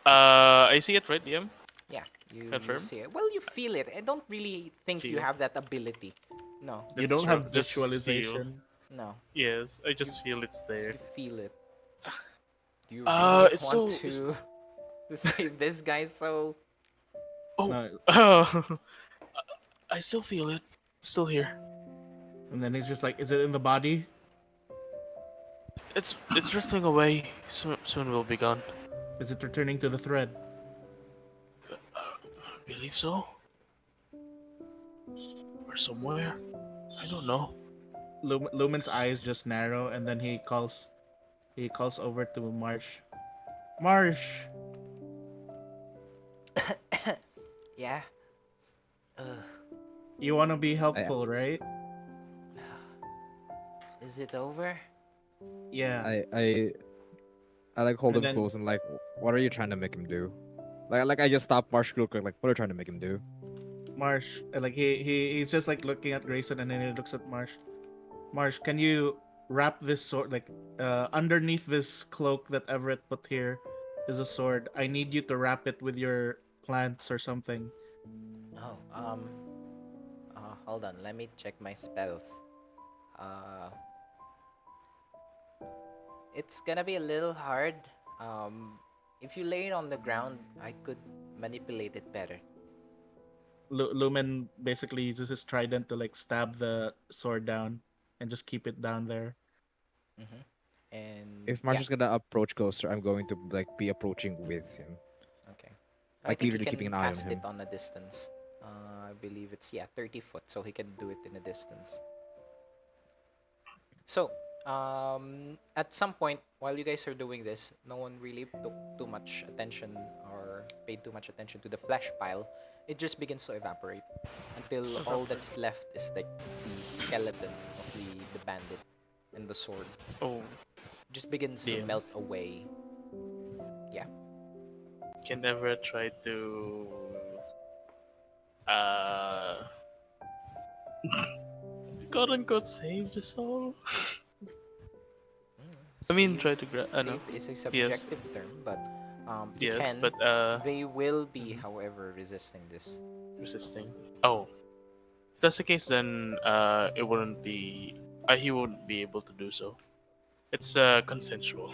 I see it right, DM. Yeah, you Confirm. see it. Well, you feel it. I don't really think you Feel. have that ability. No, You It's don't true. have Just feel. visualization. no. Yes, I You just feel it's there. you feel it. Do you really It's want still. It's, to save this guy's soul? oh. No, I still feel it. Still here. and then he's just like, "Is it in the body? It's drifting away. Soon will be gone. Is it returning to the thread?" I believe so. Or somewhere. I don't know. Lumen's eyes just narrow, and then he calls over to Marsh. Marsh, Yeah. Ugh. you want to be I helpful, right? Is it over? Yeah. I I I like hold And him then close and like, what are you trying to make him do? Like I just stop Marsh real quick. Like, what are you trying to make him do? Marsh, like he's just like looking at Grayson, and then he looks at Marsh. Marsh, can you wrap this sword like underneath this cloak that Everett put here is a sword. I need you to wrap it with your plants or something. Oh, hold on. Let me check my spells. Uh, it's gonna be a little hard. If you lay it on the ground, I could manipulate it better. Lumen basically uses his trident to like stab the sword down and just keep it down there. Mm-hmm. And If yeah, Marshall's gonna approach closer, I'm going to like be approaching with him, okay. I like think he literally keeping can an eye on cast it him. on a distance. I believe it's, yeah, 30 foot, so he can do it in a distance. So, at some point while you guys are doing this, no one really took too much attention or paid too much attention to the flesh pile. It just begins to evaporate until all Evaporate. that's left is like the skeleton of the bandit and the sword. Oh, Just begins to damn. melt away. Yeah. Can Everett try to uh quote unquote save the soul? I mean, Save try to grab. No. save is a Yes, subjective term, but you yes, can. but They will be, mhm, however, resisting this. resisting. Oh, if that's the case, then it wouldn't be. He wouldn't be able to do so. It's consensual.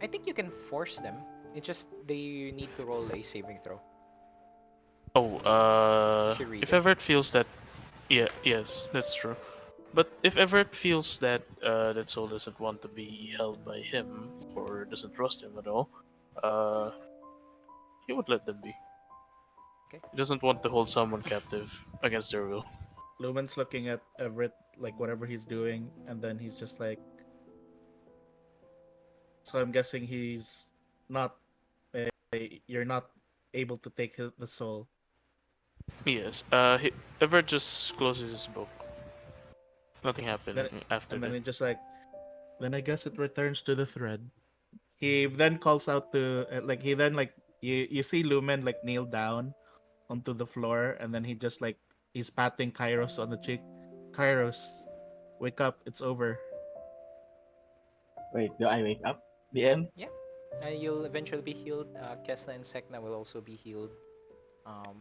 I think you can force them. It's just they need to roll a saving throw. Oh, If you read if it. Everett feels that, yeah, yes, that's true. But if Everett feels that that soul doesn't want to be held by him or doesn't trust him at all, uh, he would let them be. Okay. He doesn't want to hold someone captive against their will. Lumen's looking at Everett, like whatever he's doing, and then he's just like. So I'm guessing he's not. You're not able to take the soul. Yes. Everett just closes his book. Nothing happened Then after and then that. it just like. Then I guess it returns to the thread. He then calls out to like he then like you see Lumen like kneel down onto the floor, and then he just like he's patting Kairos on the cheek. Kairos, wake up! It's over. Wait, do I wake up? The end? Yeah. You'll eventually be healed. Kes'na and Sek'na will also be healed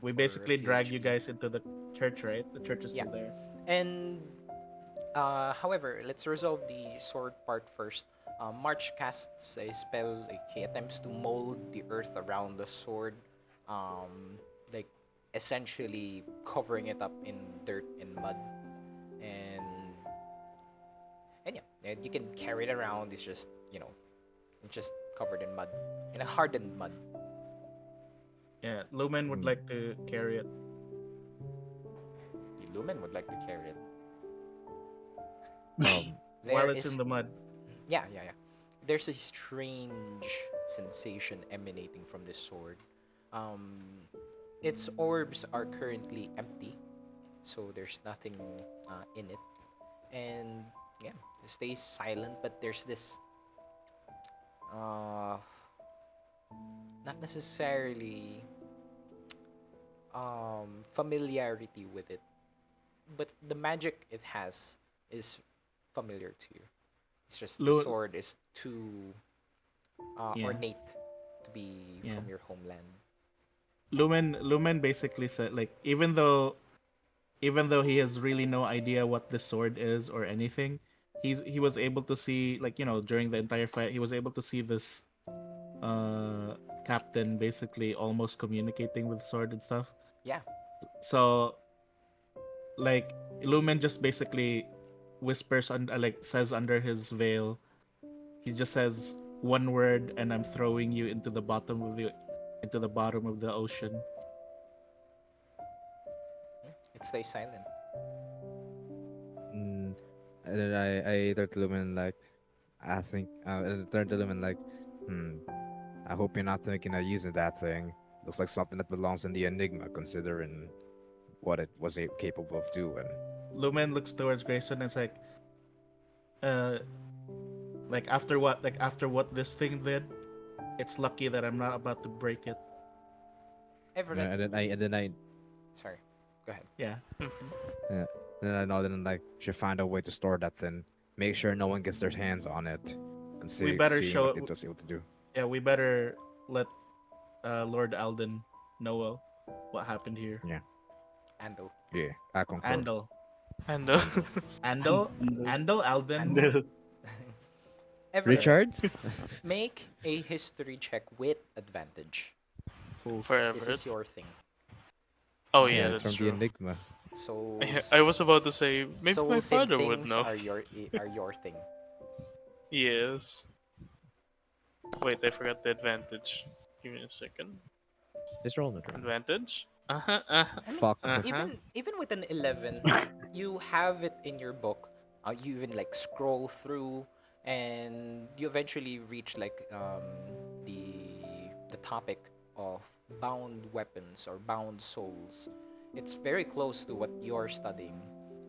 We for a basically few drag you HP. guys into the church, right? The church is Yeah. still there. And however, let's resolve the sword part first. March casts a spell. Like, he attempts to mold the earth around the sword, like essentially covering it up in dirt and mud. And yeah, and you can carry it around. It's just, it's just covered in mud, in a hardened mud. Yeah, Lumen would Mm. like to carry it. The Lumen would like to carry it. Um, There While it's in is, the mud. yeah. There's a strange sensation emanating from this sword. Um, its orbs are currently empty, so there's nothing in it. And yeah, it stays silent, but there's this uh, not necessarily familiarity with it, but the magic it has is familiar to you. It's just the Lu- sword is too yeah, ornate to be yeah. from your homeland. Lumen basically said like even though he has really no idea what the sword is or anything, he was able to see like during the entire fight he was able to see this captain basically almost communicating with the sword and stuff. Yeah, So like Lumen just basically whispers and like says under his veil, he just says one word and I'm throwing you into the bottom of the ocean. it stays silent. mm, and then I turn to Lumen like, I think, and I turn to Lumen like, hmm, I hope you're not thinking of using that thing. Looks like something that belongs in the Enigma, considering what it was capable of doing. Lumen looks towards Grayson and is uh like after what this thing did, it's lucky that I'm not about to break it. Everett, And then I, sorry, go ahead. Yeah. Mhm. yeah, and then I nod and like, should find a way to store that thing. Make sure no one gets their hands on it. We better Seeing what show it was able to do. yeah, we better let Lord Alden know what happened here. Yeah, Andal. yeah, I concur. Andal. And Andal. Andal? And Andal Alden? Andal. the Everett, Richards? make a history check with advantage. Oof. for This Everett. is your thing. Oh Yeah, yeah, it's that's from the true. Enigma. So I was about to say maybe my souls and father would things know. are your thing. Yes. Wait, I forgot the advantage. Give me a second. Just roll the turn. Advantage? Uh huh. Uh huh. I mean, Fuck. Uh huh. even with an 11, you have it in your book. You even like scroll through, and you eventually reach like the topic of bound weapons or bound souls. It's very close to what you're studying,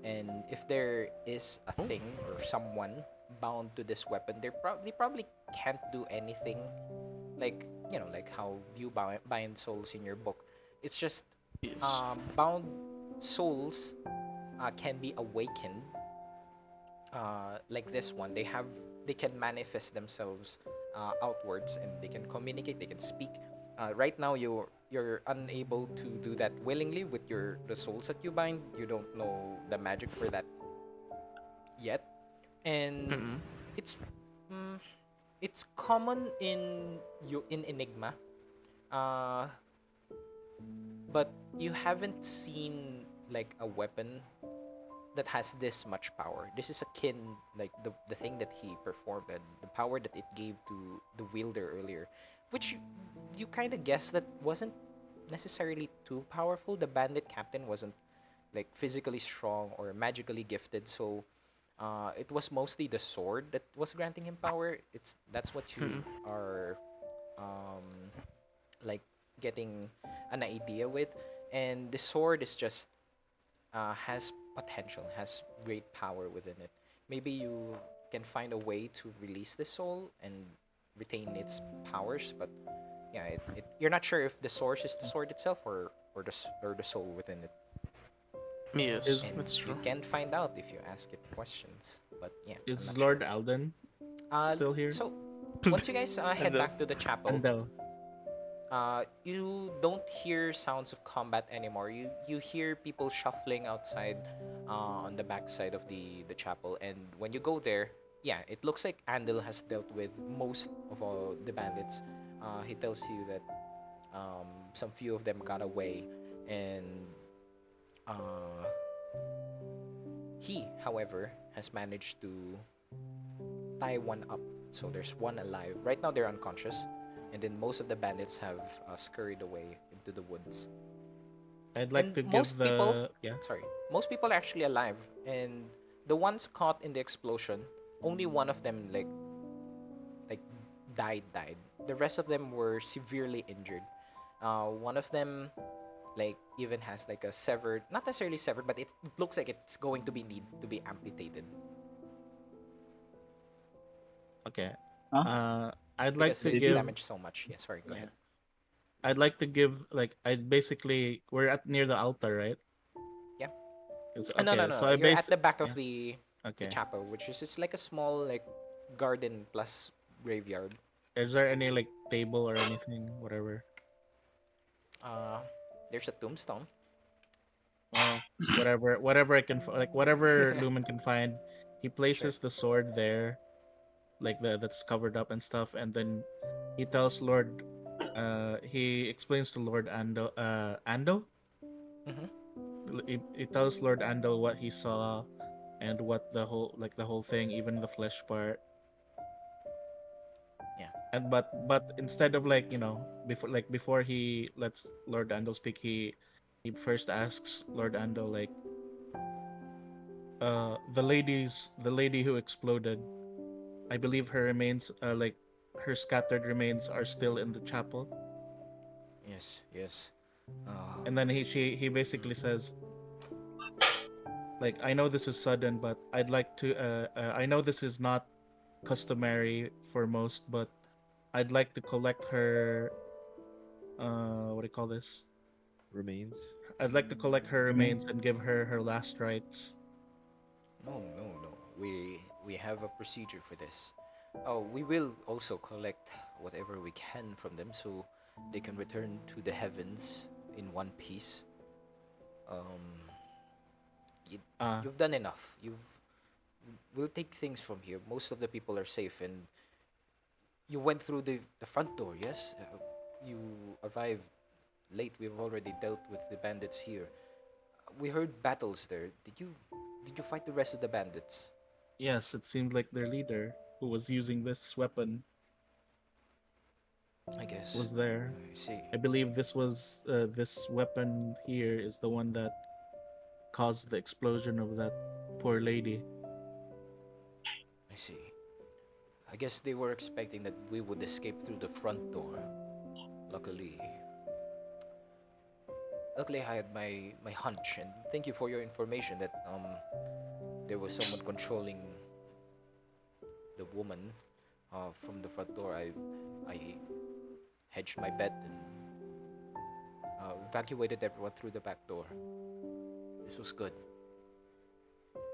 and if there is a thing or someone bound to this weapon, they probably can't do anything like like how you bind souls in your book. It's just Yes. bound souls can be awakened like this one. They can manifest themselves outwards, and they can communicate, they can speak. Right now you're unable to do that willingly with the souls that you bind. You don't know the magic for that yet, and Mm-hmm. it's mm, it's common in Enigma, uh, but you haven't seen like a weapon that has this much power. This is akin like the thing that he performed and the power that it gave to the wielder earlier, which you kind of guess that wasn't necessarily too powerful. The bandit captain wasn't like physically strong or magically gifted, so it was mostly the sword that was granting him power. That's what you Mm-hmm. are um, like getting an idea with, and the sword is just has potential, has great power within it. Maybe you can find a way to release the soul and retain its powers, but yeah, you're not sure if the source is the sword itself or the soul within it, Yes, Is and that's you true. can find out if you ask it questions. But yeah, I'm is not sure. Lord Alden Uh, still here? so once you guys And head back to the chapel, Andel. you don't hear sounds of combat anymore. You hear people shuffling outside on the backside of the chapel, and when you go there, yeah, it looks like Andel has dealt with most of all the bandits. He tells you that some few of them got away, and uh, he, however, has managed to tie one up. So there's one alive. Right now they're unconscious, and then most of the bandits have scurried away into the woods. I'd like And to give the yeah. most people are actually alive, and the ones caught in the explosion, only one of them like died. The rest of them were severely injured. One of them like even has like a severed, not necessarily severed, but it looks like it's going to be need to be amputated Okay. Huh? Uh, I'd like because to Did it's you? give damaged so much. Yeah, sorry, go yeah. ahead. I'd like to give like I basically we're at near the altar, right? Yeah. No, Okay, no, so no. I You're base at the back of yeah. the Okay. chapel, which is it's like a small like garden plus graveyard. Is there any like table or anything, whatever? Uh, there's a tombstone. Well, whatever I can like whatever Lumen can find, he Sure. places the sword there, like that's covered up and stuff, and then he tells Lord, he explains to Lord Ando. Mm-hmm. He tells Lord Ando what he saw, and what the whole thing, even the flesh part, Yeah. and but instead of like before he lets Lord Ando speak, he first asks Lord Ando like the lady who exploded, I believe her remains, like her scattered remains are still in the chapel. Yes. Yes. Uh, And then he basically says like, I know this is sudden, but I'd like to I know this is not customary for most, but I'd like to collect her, what do you call this, Remains. I'd like to collect her remains Remains. and give her her last rites. no, no, no. We have a procedure for this. Oh, we will also collect whatever we can from them so they can return to the heavens in one piece. Um, you, uh you've done enough. We'll take things from here. Most of the people are safe, and you went through the front door. Yes, you arrived late. We've already dealt with the bandits here. We heard battles there. Did you fight the rest of the bandits? yes, it seemed like their leader. who was using this weapon I guess. was there. I see. I believe this weapon here is the one that caused the explosion of that poor lady. I see. I guess they were expecting that we would escape through the front door. Luckily, luckily I had my hunch, and thank you for your information that there was someone controlling the woman from the front door. I hedged my bet and evacuated everyone through the back door. This was good.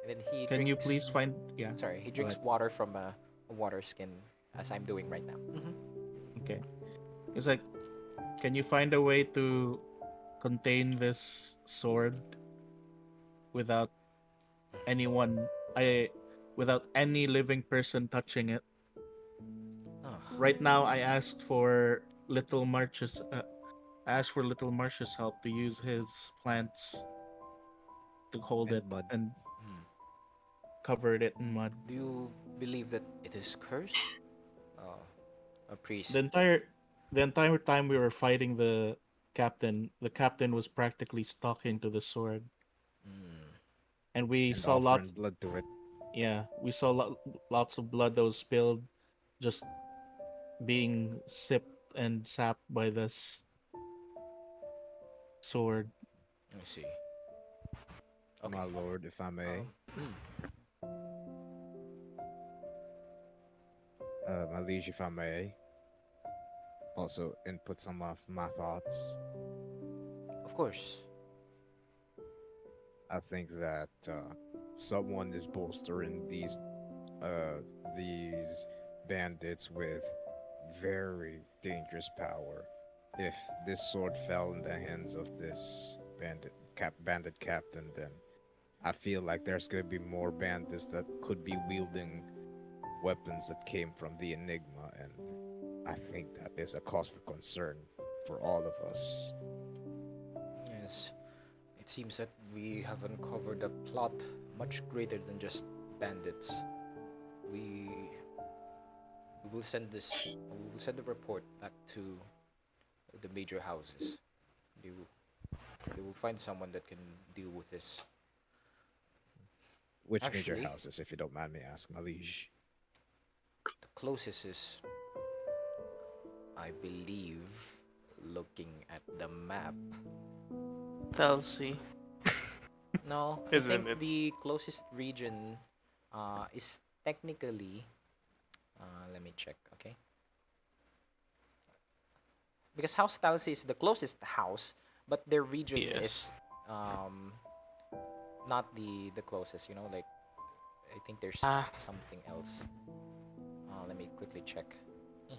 And then he Can you drinks. please find? Yeah. Sorry, he Go drinks ahead. water from a water skin, as I'm doing right now. Okay. It's like, can you find a way to contain this sword without anyone? I without any living person touching it. Oh, Right now, I asked for Little March's. I asked for Little March's help to use his plants to hold And it mud. and hmm. covered it in mud. Do you believe that it is cursed? Uh, a The priest. entire the entire time we were fighting the captain was practically stalking to the sword, Hmm. and we And saw offering lots. blood to it. Yeah, we saw lots of blood that was spilled, just being sipped and sapped by this sword. I see. My Okay. lord, if I may. Hmm. My liege, if I may. Also input some of my thoughts. Of course. I think that someone is bolstering uh these bandits with very dangerous power. If this sword fell in the hands of this bandit captain, then I feel like there's gonna be more bandits that could be wielding weapons that came from the Enigma, and I think that is a cause for concern for all of us. Yes. It seems that we have uncovered a plot much greater than just bandits. We we will send this. We will send a report back to the major houses. They will, they will find someone that can deal with this. Which major Actually, houses, if you don't mind me asking, my liege? the closest is, I believe, looking at the map. Talsi, No, I think isn't it? the closest region is technically. Let me check, okay? Because House Talsi is the closest house, but their region is Yes. um, not the closest. You know, like I think there's Ah, something else. Let me quickly check. Eh,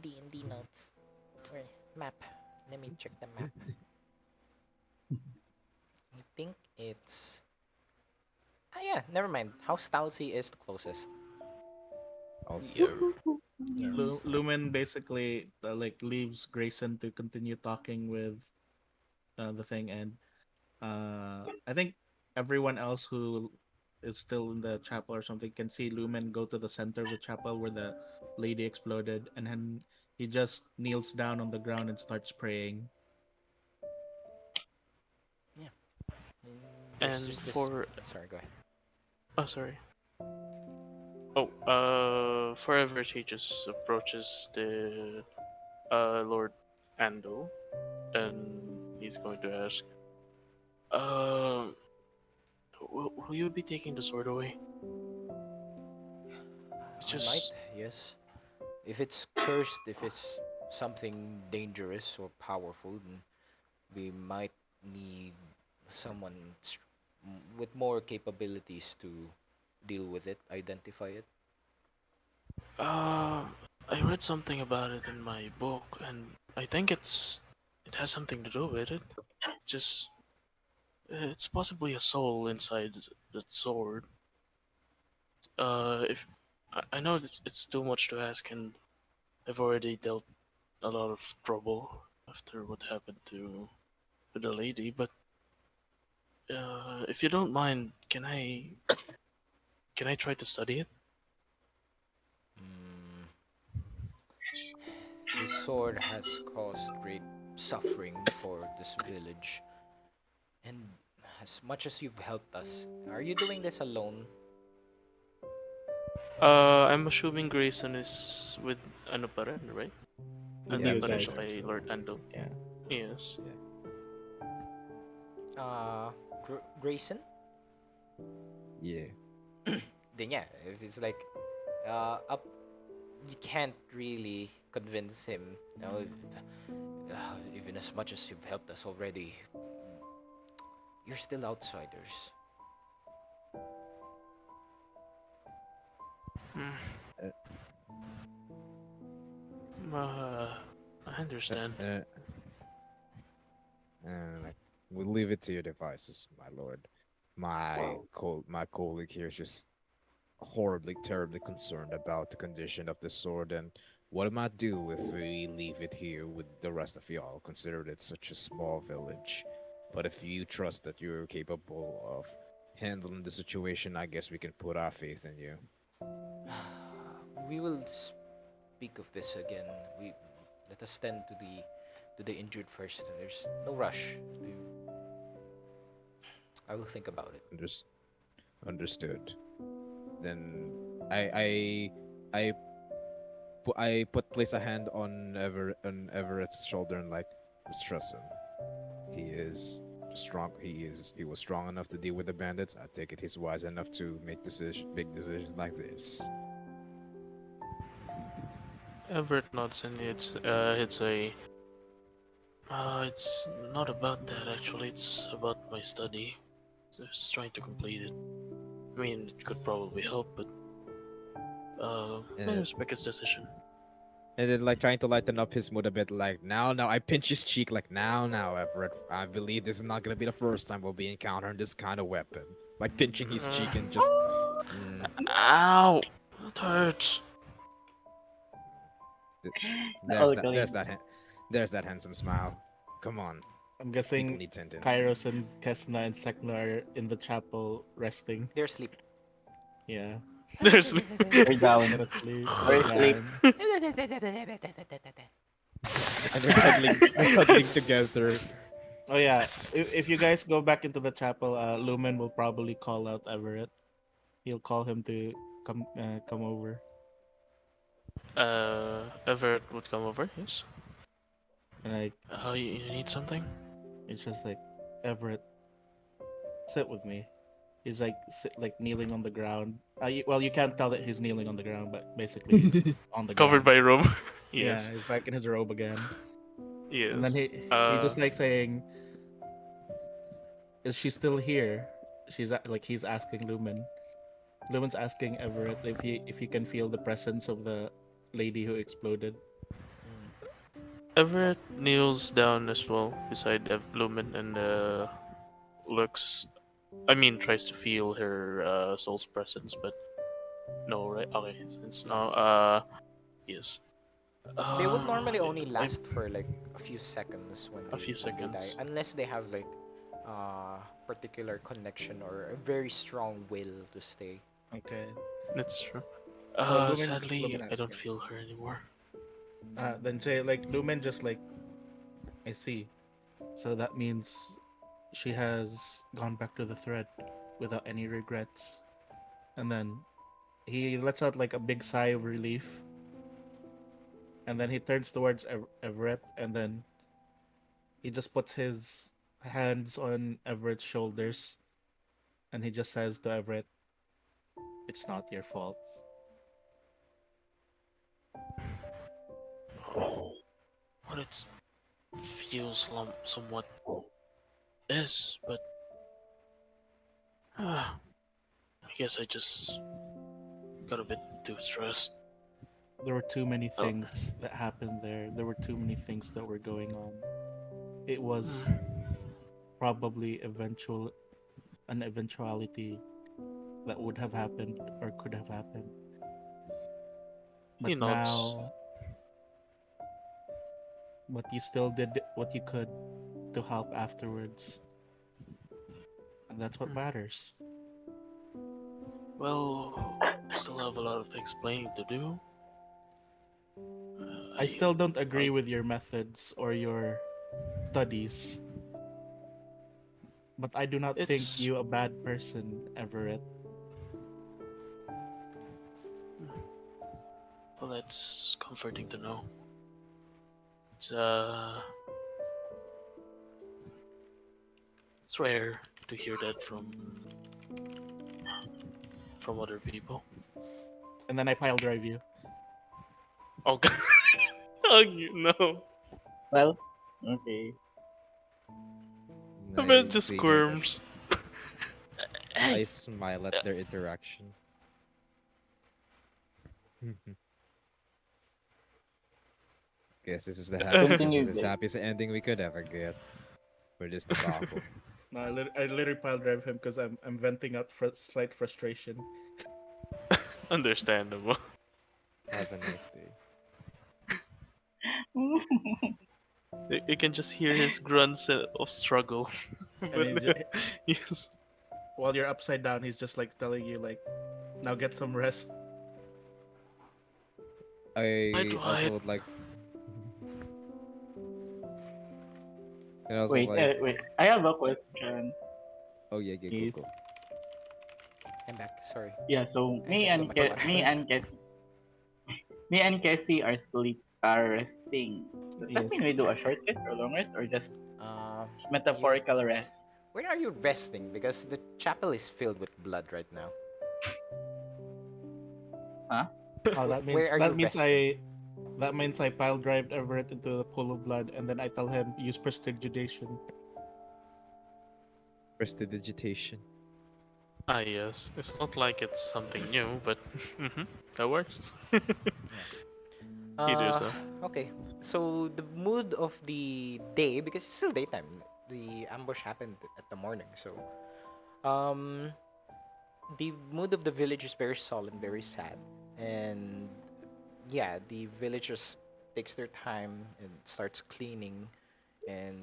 D&D notes or map. Let me check the map. I think it's. Ah, yeah, never mind. House Talsi is the closest. Also, yeah. Yes. Lumen basically like leaves Grayson to continue talking with the thing, and I think everyone else who is still in the chapel or something can see Lumen go to the center of the chapel where the lady exploded, and then he just kneels down on the ground and starts praying. Yeah. There's And just this. for Sorry, go ahead. oh, sorry. Oh, for Everett, he just approaches the Lord Ando, and he's going to ask, um, will you be taking the sword away? It's I might, just, yes. If it's cursed, if it's something dangerous or powerful, then we might need someone with more capabilities to deal with it, identify it. uh, I read something about it in my book, and I think it has something to do with it. It's just, it's possibly a soul inside that sword. If I know it's too much to ask, and I've already dealt a lot of trouble after what happened to the lady, but if you don't mind, can I try to study it? This sword has caused great suffering for this village. And as much as you've helped us, are you doing this alone? I'm assuming Grayson is with ano pa rin, right? With Yeah, Andun you pa rin guys. siya kay Lord Ando. Yeah. Yes. Uh, Grayson? Yeah. Then yeah, if it's like, up, you can't really convince him. Even as much as you've helped us already, you're still outsiders. Hmm. Uh, I understand. Like, we'll leave it to your devices, my lord. My colleague here is just horribly, terribly concerned about the condition of the sword and what it might do if we leave it here with the rest of y'all, considering it's such a small village. But if you trust that you're capable of handling the situation, I guess we can put our faith in you. We will speak of this again. We Let us tend to the injured first. There's no rush. I will think about it. Understood. Then I I I I put place a hand on Everett's shoulder and like, just trust him. He is strong. He was strong enough to deal with the bandits. I take it he's wise enough to make big decisions like this. Everett nods and it's not about that actually. It's about my study. Just trying to complete it. I mean, it could probably help, but I And respect his decision. then like trying to lighten up his mood a bit, like now I pinch his cheek like now Everett. I believe this is not gonna be the first time we'll be encountering this kind of weapon. Like pinching his cheek and just. Mm, Ow! That hurts. th- Oh, there's that handsome smile. Come on, I'm people guessing need tending. Kairos and Kes'na and Sek'na are in the chapel resting. They're asleep. Yeah. There's They're down. They're asleep. Or They're sleep. down. And they're huddling together. Oh yeah. If you guys go back into the chapel, Lumen will probably call out Everett. He'll call him to come over. Everett would come over, yes? And like You need something? it's just like, Everett, sit with me. He's like kneeling on the ground. Well, you can't tell that he's kneeling on the ground, but basically he's on the Covered ground. by robe. Yeah, Yes. he's back in his robe again. Yes. And then he just like saying, "Is she still here?" He's asking Lumen. Lumen's asking Everett if he can feel the presence of the lady who exploded. Everett kneels down as well beside Lumen and looks. I mean, tries to feel her soul's presence, but no, right? Okay, since now, yes. They would normally only I- last for like a few seconds when A few when they die, seconds. unless they have like particular connection or a very strong will to stay. Okay. That's true. So Sadly, Lumen I asks don't him. feel her anymore. Then say like Lumen just like, I see. So that means she has gone back to the thread without any regrets. And then he lets out like a big sigh of relief. And then he turns towards Everett, and then he just puts his hands on Everett's shoulders, and he just says to Everett, "It's not your fault." Well, it feels somewhat is, but I guess I just got a bit too stressed. There were too many Oh. things that happened there. There were too many things that were going on. It was Hmm. probably an eventuality that would have happened or could have happened. He But nods. now, but you still did what you could to help afterwards, and that's what Hmm. matters. Well, I still have a lot of explaining to do. I still don't agree I'll- with your methods or your studies, but I do not think it's you a bad person, Everett. well, it's comforting to know. It's it's rare to hear that from other people. And then I pile drive you. Oh god. Oh no. Well, okay. The man I just see no that. squirms. I Hey. smile at their interaction. Guess this is the this is Continue, the Blake. happiest ending we could ever get for this debacle. No, I literally pile drive him because I'm venting out slight frustration. Understandable. Have a nice day. You can just hear his grunts of struggle. And then But yes. while you're upside down, he's just like telling you like, now get some rest. I also What? would like. And also Wait, like. wait. I have a question. Oh yeah, yeah, go Yes. go. I'm back. Sorry. Yeah, so I drank too much water. Me and Cassie are resting. Does that Yes. mean we do a short rest or long rest or just Uh, you, metaphorical rest? where are you resting? Because the chapel is filled with blood right now. Huh? Oh, Where are you resting? that means I pile drive Everett into the pool of blood, and then I tell him use prestidigitation. Prestidigitation. Ah, yes. It's not like it's something new, but that works. You do Uh, so. okay. So the mood of the day, because it's still daytime. The ambush happened at the morning, so um, the mood of the village is very solemn, very sad, and yeah, the villagers takes their time and starts cleaning, and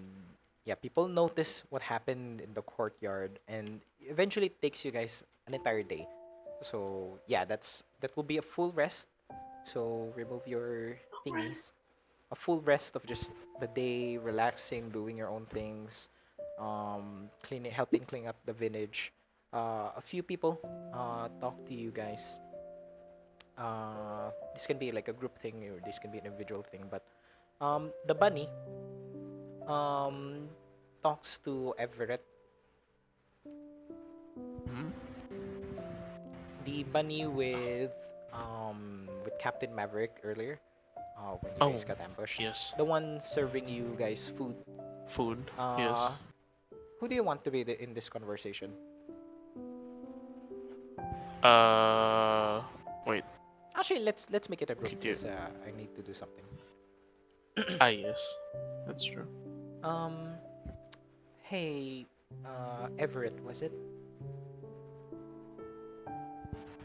yeah, people notice what happened in the courtyard, and eventually it takes you guys an entire day. So yeah, that will be a full rest. So remove your thingies. A full rest of just the day, relaxing, doing your own things, cleaning, helping clean up the village. A few people talk to you guys. This can be like a group thing or this can be an individual thing, but the bunny um, talks to Everett. Mhm. The bunny with Captain Maverick earlier, when you Oh, guys got ambushed. yes. The one serving you guys food. Food. Uh, Yes. who do you want to be in this conversation? Uh, Wait. Actually, let's make it a group Could you? because I need to do something. Ah, yes. That's true. Um, hey, Everett, was it?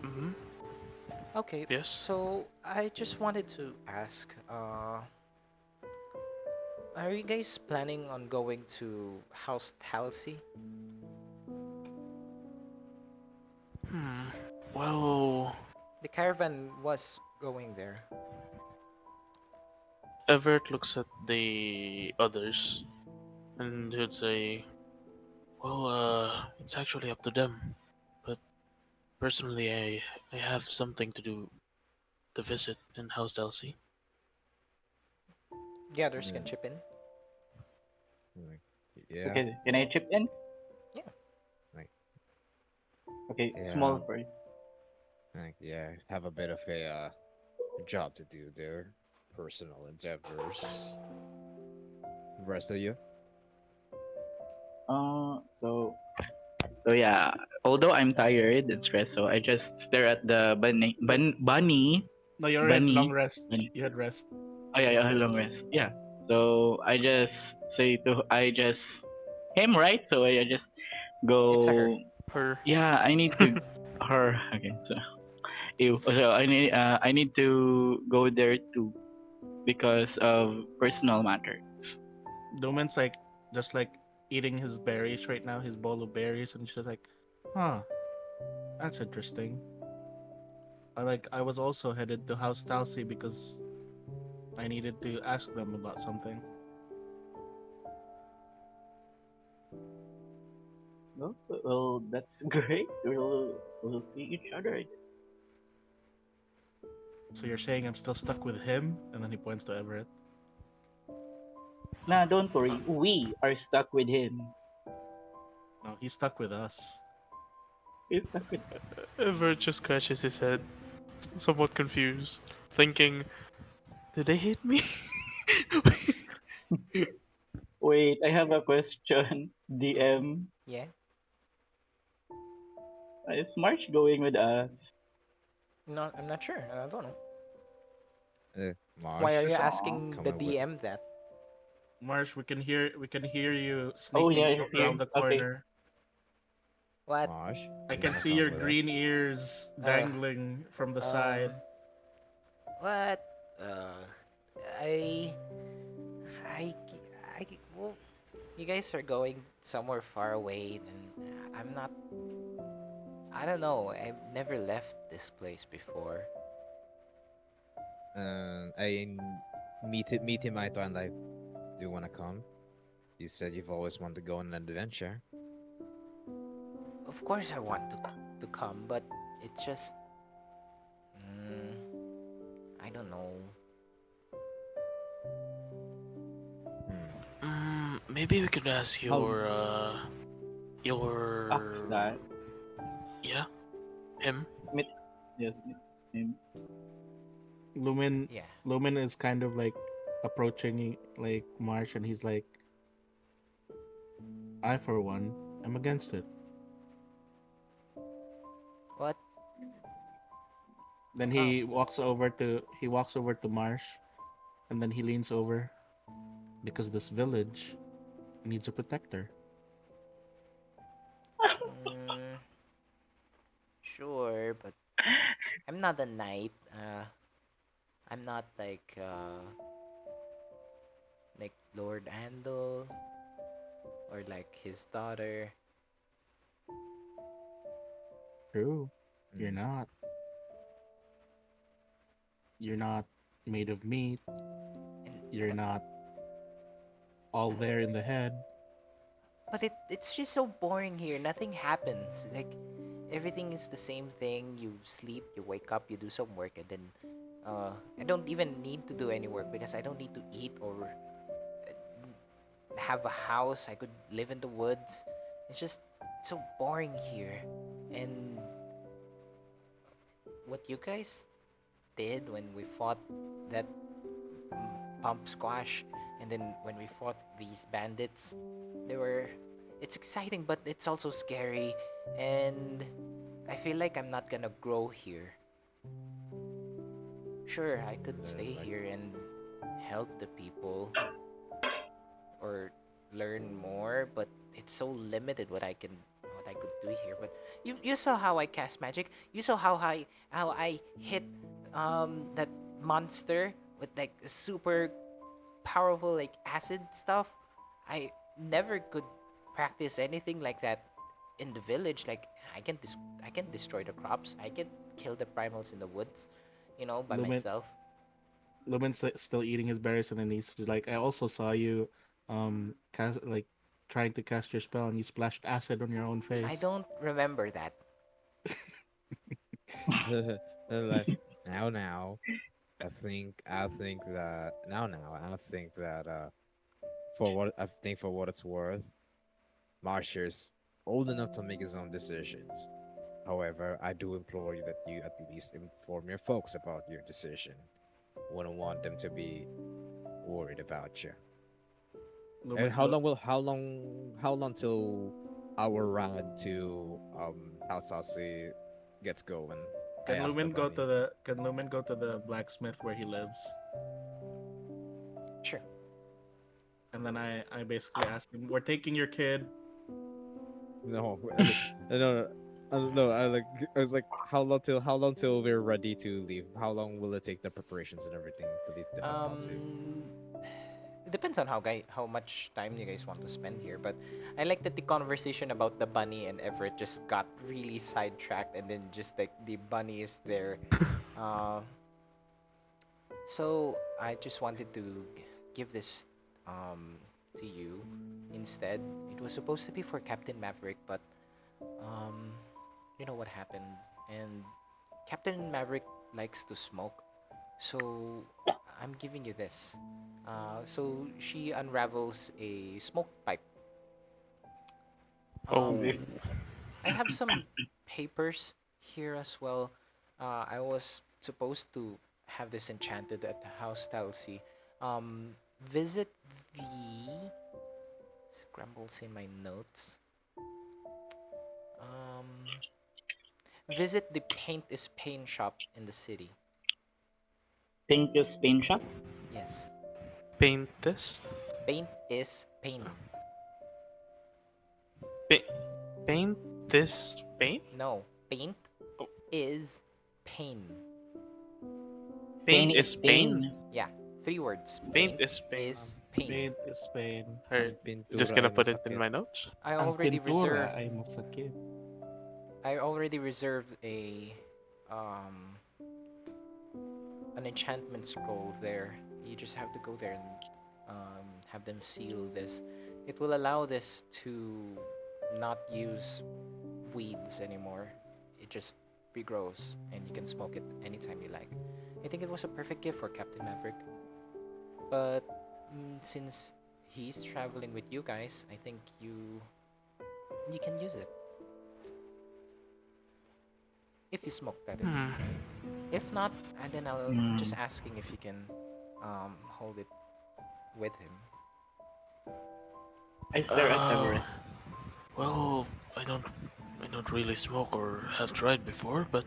Mm-hmm. Okay, Yes. so I just wanted to ask, are you guys planning on going to House Talsi? Hmm. Well, The caravan was going there. Everett looks at the others and he'd say, "Well, it's actually up to them. But personally, I have something to do to visit in House Delcy." The others Yeah. can chip in. Like, yeah. Okay, can I chip in? Yeah. Like, Okay, yeah. small first. Like, yeah. Have a bit of a job to do there. Personal endeavors. The rest of you? So yeah. Although I'm tired and stressed, so I just stare at the Wait, bunny, no, you already had long bunny. rest. bunny. You had rest. Oh yeah, yeah, long rest. Yeah. So I just him right. So I just It's a her. go. Her. Yeah, I need to her. Okay, so ew. So I need to go there too because of personal matters. Lumen's like just like eating his berries right now, his bowl of berries, and she's like, huh, that's interesting. I was also headed to House Talsi because I needed to ask them about something. No? Well, that's great. We'll see each other again. So you're saying I'm still stuck with him? And then he points to Everett. Nah, don't worry. We are stuck with him. No, he's stuck with us. He's stuck with. Everett just scratches his head, somewhat confused, thinking, "Did they hit me?" Wait, I have a question. DM, Yeah. is March going with us? No, I'm not sure. I don't know. Why Marsh, are you There's some- asking the coming with. DM that? Marsh, we can hear you Oh sneaking yeah, it's around here. the Okay. corner. What? Marsh, I you can wanna see come your with green us? ears Uh, dangling from the side. um, what? Uh, I, I, well, you guys are going somewhere far away, and I'm not. I don't know. I've never left this place before. Meet him eye to eye. Like, do you wanna come? You said you've always wanted to go on an adventure. Of course, I want to come, but it's just. Mm, I don't know. Maybe we could ask How- Ask your that. yeah, him. Smith. Yes, Smith. Him. Lumen Yeah. Lumen is kind of like approaching like Marsh, and he's like, I for one am against it. What? Then Oh. he walks over to Marsh, and then he leans over because this village needs a protector. Mm, sure, but I'm not a knight. I'm not like Lord Andal or like his daughter. True. You're Mm. not. You're not made of meat. You're And not all there in the head. but it's just so boring here. Nothing happens. Like everything is the same thing. You sleep, you wake up, you do some work, and then I don't even need to do any work because I don't need to eat or have a house. I could live in the woods. It's just so boring here. And what you guys did when we fought that pump squash, and then when we fought these bandits, they were. It's exciting, but it's also scary, and I feel like I'm not gonna grow here. Sure, I could stay Like, here and help the people or learn more, but it's so limited what I could do here. But you saw how I cast magic. You saw how I hit that monster with like super powerful like acid stuff. I never could practice anything like that in the village. Like I can destroy the crops. I can kill the primals in the woods, by Lumen myself. Lumen's still eating his berries, and then he's just like, I also saw you cast like trying to cast your spell, and you splashed acid on your own I face. don't remember that. they're like, now. I think that for what it's worth, Marsher's old enough to make his own decisions. However, I do implore you that you at least inform your folks about your decision. Wouldn't want them to be worried about you. And Lumen go how long till our ride to House Aussie gets going? I can asked the Lumen go bunny. to the can Lumen go to the blacksmith where he lives? Sure. And then I basically asked him, we're taking your kid. No, no, no. I was like, how long till we're ready to leave? How long will it take the preparations and everything to leave the Hastatsu? Um, it depends on how much time you guys want to spend here. But I like that the conversation about the bunny and Everett just got really sidetracked, and then just like the bunny is there, uh, So I just wanted to give this um, to you instead. It was supposed to be for Captain Maverick, but um, you know what happened. And Captain Maverick likes to smoke, so I'm giving you this. So she unravels a smoke pipe. Oh. Um, I have some papers here as well. I was supposed to have this enchanted at the house Talsi. Visit the scrambles in my notes. Um, Visit the Paint is Pain shop in the city. Pink is paint shop. Yes, Paint this? Paint is Pain. Pa- paint this paint? No, Paint Oh, is Pain. Pain paint is is pain? pain. Yeah, 3 words. Paint Paint is pain. is Pain. Paint is pain. Alright. Just Pintura gonna ay put it in masakit. my notes. I Ang already pintura reserved. ay masakit. I already reserved a um an enchantment scroll there. You just have to go there and have them seal this. It will allow this to not use weeds anymore. It just regrows and you can smoke it anytime you like. I think it was a perfect gift for Captain Maverick. But since he's traveling with you guys, I think you can use it. If you smoke, that is. Hmm. If not, and then I'll Hmm. just asking if you can hold it with him. I stare at Everett. Well, I don't I don't really smoke or have tried before, but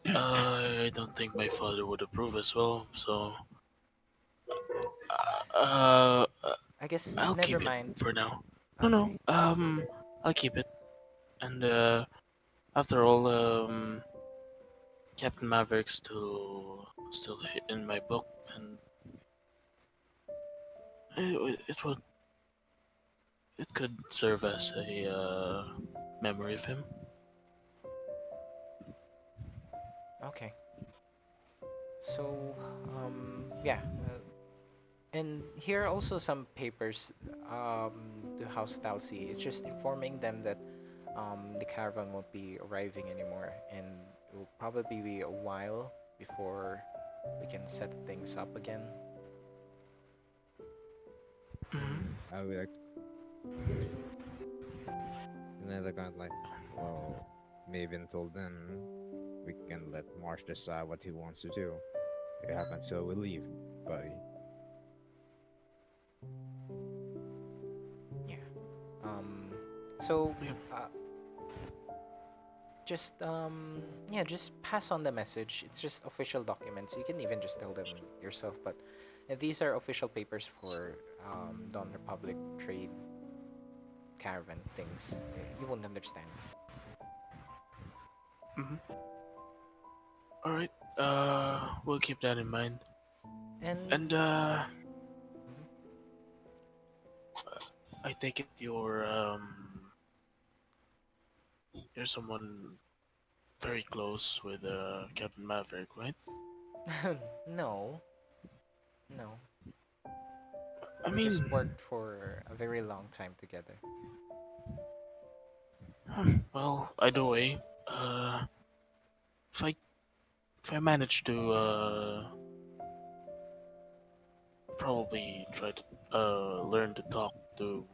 I don't think my father would approve as well, so uh, uh, I guess I'll never keep it mind. for now. No, Okay. I'll keep it. And after all, Captain Maverick's still in my book, and it would it could serve as a memory of him. Okay. So yeah. And here are also some papers to House Talsi. It's just informing them that the caravan won't be arriving anymore, and it will probably be a while before we can set things up again. Mhm. I would like another kind like, well, maybe until then, we can let Marsh decide what he wants to do. You have until we leave, buddy. Yeah. Um. So Yep. just yeah, just pass on the message. It's just official documents. You can even just tell them yourself, but these are official papers for Dawn Republic trade caravan things. You won't understand. Mhm. All right. We'll keep that in mind. And And mhm. I take it you're someone very close with Captain Maverick, right? No, no. I We just mean, worked for a very long time together. well, either way, if I if I manage to probably try to learn to talk to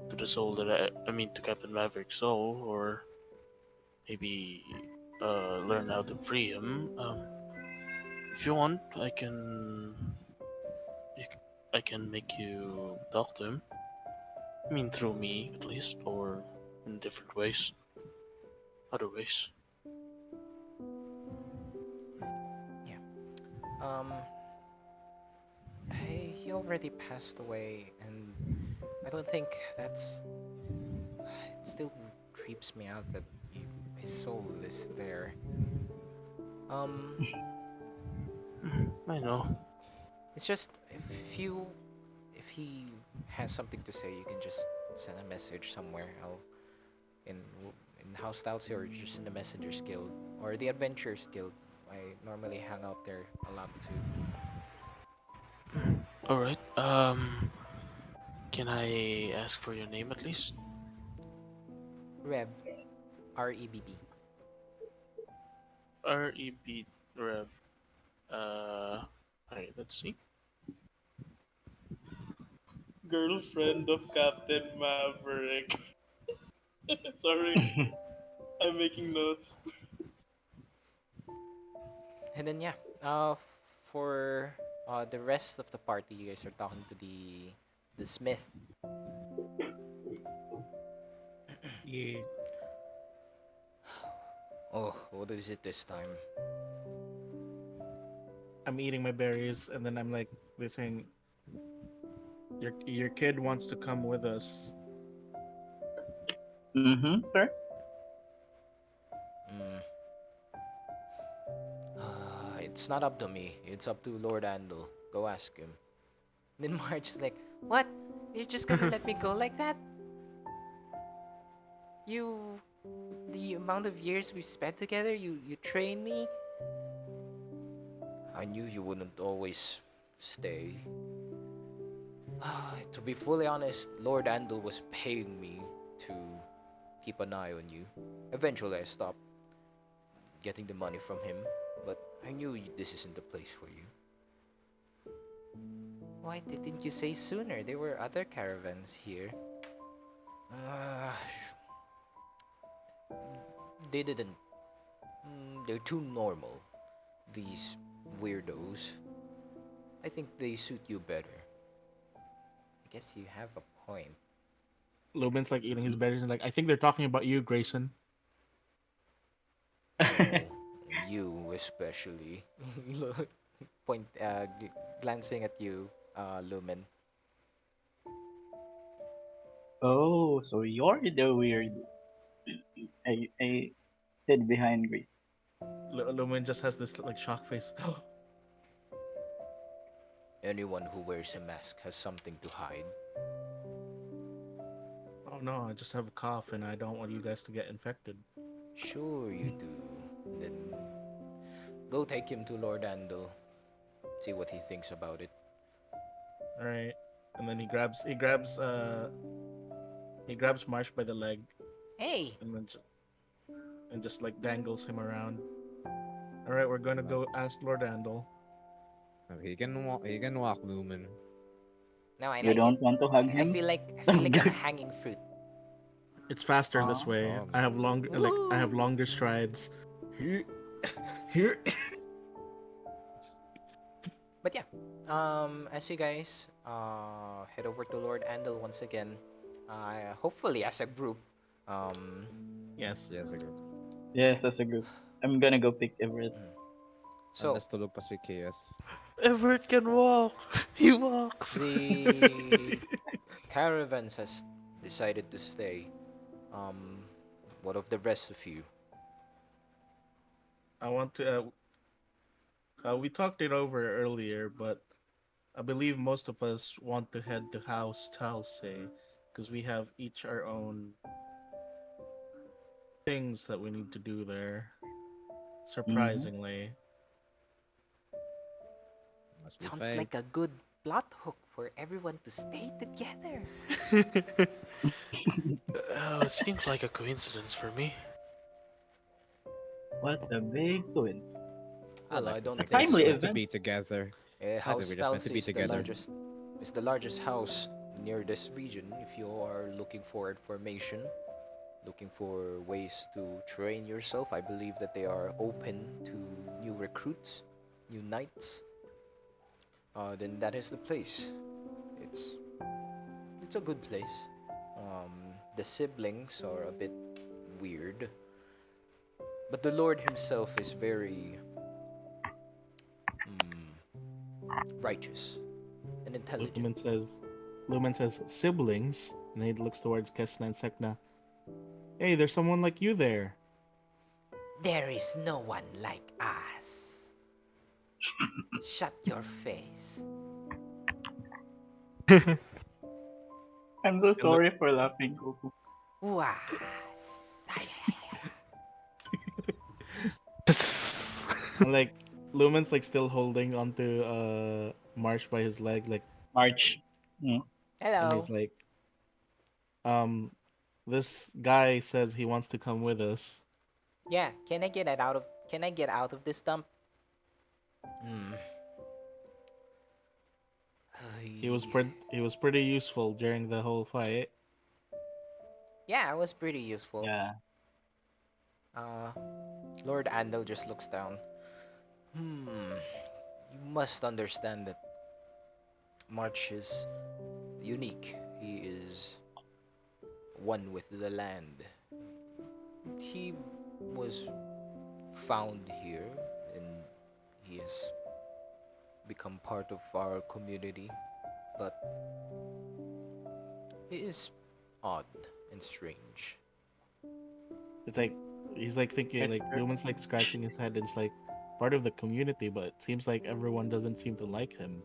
the soul that I mean to Captain Maverick's soul, or maybe learn how to free him. If you want, I can make you talk to him. I mean, through me at least, or in different ways, other ways. Yeah. Um, he already passed away, and I don't think that's. It still creeps me out that his soul is there. Um, I know. it's just if he has something to say, you can just send a message somewhere. I'll in in House Talsi or just in the Messengers Guild or the Adventurers Guild. I normally hang out there a lot too. All right. Can I ask for your name at least? Reb, REBB. REB Rev. Alright, let's see. Girlfriend of Captain Maverick. Sorry, I'm making notes. And then yeah, for the rest of the party, you guys are talking to the smith. Yeah. Oh, what is it this time? I'm eating my berries, and then I'm like listening. Your kid wants to come with us. Sir. Mm. It's not up to me. It's up to Lord Andal. Go ask him. Then Marge is like, "What? You're just gonna let me go like that? You, the amount of years we spent together, you trained me. I knew you wouldn't always stay. To be fully honest, Lord Andal was paying me to keep an eye on you. Eventually, I stopped getting the money from him, but I knew this isn't the place for you. Why didn't you say sooner? There were other caravans here." Uh, they didn't. They're too normal. These weirdos. I think they suit you better. I guess you have a point. Lumen's like eating his berries and like, I think they're talking about you, Grayson. Oh, you especially. Point, glancing at you, Lumen. Oh, so you're the weird. I hid behind Grace. Lumen just has this like shock face. Anyone who wears a mask has something to hide. Oh no, I just have a cough and I don't want you guys to get infected. Sure you do. Then go take him to Lord Andal. See what he thinks about it. All right. And then he grabs Marsh by the leg Hey! and then and just like dangles him around. All right, we're gonna go ask Lord Andal. He can walk. He can walk, Lumen. Now I You like it. don't want to hug I him? feel like I'm a hanging fruit. It's faster this Oh. way. Oh, I have longer I have Woo! longer strides. Here, here. But yeah, as you guys head over to Lord Andal once again, hopefully as a group. Um, Yes. yes, I go. Yes, as a group. I'm gonna go pick Everett. so Unless tulog pa si Chaos. Everett can walk. He walks. the caravans has decided to stay. What of the rest of you? I want to. We talked it over earlier, but I believe most of us want to head to House Talsay because we have each our own things that we need to do there. Mm-hmm. Surprisingly, Must be Sounds fake. like a good plot hook for everyone to stay together. Oh, it seems like a coincidence for me. What a big twin. I Well, like I to don't A think we're think just timely so. meant to event. be together. I think House we're just meant to Talsay be together. is the largest house near this region. If you are looking for information, looking for ways to train yourself, I believe that they are open to new recruits, new knights. Then that is the place. It's it's a good place. The siblings are a bit weird, but the Lord himself is very righteous and intelligent. Lumen says, siblings, and he looks towards Kes'na and Sek'na. Hey, there's someone like you there. There is no one like us. Shut your face. I'm so He look- sorry for laughing, Goku. Was. Tss. And like Lumen's like still holding onto Marsh by his leg, like, March. Mm. and Hello. he's like, um, this guy says he wants to come with us. Yeah, can I get it out of can I get out of this dump? Hmm. He was pretty useful during the whole fight. Yeah, it was pretty useful. Yeah. Uh, Lord Andal just looks down. Hmm. You must understand that March is unique. He is one with the land. He was found here and he has become part of our community, but he is odd and strange. It's like he's like thinking like Christopher. Lumen's like scratching his head and it's like part of the community, but it seems like everyone doesn't seem to like him.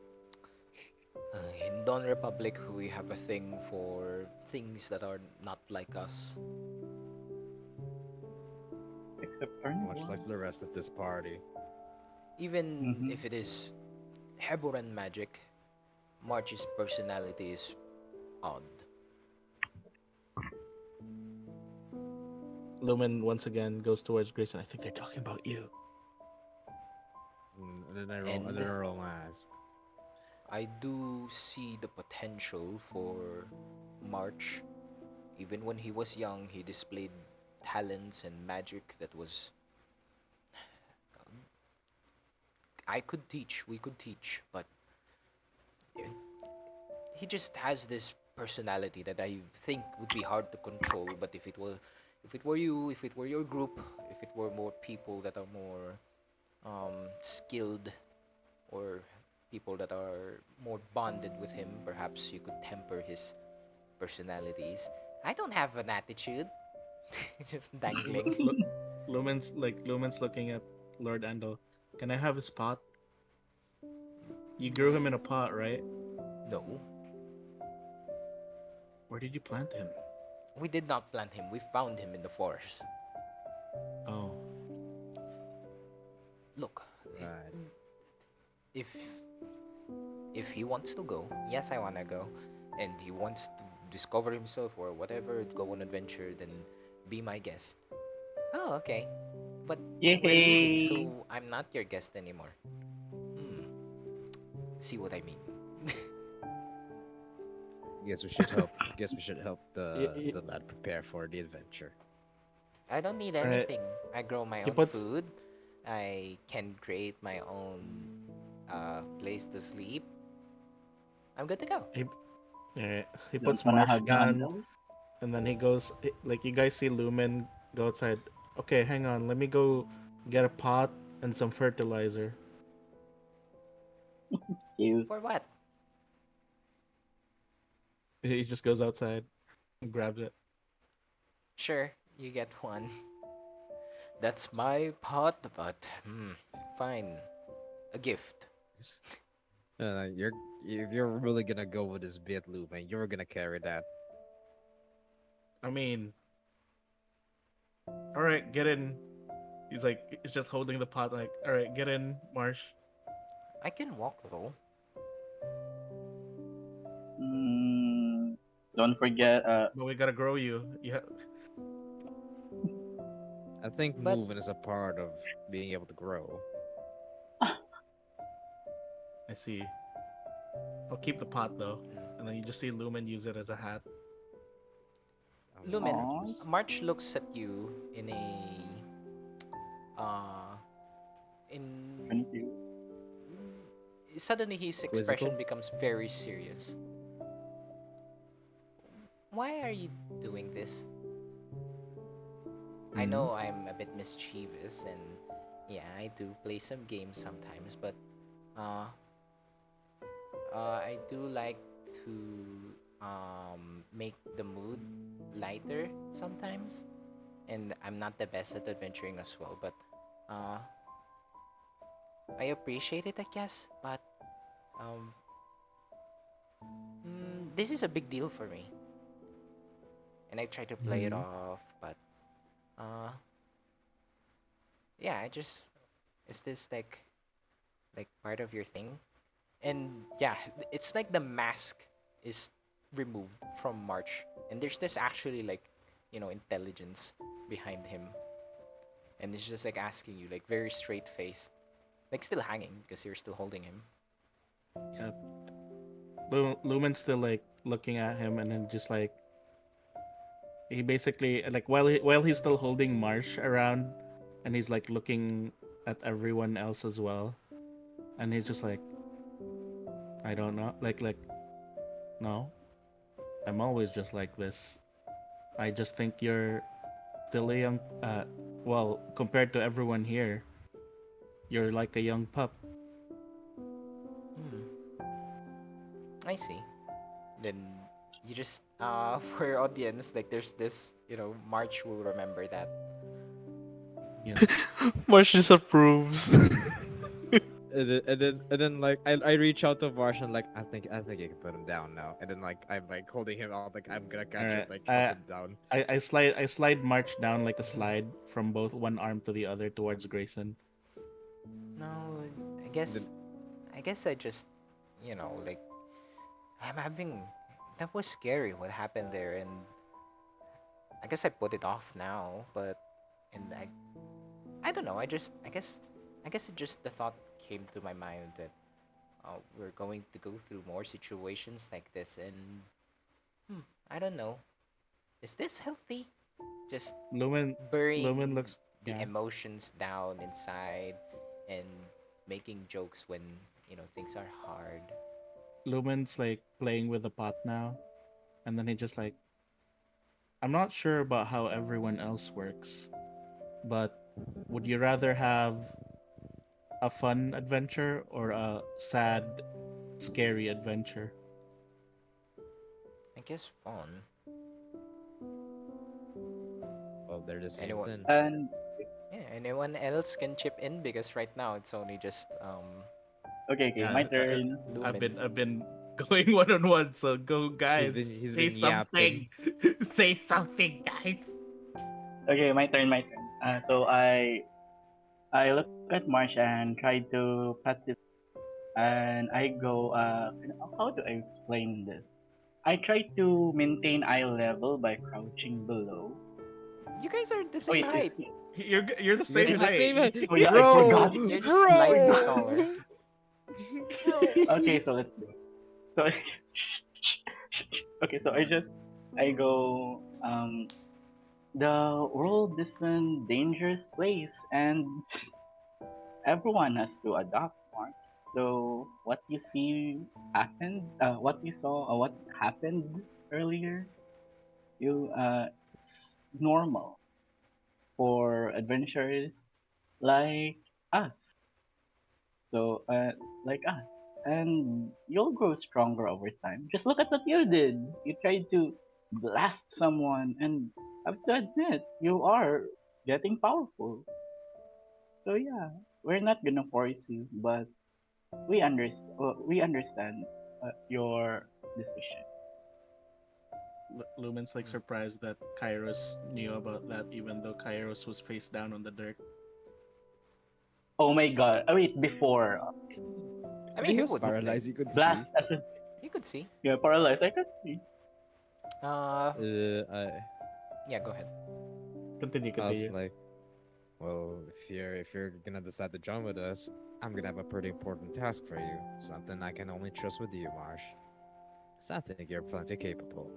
In Dawn Republic, we have a thing for things that are not like us. Except Much carnivore. like the rest of this party. Even Mm-hmm. if it is Heboran magic, March's personality is odd. Lumen once again goes towards Grayson. I think they're talking about you. And then I And roll my eyes. I do see the potential for March. Even when he was young, he displayed talents and magic that was. I could teach, we could teach, but eh, he just has this personality that I think would be hard to control. But if it were you, if it were your group, if it were more people that are more skilled or people that are more bonded with him, perhaps you could temper his personalities. I don't have an attitude. Just Lu- dangling. Lu- Lumen's looking at Lord Ando. Can I have his pot? You grew him in a pot, right? No, Where did you plant him? we did not plant him. We found him in the forest. Oh, Look, Right. if if he wants to go, yes, I wanna go, and he wants to discover himself or whatever, go on adventure, then be my guest. Oh, okay. But we're leaving, Yay! so I'm not your guest anymore. Hmm. See what I mean? Guess we should help. Guess we should help y- the y- the lad prepare for the adventure. I don't need all right. anything. I grow my He own puts food. I can create my own place to sleep. I'm good to go. he, all right. He Don't puts wanna Marsh hug down, Handle? and then he goes like you guys see Lumen go outside. Okay, hang on. Let me go get a pot and some fertilizer. Cute. For what? He just goes outside and grabs it. Sure, you get one. That's my pot, but fine. A gift. Yes. You're if you're really gonna go with this bit, Lou, man, you're gonna carry that. I mean, all right, get in. He's just holding the pot. Like, all right, get in, Marsh. I can walk though. Mm, don't forget. But we gotta grow you. Yeah, I think But moving is a part of being able to grow. I see. I'll keep the pot though, mm, and then you just see Lumen use it as a hat. Lumen, Aw. March looks at you in a uh in 22. suddenly his Quizzical. expression becomes very serious. Why are you doing this? I Mhm. know I'm a bit mischievous and yeah, I do play some games sometimes, but uh I do like to make the mood lighter sometimes, and I'm not the best at adventuring as well, but uh, I appreciate it, I guess. But um, this is a big deal for me, and I try to play it Mhm. off, but uh, yeah, I just Is this like part of your thing? And yeah, it's like the mask is removed from March, and there's this actually like, intelligence behind him, and it's just like asking you like very straight faced, like still hanging because you're still holding him. Yeah. Lumen's still like looking at him, and then just like he basically like while he's still holding Marsh around, and he's like looking at everyone else as well, and he's just like, I don't know, like no, I'm always just like this. I just think you're still a young well, compared to everyone here, you're like a young pup. Hmm, I see. Then you just for your audience, like there's this, March will remember that. Yes. Marsh disapproves. And then like I reach out to Marsh and like I think I can put him down now. And then like I'm like holding him out like I'm gonna All catch him right. like help him down. I slide March down like a slide from both one arm to the other towards Grayson. No, I And then guess I guess I just, like I'm having that was scary what happened there, and I guess I put it off now, but and I don't know. I guess it just the thought came to my mind that we're going to go through more situations like this, and I don't know. Is this healthy? Just Lumen Lumen burying looks, the yeah. emotions down inside and making jokes when things are hard. Lumen's like playing with the pot now, and then he just like, I'm not sure about how everyone else works, but would you rather have a fun adventure or a sad, scary adventure? I guess fun. well they're the same Anyone? thing. And Yeah, anyone else can chip in because right now it's only just okay, my Yeah, turn. I've Lumen. been going one on one, so go guys. He's Say been yapping. something. Say something, guys. Okay, my turn, my turn. So I look at Marsh and try to pat his, and I go, how do I explain this? I try to maintain eye level by crouching below. You guys are the Oh same wait, height. You're the You guys same are the height. same height. oh yeah, I Bro! forgot. You're just slightly taller. Bro! Bro! Okay, so let's go. So okay, so I go, the world is a dangerous place and everyone has to adapt, Mark. So what you see happened, what you saw, what happened earlier, it's normal for adventurers like us. So like us, and you'll grow stronger over time. Just look at what you did. You tried to blast someone, and I have to admit, you are getting powerful. So yeah, we're not gonna force you, but we understand your decision. Lumen's like surprised that Kairos knew about that, even though Kairos was face down on the dirt. Oh my god! Oh, wait, before I I mean, mean, he he was would look like paralyzed. You could see. blast as a you could see. yeah paralyzed, I could see. Uh, I yeah, go ahead. Continue, I was continue. like, well, if you're gonna decide to join with us, I'm gonna have a pretty important task for you. Something I can only trust with you, Marsh. 'Cause I think you're plenty capable.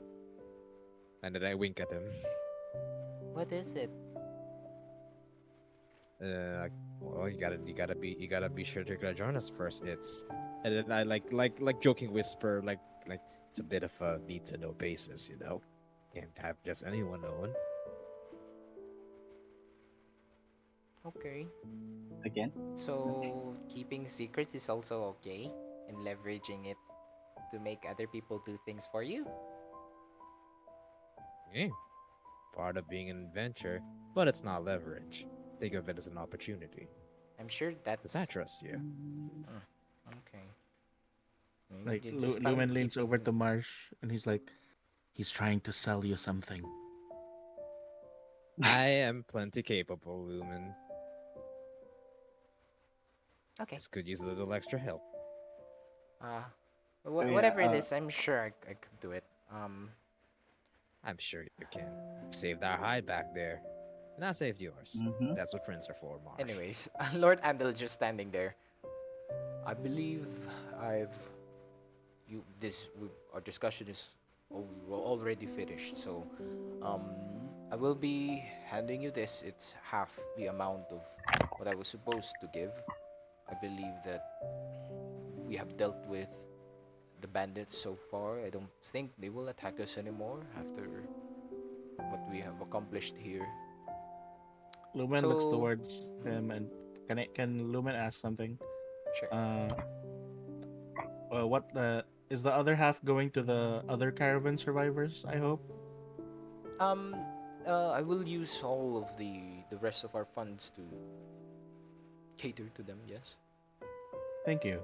And then I wink at him. What is it? Like, well, you gotta be sure to join us first. And then I like joking whisper like it's a bit of a need to know basis, you know. Can't have just anyone knowing. Okay. Again. So keeping secrets is also okay, and leveraging it to make other people do things for you. Yeah, part of being an adventure, but it's not leverage. Think of it as an opportunity. I'm sure Cause I that's trust you. okay. Like You just gotta Lumen leans over keeping. to Marsh, and he's like, he's trying to sell you something. I am plenty capable, Lumen. Okay. This could use a little extra help. Uh, So yeah, whatever it is, I'm sure I could do it. I'm sure you can. You saved our hide back there. And I saved yours. mhm. That's what friends are for, Marsh. Anyways, Lord Andal just standing there. I believe I've our discussion is already finished. So, um, I will be handing you this. It's half the amount of what I was supposed to give. I believe that we have dealt with the bandits so far. I don't think they will attack us anymore after what we have accomplished here. Lumen looks So, towards him and can Lumen ask something? sure. Uh, what the is the other half going to the other caravan survivors? I hope. Um, I will use all of the rest of our funds to cater to them. Yes. Thank you.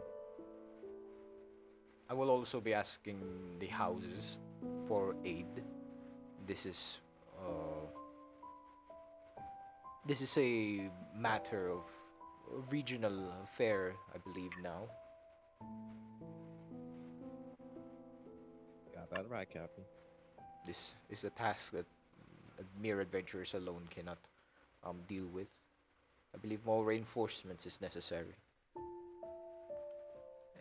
I will also be asking the houses for aid. This is uh, this is a matter of regional affair, I believe now. Got that right, Captain. This is a task that mere adventurers alone cannot deal with. I believe more reinforcements is necessary.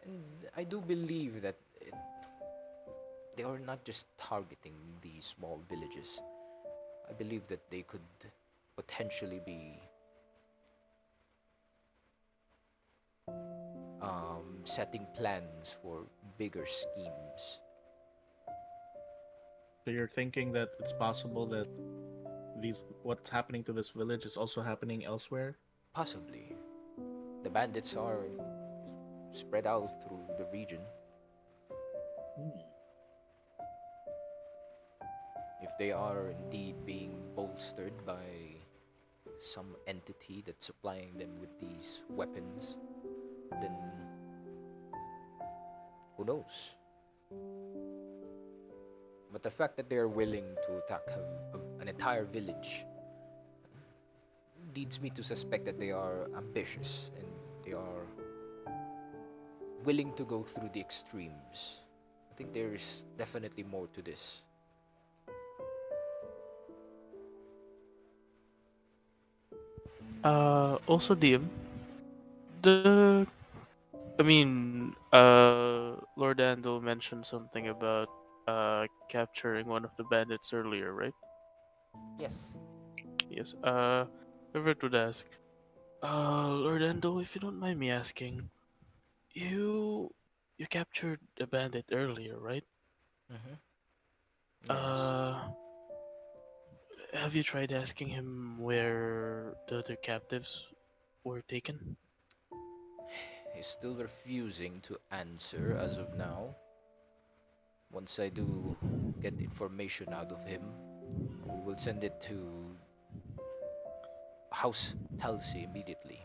And I do believe that they are not just targeting the small villages. I believe that they could potentially be setting plans for bigger schemes. So you're thinking that it's possible that these what's happening to this village is also happening elsewhere? Possibly. The bandits are spread out through the region. Hmm. If they are indeed being bolstered by some entity that's supplying them with these weapons, then who knows? But the fact that they are willing to attack an entire village leads me to suspect that they are ambitious and they are willing to go through the extremes. I think there is definitely more to this. Also, DM, the I mean, Lord Andal mentioned something about capturing one of the bandits earlier, right? Yes. Yes. Everett would ask, Lord Andal, if you don't mind me asking, you you captured a bandit earlier, right? Mm-hmm. Yes. Uh, have you tried asking him where the other captives were taken? He's still refusing to answer as of now. Once I do get information out of him, we will send it to House Talsi immediately.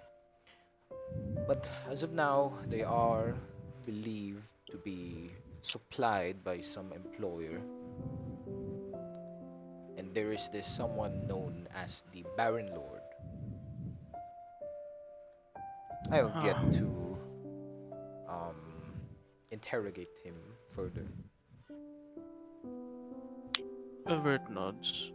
But as of now, they are believed to be supplied by some employer, and there is this someone known as the Baron Lord. I have yet Huh. to um, interrogate him further. Everett nods,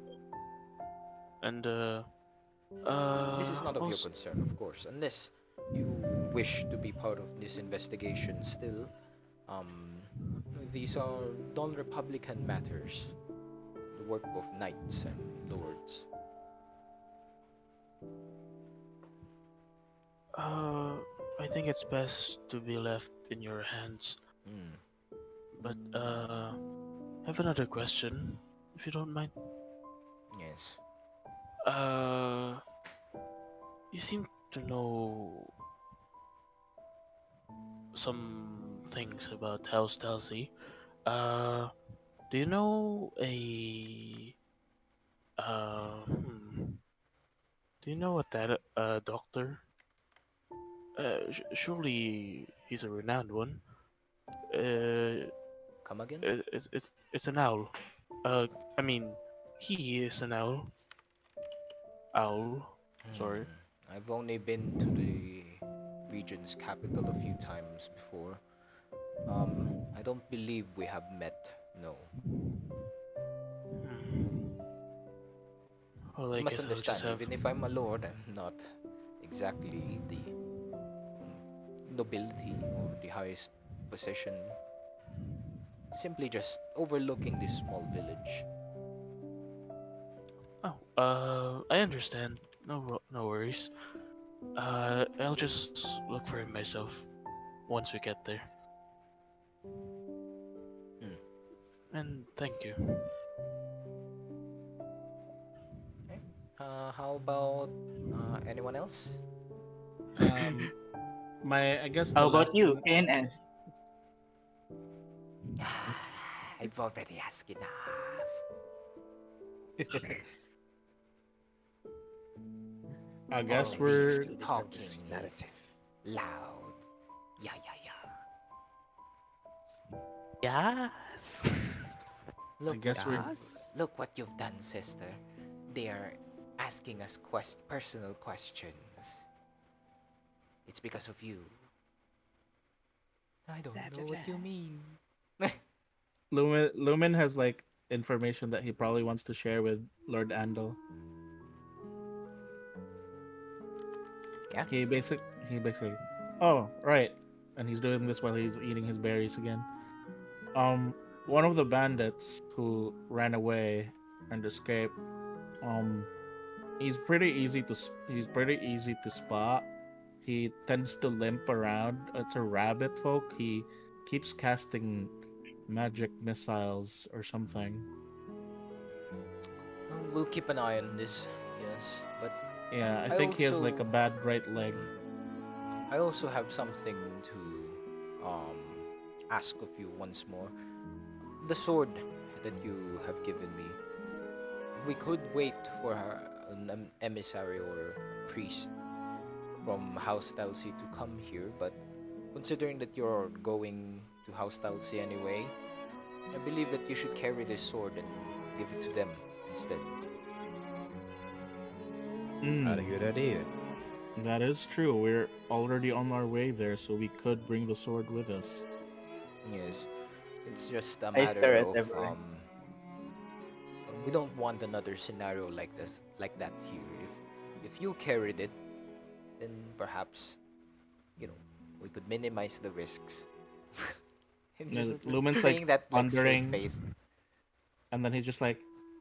and This is not of your also, concern, of course, unless you wish to be part of this investigation still. Um, these are non-republican matters, the work of knights and lords. uh, I think it's best to be left in your hands. Mm, But I have another question, if you don't mind. yes. Uh, you seem to know some things about House Talsi. Uh, do you know a hmm, do you know a doctor? Surely he's a renowned one. Uh, Come again? it's an owl. I mean, he is an owl. Owl. Sorry. I've only been to the region's capital a few times before. I don't believe we have met. No. Hmm. Well, You I must guess I'll just understand, have. even if I'm a lord, I'm not exactly the nobility or the highest position. Simply just overlooking this small village. Oh, I understand. No worries. I'll just look for him myself once we get there. Hmm. And thank you. Okay. How about anyone else? Um, I guess the How last about you, thing. KNS? I've already asked enough. I All guess this we're talking is loud. Yeah, yeah, yeah. Yes. I Look what guess we're you look what you've done, sister. They are asking us personal questions. It's because of you. I don't know what you mean. Lumen has like information that he probably wants to share with Lord Andal. Yeah. He basically oh right, and he's doing this while he's eating his berries again. Um, one of the bandits who ran away and escaped. Um, he's pretty easy to spot. He tends to limp around. It's a rabbit folk. He keeps casting magic missiles or something. We'll keep an eye on this. Yes, but Yeah, I I think he has like also a bad right leg. I also have something to um ask of you once more. The sword that you have given me. We could wait for an emissary or a priest from House Talsi to come here, but considering that you're going to House Talsi anyway, I believe that you should carry this sword and give it to them instead. Not a Mm, good idea. that is true. We're already on our way there, so we could bring the sword with us. Yes, it's just a I matter stare at of Everett. we don't want another scenario like this, like that here. If you carried it, then perhaps you know we could minimize the risks. And And just Lumen's like saying that like straight pondering, faced. and then he's just like,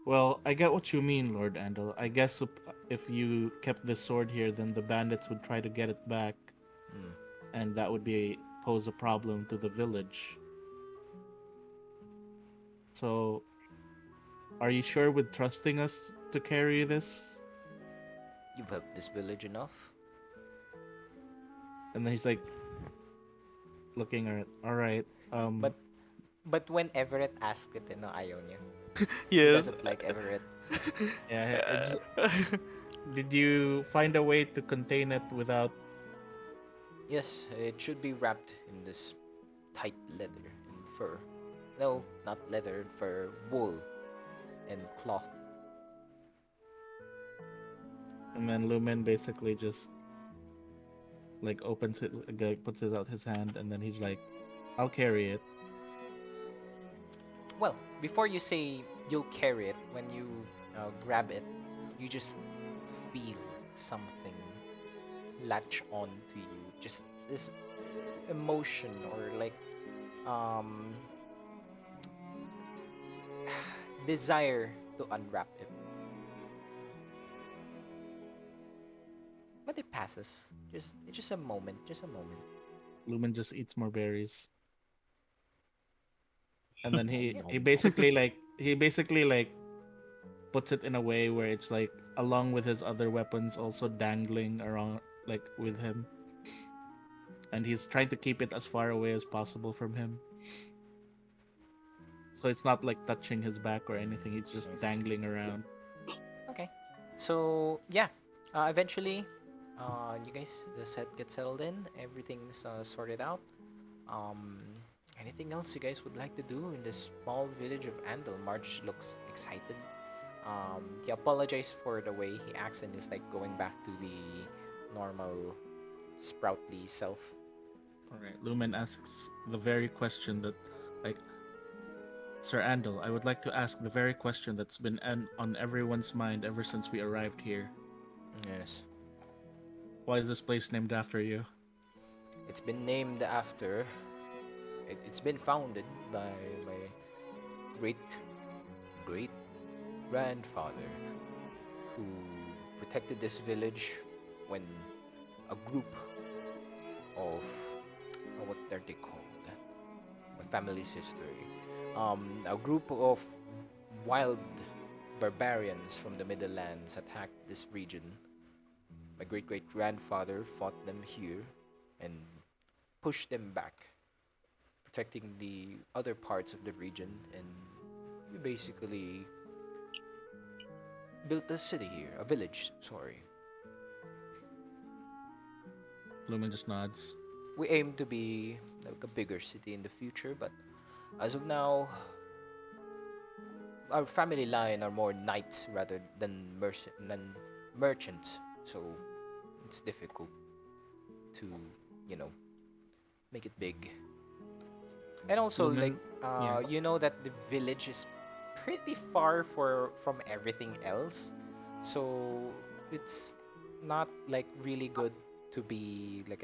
"Well, I get what you mean, Lord Andal. I guess if you kept this sword here, then the bandits would try to get it back, Mm. and that would be pose a problem to the village. So, are you sure with trusting us to carry this?" You've helped this village enough. And then he's like looking at, "All right, But but when Everett asked it, ayaw niya. He Yes. doesn't like Everett. yeah, Uh, did you find a way to contain it without?" Yes, it should be wrapped in this tight leather and fur. No, not leather and fur, wool and cloth. And then Lumen basically just like opens it, like, puts his out his hand, and then he's like, "I'll carry it." Well, before you say you'll carry it, when you grab it, you just feel something latch on to you. Just this emotion or like um desire to unwrap it. But it passes. It's just a moment, just a moment. Lumen just eats more berries, and then Nom he nom he nom. basically like he basically like puts it in a way where it's like along with his other weapons also dangling around like with him, and he's trying to keep it as far away as possible from him, so it's not like touching his back or anything. It's just I see. dangling around. Okay. So yeah, eventually, you guys the set gets settled in. Everything's sorted out. Um, anything else you guys would like to do in this small village of Andal? March looks excited. He apologized for the way he acts and is like going back to the normal sproutly self. All right. Lumen asks the very question that, like, Sir Andal, I would like to ask the very question that's been on everyone's mind ever since we arrived here. Yes. Why is this place named after you? It's been named after. It's been founded by my great great grandfather who protected this village when a group of what are they called? My family's history. A group of wild barbarians from the Middle Lands attacked this region. My great great grandfather fought them here and pushed them back, protecting the other parts of the region, and we basically built a city here, a village, sorry. Lumen just nods. We aim to be like a bigger city in the future, but as of now, our family line are more knights rather than merchants, so it's difficult to, you know, make it big. And also, like, Lumen, yeah. you know that the village is pretty far from everything else, so it's not like really good to be like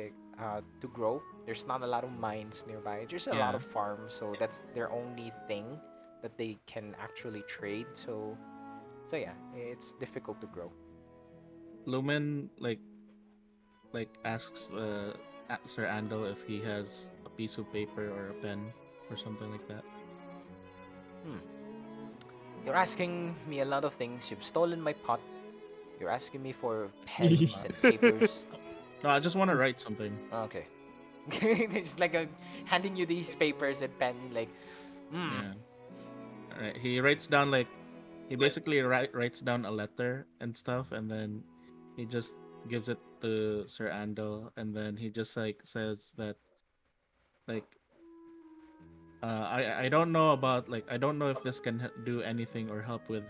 to grow. There's not a lot of mines nearby. There's a lot Yeah. of farms, so that's their only thing that they can actually trade. So yeah, it's difficult to grow. Lumen like asks Sir Andal if he has a piece of paper or a pen or something like that. Hmm. You're asking me a lot of things. You've stolen my pot. You're asking me for pens and papers. No, I just want to write something. Okay. They're just like handing you these papers and pen, like, hmm. Yeah. All right. He writes down like he basically writes down a letter and stuff, and then he just gives it to Sir Andal, and then he just like says that like I don't know about like I don't know if this can do anything or help with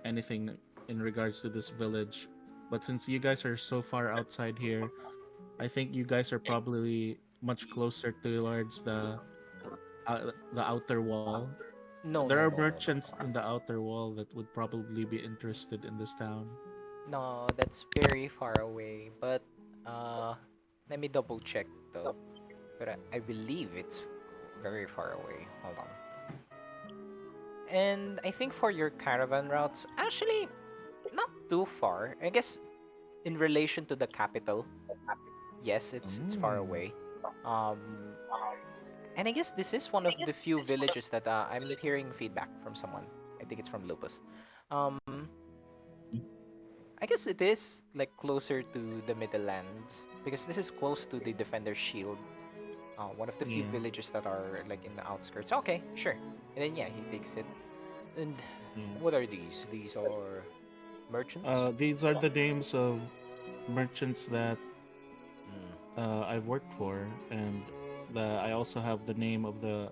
anything in regards to this village, but since you guys are so far outside here, I think you guys are probably much closer towards the outer wall. No, There no, are no, no, no. merchants in the outer wall that would probably be interested in this town. No, that's very far away. But let me double check though. But I believe it's very far away. Hold on. And I think for your caravan routes, actually, not too far. I guess in relation to the capital, yes, it's far Mm. away. Um, and I guess this is one of the few villages that I'm hearing feedback from someone. I think it's from Lupus. Um, I guess it is like closer to the Middlelands because this is close to the Defender's Shield. One of the few Yeah. villages that are like in the outskirts. Okay, sure. And then yeah, he takes it. And Yeah. what are these? These are merchants. These are the names of merchants that Mm. I've worked for, and I also have the name of uh,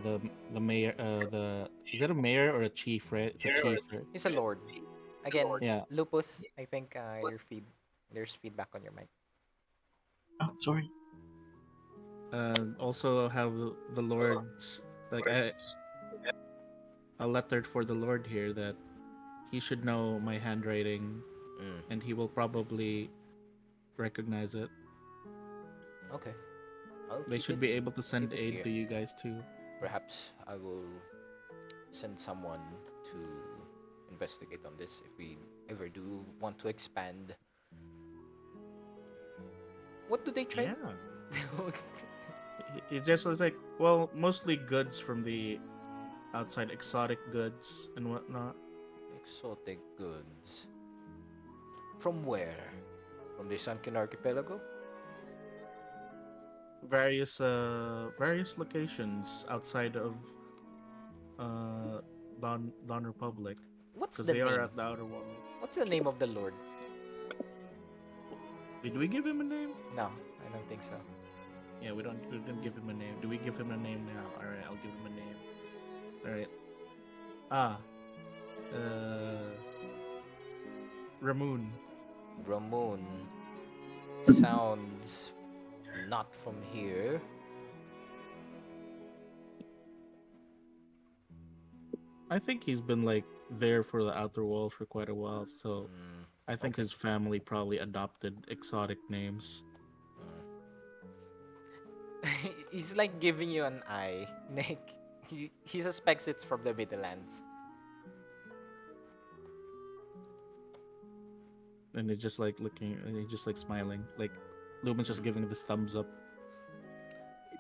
the the mayor. The Is it a mayor or a chief? Right, it's a chief. Right? He's a lord. Again, Yeah. Lupus. I think there's feedback on your mic. Oh, sorry. Also have the lord's like a letter for the lord here that he should know my handwriting, Mm. and he will probably recognize it. Okay, I'll They keep should it be able to keep send it aid here. to you guys too. Perhaps I will send someone to investigate on this if we ever do want to expand. What do they trade? Yeah. It just was like, well, mostly goods from the outside, exotic goods and whatnot. Exotic goods. From where? From the Sunken Archipelago? Various locations outside of Dawn Republic, What's because the they are name? at the outer wall. What's the name of the lord? Did we give him a name? No, I don't think so. Yeah, we didn't give him a name. Do we give him a name now? All right, I'll give him a name. All right. Ah, uh, Ramoon. Ramon. sounds not from here. I think he's been like there for the outer wall for quite a while, so Hmm, I think okay. his family probably adopted exotic names. He's like giving you an eye. Like he suspects it's from the Midlands. And he's just like looking, and he's just like smiling. Like Lumen's just giving this thumbs up.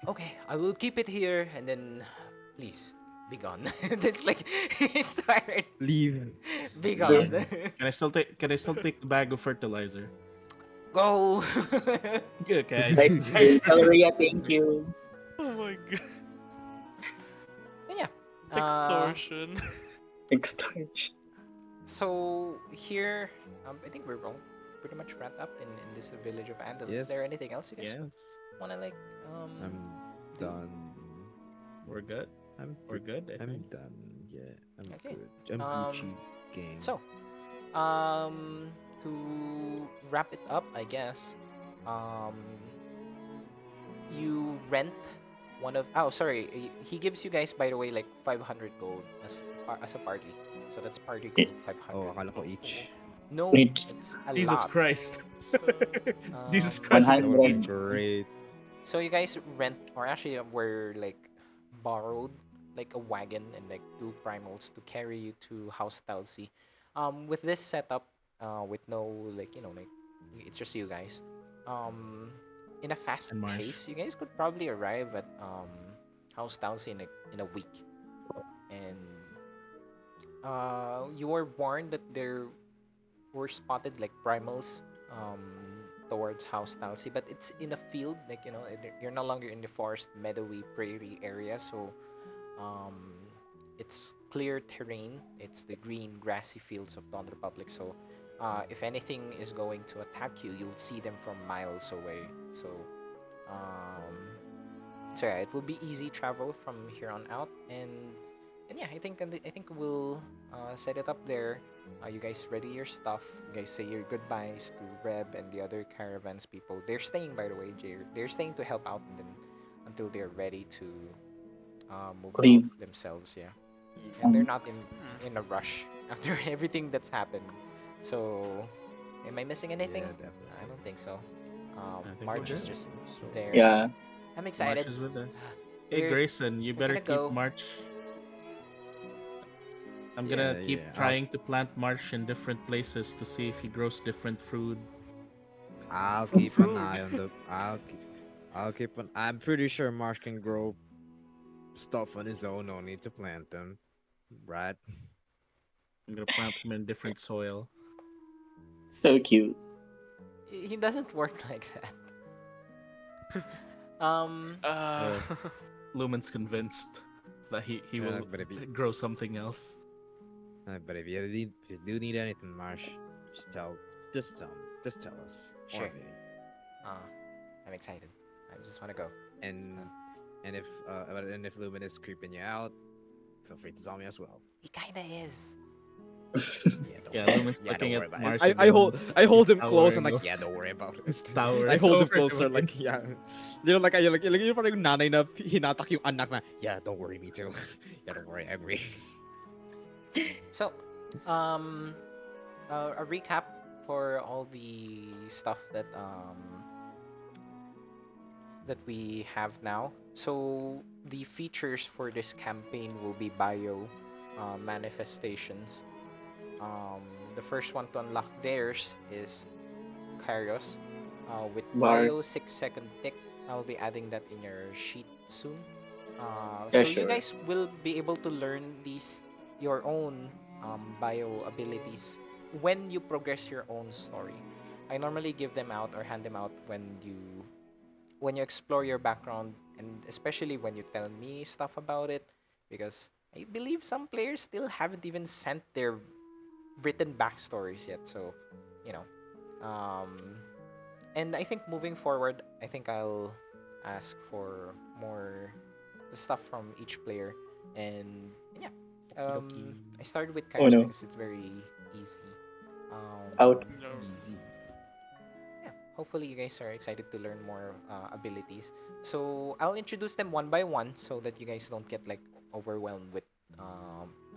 Okay, I will keep it here, and then please be gone. It's like he's tired. Leave. Be Leave. gone. Can I still take? Can I still take the bag of fertilizer? Go. Good, guys. Right here, Valeria, thank you. Oh my god. Yeah. Extortion. Extortion. So here, I think we're all pretty much wrapped up in this village of Andal. Is there Yes. anything else you guys Yes. wanna like I'm do? done. We're good. We're good. I I'm think. done. Yeah, I'm Okay. good. I'm Gucci gang. So, to wrap it up, I guess, um, you rent one of. Oh, sorry. He gives you guys, by the way, like 500 gold as a party. So that's party gold 500. Oh, akala ko each. No, Each. it's a Jesus lot. Christ. So, Jesus Um, Christ. That would be 100. great. So you guys rent, or actually were like borrowed like a wagon and like two primals to carry you to House Talsi. With this setup, with no like like it's just you guys. Um, in a fast And Marsh. pace, you guys could probably arrive at House Talsi in a week, and you were warned that there were spotted like primals towards House Talsi, but it's in a field, like you're no longer in the forest, meadowy, prairie area, so um, it's clear terrain. It's the green, grassy fields of Dawn Republic. So, if anything is going to attack you, you'll see them from miles away. So, um, so yeah, it will be easy travel from here on out, and yeah, I think we'll set it up there. You guys ready your stuff. You guys say your goodbyes to Reb and the other caravans people. They're staying, by the way, Jay. They're staying to help out, and then until they're ready to move out Leave. themselves. Yeah, and they're not Hmm. in a rush after everything that's happened. So, am I missing anything? Yeah, definitely. I don't think so. I think March we're is good. just So, there. Yeah. I'm March excited. is with us. Hey We're- Grayson, you better gonna keep go. March. I'm Yeah, gonna keep yeah, trying to plant March in different places to see if he grows different food. I'll keep an Fruit. eye on the. I'll keep an. I'm pretty sure Marsh can grow stuff on his own. No need to plant them, right? I'm gonna plant him in different soil. So cute. He doesn't work like that. Um, Uh, Lumen's convinced that he Yeah, will but if you, grow something else. but if you do need anything, Marsh, just tell us. or Sure. me. I'm excited. I just want to go. And and if Lumen is creeping you out, feel free to tell me as well. He kinda is. Yeah, Lumen's looking worry at about Marsh. it. I hold him close and towering like, yeah, don't worry about it. towering I hold him over him closer again. like, yeah. Like yung parang yung nanay na hinatak yung anak na, yeah, don't worry, me too. Yeah, don't worry, I agree. So, a recap for all the stuff that we have now. So the features for this campaign will be bio manifestations. The first one to unlock theirs is Kairos with Bar. bio 6-second tick. I'll be adding that in your sheet soon. Yeah, So you sure. guys will be able to learn your own bio abilities when you progress your own story. I normally give them out or hand them out when you explore your background, and especially when you tell me stuff about it, because I believe some players still haven't even sent their written backstories yet. So, you know, um, and I think moving forward, I think I'll ask for more stuff from each player, and yeah, I started with Oh, Kairos no. because it's very easy. Out. no. Easy. hopefully you guys are excited to learn more abilities. So I'll introduce them one by one so that you guys don't get like overwhelmed with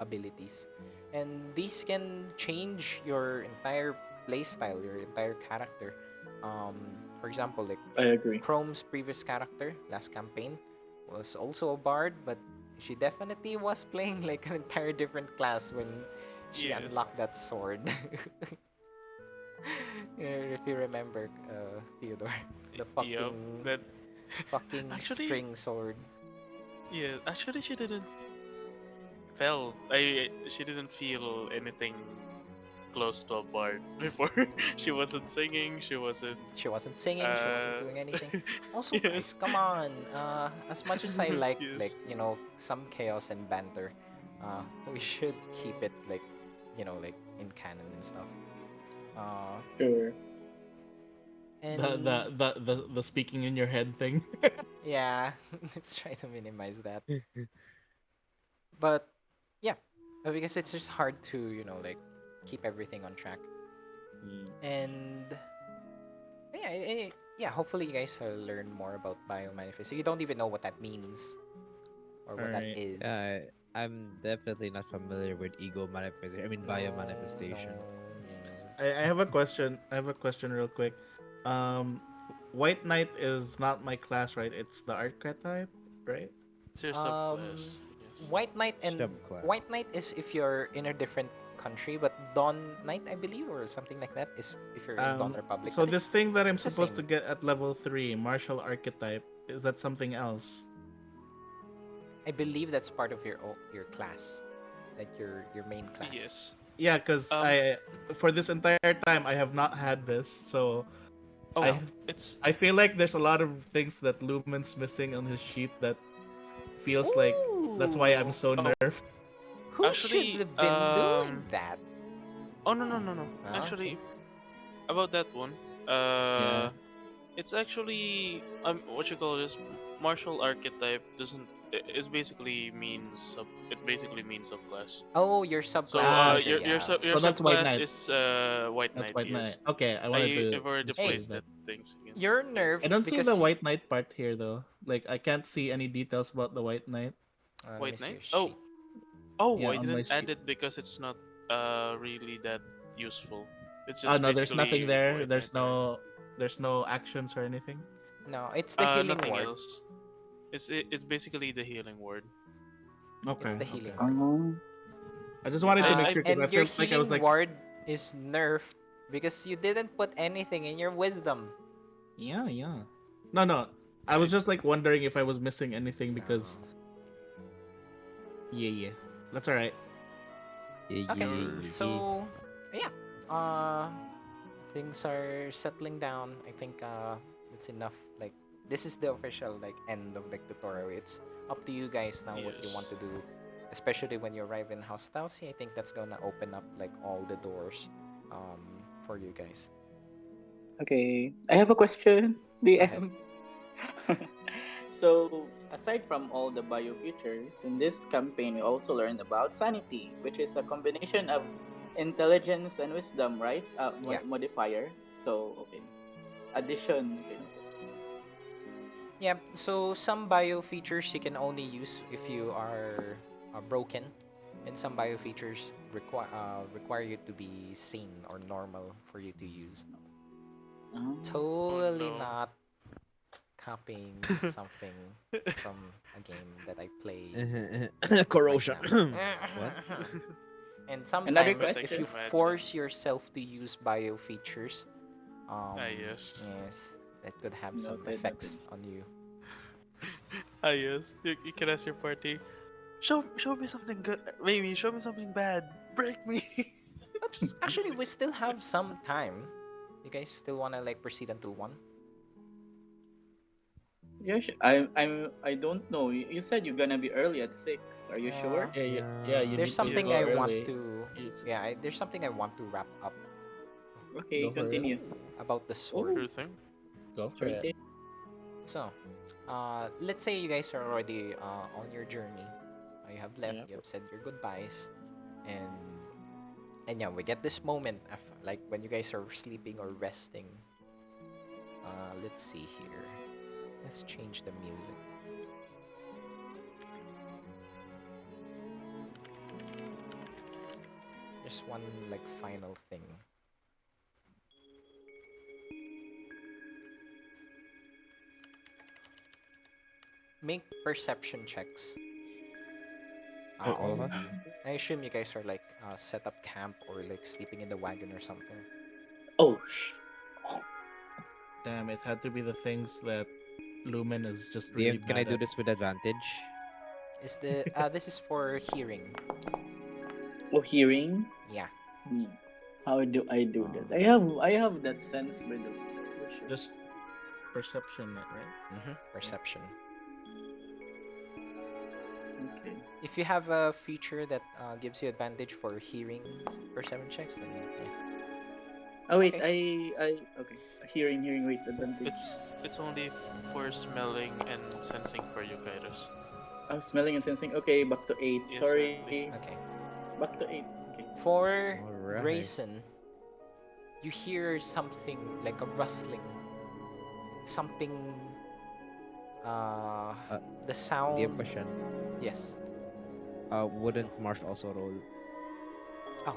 abilities. And these can change your entire playstyle, your entire character. Um, for example, like I agree. Chrome's previous character last campaign was also a bard, but she definitely was playing like an entire different class when she Yes. unlocked that sword. If you remember, Theodore, the Yup. fucking That actually, string sword. yeah. Actually, she didn't she didn't feel anything close to a bard before. She wasn't singing. She wasn't. She wasn't singing. She wasn't doing anything. Also, guys, Yes. come on. As much as I like Yes. some chaos and banter, we should keep it like like in canon and stuff. Uh, Sure. and The speaking in your head thing. yeah, let's try to minimize that. But yeah, because it's just hard to like keep everything on track. And yeah, yeah. Hopefully, you guys learn more about biomanifest. So you don't even know what that means or what that Alright. is. Yeah, I'm definitely not familiar with ego manifestation. I mean, bio manifestation. Yes. I have a question. I have a question real quick. Um, White Knight is not my class, right? It's the archetype, right? It's your Um, subclass. Yes. White Knight and Subclass. White Knight is if you're in a different country, but Dawn Knight, I believe, or something like that, is if you're in Dawn Republic. So But this thing that I'm it's the supposed to same. get at level 3, martial archetype, is that something else? I believe that's part of your class, like your main class. Yes. Yeah, because Um. I for this entire time I have not had this, so Oh, I it's I feel like there's a lot of things that Lumen's missing on his sheet that feels like that's why I'm Ooh, so Oh. nerfed. who actually should have been doing that? Oh, no. Ah, Actually, okay. about that one, Yeah. it's actually what you call this martial archetype doesn't is basically means it basically means subclass. Oh, your So subclass Ah, feature, your yeah. your so that's White subclass Knight. is white That's knight. White Knight. Yes, Okay, I wanted to I've already just Hey, raise placed that. that things again. You're Thanks. I nerfed don't see the because White Knight part here though. Like I can't see any details about the White Knight. let me White see knight. your sheet. Oh, Yeah, I on my didn't add sheet. it because it's not really that useful. It's Oh just no, there's nothing basically there. white knight. There's no actions or anything. No, it's the healing Nothing ward. else. It's basically the healing word. It's Okay, the healing okay. ward. Oh. I just wanted to make I sure because I And your felt like I was healing like, ward is nerfed because you didn't put anything in your wisdom. yeah, yeah. No. I was just like wondering if I was missing anything because No. yeah. That's alright. Yeah, Okay, yeah. so yeah, uh, things are settling down. I think it's enough. Like this is the official like end of the tutorial. It's up to you guys now what you Yes. want to do, especially when you arrive in House Talsi. I think that's gonna open up like all the doors, for you guys. Okay. I have a question, Go ahead. DM. So, aside from all the bio features, in this campaign we also learned about sanity, which is a combination of intelligence and wisdom, right? Yeah. Modifier. So, okay. Addition. Okay. Yeah, so some bio features you can only use if you are broken, and some bio features require you to be sane or normal for you to use. Oh. Totally no. not copying something from a game that I play right Corrosion. now. What? And Another sometimes if question? you force yourself to use bio features, Yes. yes, that could have some Noted, effects on you. Yes. You can ask your party. Show me something good. Maybe show me something bad. Break me. But actually, we still have some time. You guys still wanna like proceed until 1? Yeah, I don't know. You said you're gonna be early at 6. Are you sure? Yeah. You There's need to something go I Yes. want early. to. Yeah, there's something I want to wrap up Okay, Go for it. continue. about the sword. Sure thing. Go for it. Continue. So, let's say you guys are already on your journey. You have left. Yep. You have said your goodbyes, and yeah, we get this moment like when you guys are sleeping or resting, Let's see here. Let's change the music. Just one like final thing. Make perception checks. All of us? I assume you guys are like set up camp or like sleeping in the wagon or something. Oh, Damn, it had to be the things that Lumen is just really DM, can I bad do at. this with advantage? Is the this is for hearing? oh, hearing. Yeah. Hmm. How do I do that? I have that sense by the way. Just perception, right? Perception. Okay. If you have a feature that gives you advantage for hearing perception checks, then yeah. Oh wait, Okay. okay. Hearing, wait, advantage. It's only for smelling and sensing for you, Kairos. Oh, smelling and sensing. Okay, back to 8. Sorry. Exactly. Okay. Back to 8. Okay. For Alright. Grayson, you hear something like a rustling. Something. The sound. DM question. Yes. Wouldn't Marsh also roll? Oh.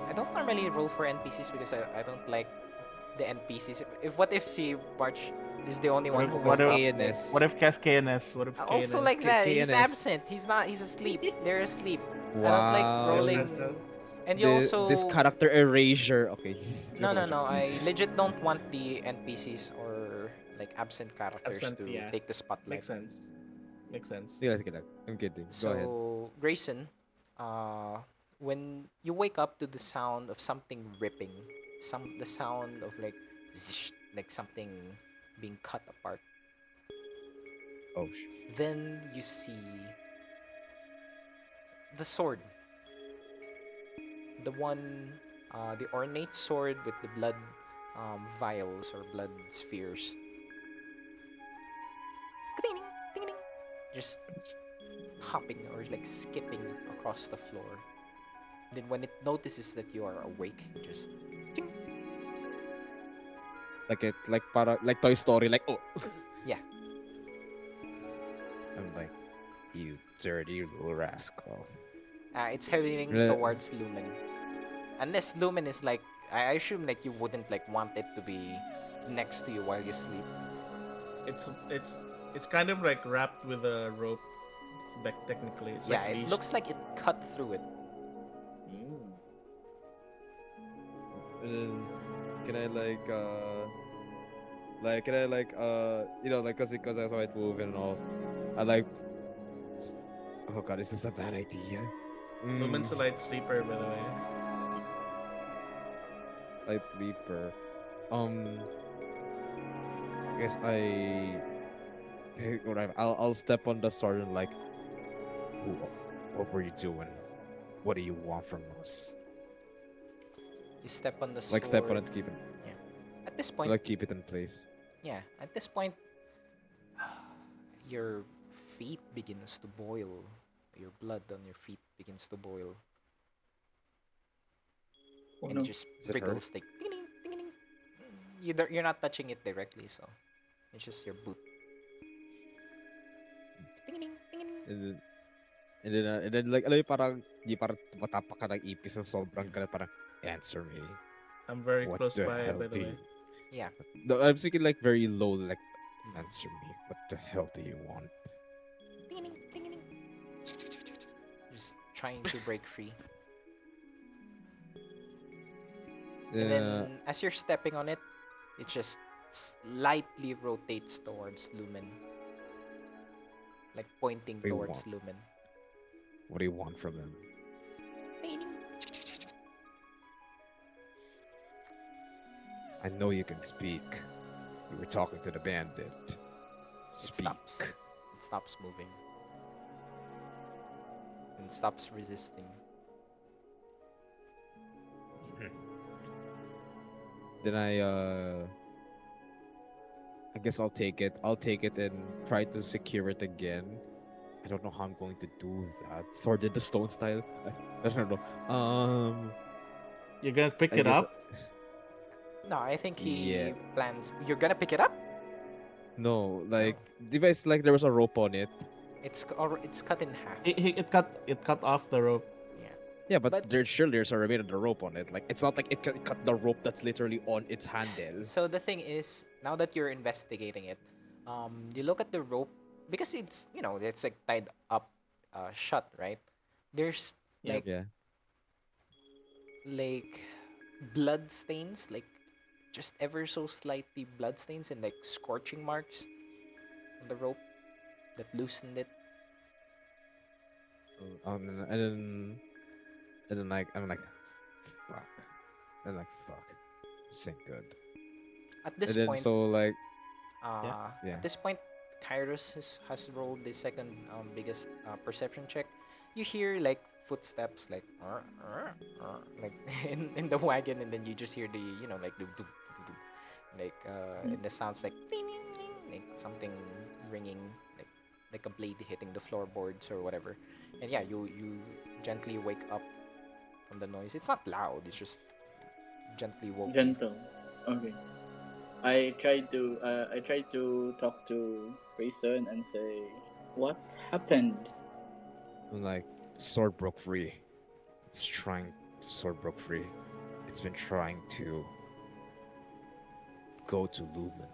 I don't normally roll for NPCs because I don't like the NPCs. What if si Barch is the only one who What woke if- up? KNS. What if KNS? What if I also KNS? like that. He's KNS. absent. He's not. He's asleep. They're asleep. I don't like Wow. rolling. Messed up. And you also This character erasure. Okay. no. I legit don't want the NPCs or like absent characters Absent, to yeah. take the spotlight. Makes sense. Makes sense. Sige lang. I'm kidding. Go ahead. So Grayson, when you wake up to the sound of something ripping, the sound of like zzz, like something being cut apart, Oh, then you see the sword, the one, the ornate sword with the blood vials or blood spheres, Ka-ding-ding, ding-ding, just hopping or like skipping across the floor. Then when it notices that you are awake, it just ting. like Toy Story, like oh. Yeah. I'm like, you dirty little rascal. It's heading Re- towards Lumen. Unless Lumen is like, I assume like you wouldn't like want it to be next to you while you sleep. It's kind of like wrapped with a rope. Like technically, it's Yeah, like it leashed. looks like it cut through it. Mm. And then, can I can I cause I saw it move and all. I like. Oh god, is this a bad idea? Lumen's a light sleeper, by the way. Light sleeper. I guess whatever. I'll step on the sword and like, what were you doing? What do you want from us? You step on the Like sword. step on it, keep it, At this point, like keep it in place. yeah, at this point, your feet begins to boil. Your blood on your feet begins to boil. Oh And no. it just Does it hurt? prickles like ding ding ding ding. You're not touching it directly, so it's just your boot. Ding ding ding ding. And then like, alam mo, parang di parang tumatapak ka ng ipis ng sobrang galit, parang answer me. I'm very What close the by, hell by the do way. you? Yeah. No, I'm thinking like very low, like answer me. What the hell do you want? Ding ding ding ding. Just trying to break free. And then as you're stepping on it, it just slightly rotates towards Lumen. Like pointing What do you towards want? Lumen. What do you want from him? Ding ding. I know you can speak. You were talking to the bandit. It Speak. stops. It stops moving. And stops resisting. Then I guess I'll take it. I'll take it and try to secure it again. I don't know how I'm going to do that. Sword in the stone style. I don't know. You're gonna pick I it guess- up. No, I think Yeah. he plans. You're gonna pick it up. No, like device like there was a rope on it. It's cut in half. It cut off the rope. Yeah, Yeah, but But- there's a remain of the rope on it. Like it's not like it cut the rope that's literally on its handle. So the thing is, now that you're investigating it, you look at the rope because it's like tied up, shut, right? There's Yep. like Yeah. like blood stains, like just ever so slightly blood stains and like scorching marks on the rope that loosened it. And then like I'm like, fuck. And like fuck, this ain't good. At this And then point, so like yeah. At this point, Kairos has rolled the second biggest perception check. You hear like footsteps, like like in the wagon, and then you just hear the like like and the sounds like ding, ding, ding, like something ringing, like a blade hitting the floorboards or whatever. And yeah, you gently wake up from the noise. It's not loud. It's just gently woke. you. Gentle. Okay. I tried to talk to Grayson and say, what happened? I'm like, sword broke free. Sword broke free. It's been trying to go to Lumen.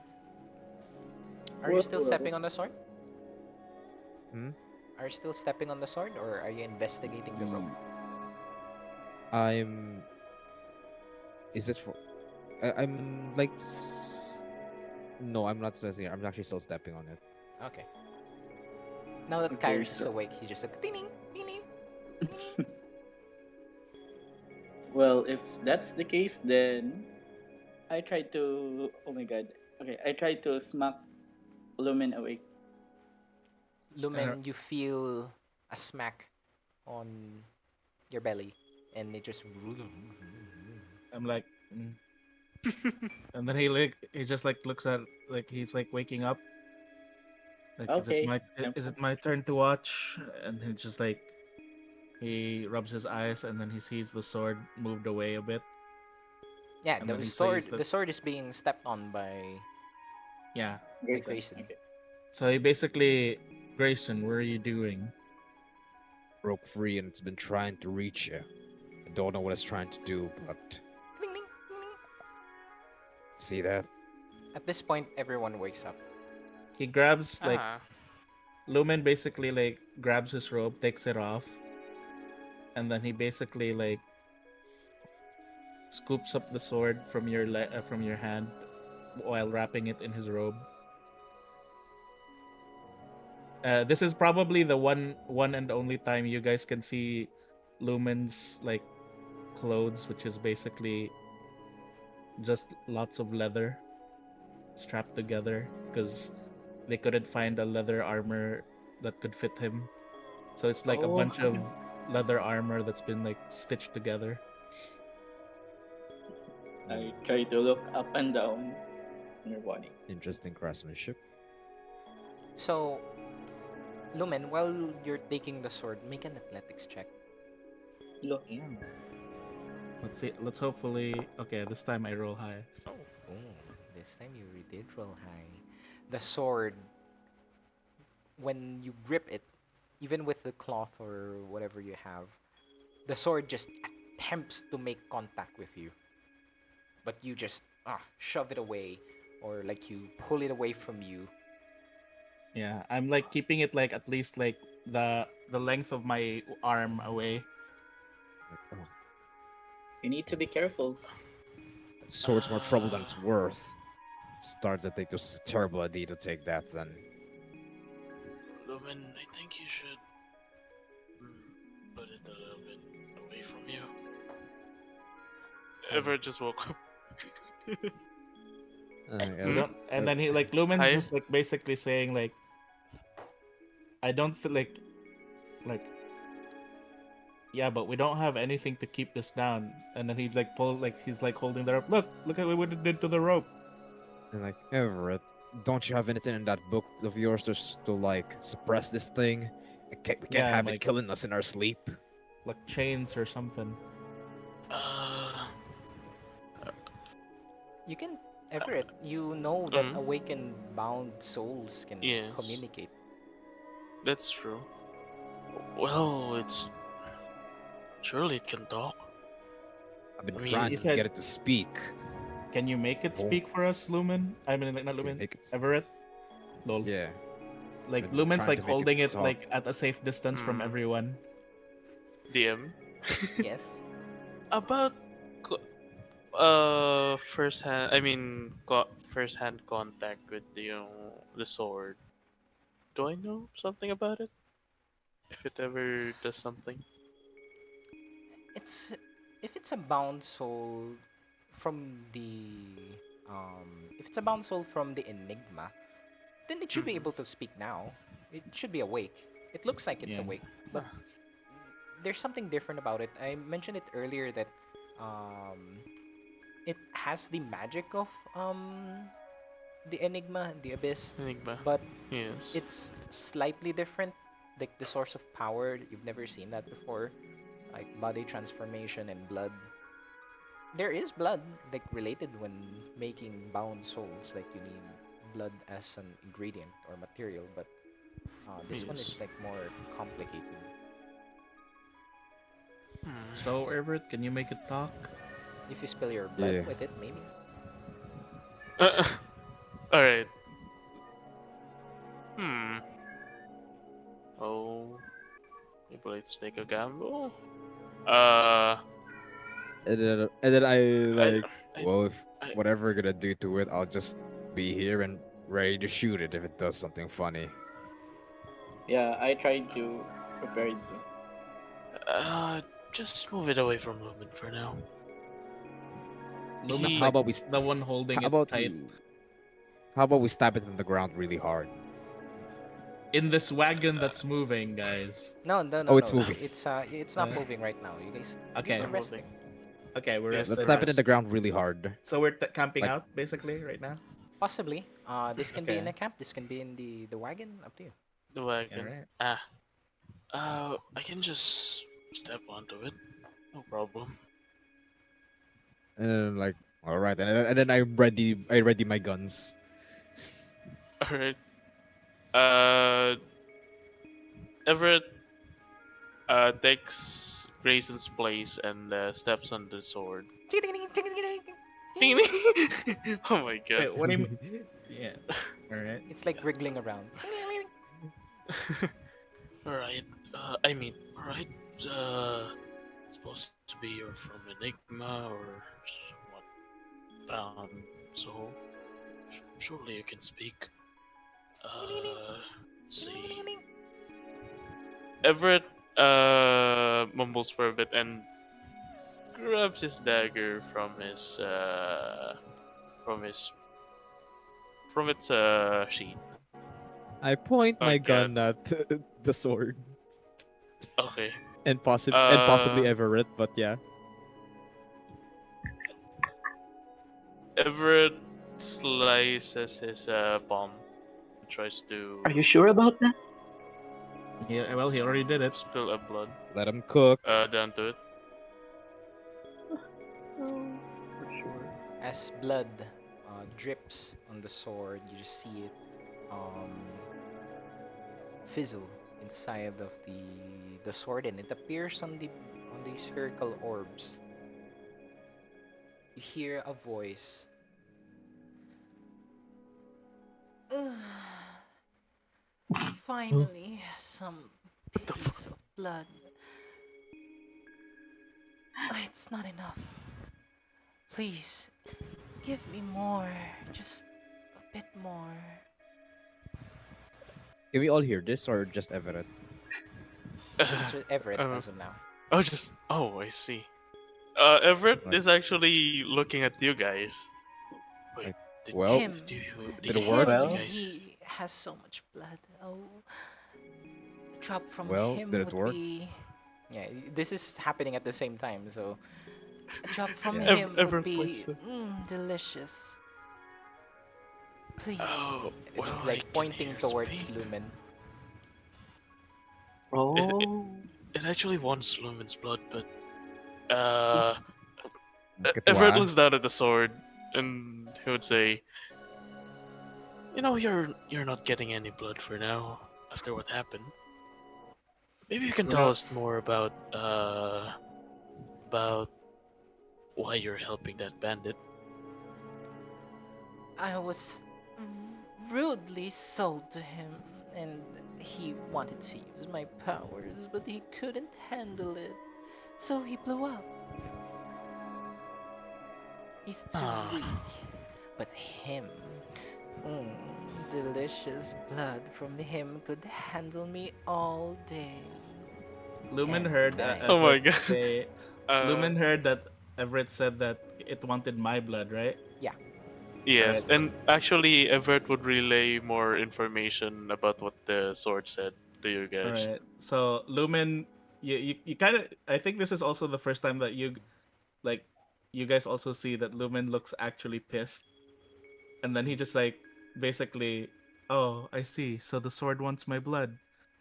Are you still Whoa. stepping on the sword? Hmm? Are you still stepping on the sword, or are you investigating the rope? I'm. Is it for? I'm like. No, I'm not stressing. I'm actually still stepping on it. Okay. Now that Okay, Kairos is so- awake, he just like ding ding ding ding. Well, if that's the case, then I tried to. Oh my god. Okay, I tried to smack Lumen awake. Lumen, you feel a smack on your belly, and it just. I'm like, and then he just like looks at like he's like waking up. Like, Okay, is it my turn to watch? And he just like he rubs his eyes and then he sees the sword moved away a bit. Yeah, And then the he sword. says that- The sword is being stepped on by Yeah. Grayson. Grayson. Okay. So he basically, Grayson, what are you doing? Broke free and it's been trying to reach you. I don't know what it's trying to do, but Ding, ding, ding, ding. see that? At this point, everyone wakes up. He grabs like Ah, Lumen basically like grabs his robe, takes it off, and then he basically like scoops up the sword from from your hand while wrapping it in his robe. This is probably the one and only time you guys can see Lumen's like clothes, which is basically just lots of leather strapped together because they couldn't find a leather armor that could fit him. So it's like a Oh. bunch of leather armor that's been like stitched together. I try to look up and down in your body. Interesting craftsmanship. So, Lumen, while you're taking the sword, make an athletics check. Look. Let's see. Let's hopefully. Okay, this time I roll high. Oh, this time you did roll high. The sword, when you grip it, even with the cloth or whatever you have, the sword just attempts to make contact with you. But you just shove it away, or like you pull it away from you. Yeah, I'm like keeping it like at least like the length of my arm away. Like, oh, You need to be careful. that sword's more trouble than it's worth. Start to think this is a terrible idea to take that then. Lumen, I think you should put it a little bit away from you. Everett just woke up. We don't, and then he like Lumen Hi. just like basically saying like, I don't feel like yeah, but we don't have anything to keep this down. And then he'd like pull like he's like holding the rope. Look at what it did to the rope. And like, Everett, don't you have anything in that book of yours to like suppress this thing? We can't Yeah, have like- it killing us in our sleep. Like chains or something. You can, Everett, you know that Mm, awakened bound souls can yes, communicate. that's true. Well, it's surely it can talk. I've been I trying You to mean, get said, it to speak. can you make it Oh, speak for us, Lumen? I mean, not okay, Lumen, make it. Everett. Lol. Yeah, Like I've been Lumen's trying like to make it holding it talk. like at a safe distance from hmm, everyone. DM. Yes. About first hand. I mean, first hand contact with the sword. Do I know something about it? If it ever does something. It's if it's a bound soul from the if it's a bound soul from the enigma, then it should be Mm-hmm. able to speak now. It should be awake. It looks like it's Yeah. awake, but there's something different about it. I mentioned it earlier that um, it has the magic of the enigma, the abyss, Enigma. but Yes. it's slightly different. Like the source of power, you've never seen that before. Like body transformation and blood. There is blood like related when making bound souls. Like you need blood as an ingredient or material, but this one is Yes. like more complicated. Hmm. So Everett, can you make it talk? If you spill your blood Yeah. with it, maybe. All right. Hmm. Oh, maybe let's take a gamble. Uh, And then I I, like, I, well, if I whatever you're gonna do to it, I'll just be here and ready to shoot it if it does something funny. Yeah, I tried to prepare it to. uh, just move it away from Lumen for now. Lumen's How He, like about the one holding how it about tight. how about we stab it in the ground really hard? In this wagon that's moving, guys. No, no, no, Oh, it's no. moving. It's not Uh, moving right now. You guys it's okay, are not moving. resting. okay, we're Yes, Let's rested. we're stab it in the resting. ground really hard. So we're camping Like, out basically right now. Possibly. This can be in Okay, a camp. This can be in the wagon. Up to you. The all wagon. right. Ah. I can just step onto it. No problem. and then I'm like, all right, and then I ready my guns. All right. Uh, Everett takes Grayson's place and steps on the sword. Ding, ding. Oh my god. Wait, what do you mean? Yeah. All right. It's like wriggling around. Alright. Alright. Uh, supposed to be you're from Enigma or somewhat bound, so surely you can speak. Let's see. Everett mumbles for a bit and grabs his dagger from his from its sheath. I point Oh my god. gun at the sword Okay. and possibly Uh, Everett, but yeah. Everett slices his palm and tries Are to you sure about that? Yeah. Well, he already did it. spill a blood Let him cook. down to it. Oh, for sure. As blood drips on the sword, you just see it um, fizzle inside of the sword, and it appears on the spherical orbs. You hear a voice. Huh? Finally, some What the fuck? piece of blood. It's not enough. Please, give me more. Just a bit more. Can we all hear this or just Everett? I think it's just Everett Uh, as of now. I see. Everett Like, is actually looking at you guys. Wait, like, did, well, Him. did you did it did work? you Well, guys? He has so much blood. Oh, a drop from Well, him did it would work? be. Yeah, this is happening at the same time, so a drop from Yeah. him would Everett points be to. delicious. Please. Oh And well, it's I like can pointing hear towards speak. Lumen. It, it, Oh, it actually wants Lumen's blood, but uh, Let's get to Everett why. looks down at the sword and he would say, you're not getting any blood for now after what happened. Maybe you can You tell know, us more about why you're helping that bandit. I was rudely sold to him, and he wanted to use my powers, but he couldn't handle it, so he blew up. He's too Ah, weak. But him, mm, delicious blood from him could handle me all day. Lumen And heard night. oh my Everett god. say. Uh, Lumen heard that Everett said that it wanted my blood, right? Yeah. yes, Alright. and actually, Everett would relay more information about what the sword said to you guys. Alright. So Lumen, you kind of. I think this is also the first time that like you guys also see that Lumen looks actually pissed, and then he just like basically, oh, I see. So the sword wants my blood,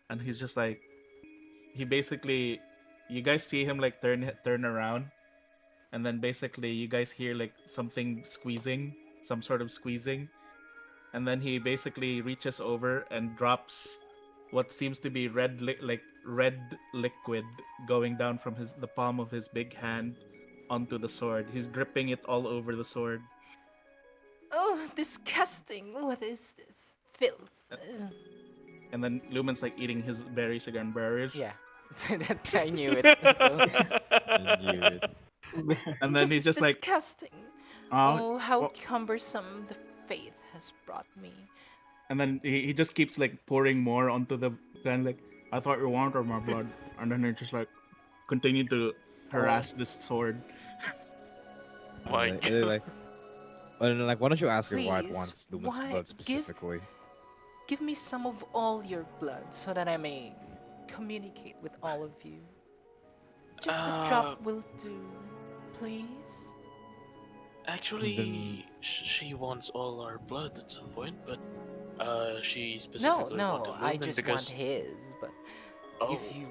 and he's just like, he basically, you guys see him like turn around, and then basically you guys hear like something squeezing, some sort of squeezing, and then he basically reaches over and drops what seems to be like red liquid going down from the palm of his big hand onto the sword. He's dripping it all over the sword. Oh, disgusting! What is this? Filth. Ugh. And then Lumen's like eating his berries again, berries. Yeah. That I knew it. So I knew it. And then this he's is just like, disgusting. oh, Oh, how well, cumbersome the faith has brought me. and then he just keeps like pouring more onto the gun, like, I thought you wanted my blood. And then he just like continue to harass this sword. My And god. like, why don't you ask her why it Please, wants Lumen's why blood specifically? give me some of all your blood so that I may communicate with all of you. Just a Uh, drop will do, please. And then actually, she wants all our blood at some point, but she No, specifically no, wanted I Lumen just want because his, but oh, if you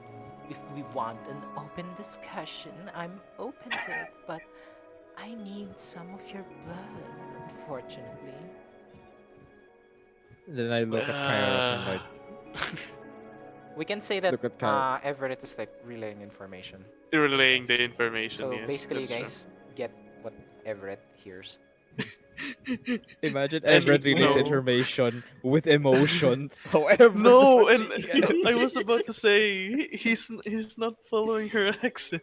if we want an open discussion, I'm open to it, but I need some of your blood, unfortunately. then I look at Kairos and uh, like, We can say that look at Kairos. Everett is like relaying information. relaying the information. So Yes, basically, you that's true. guys get what Everett hears. Imagine And Everett relays no, information with emotions. However, is no, and receiving it. I was about to say he's not following her accent.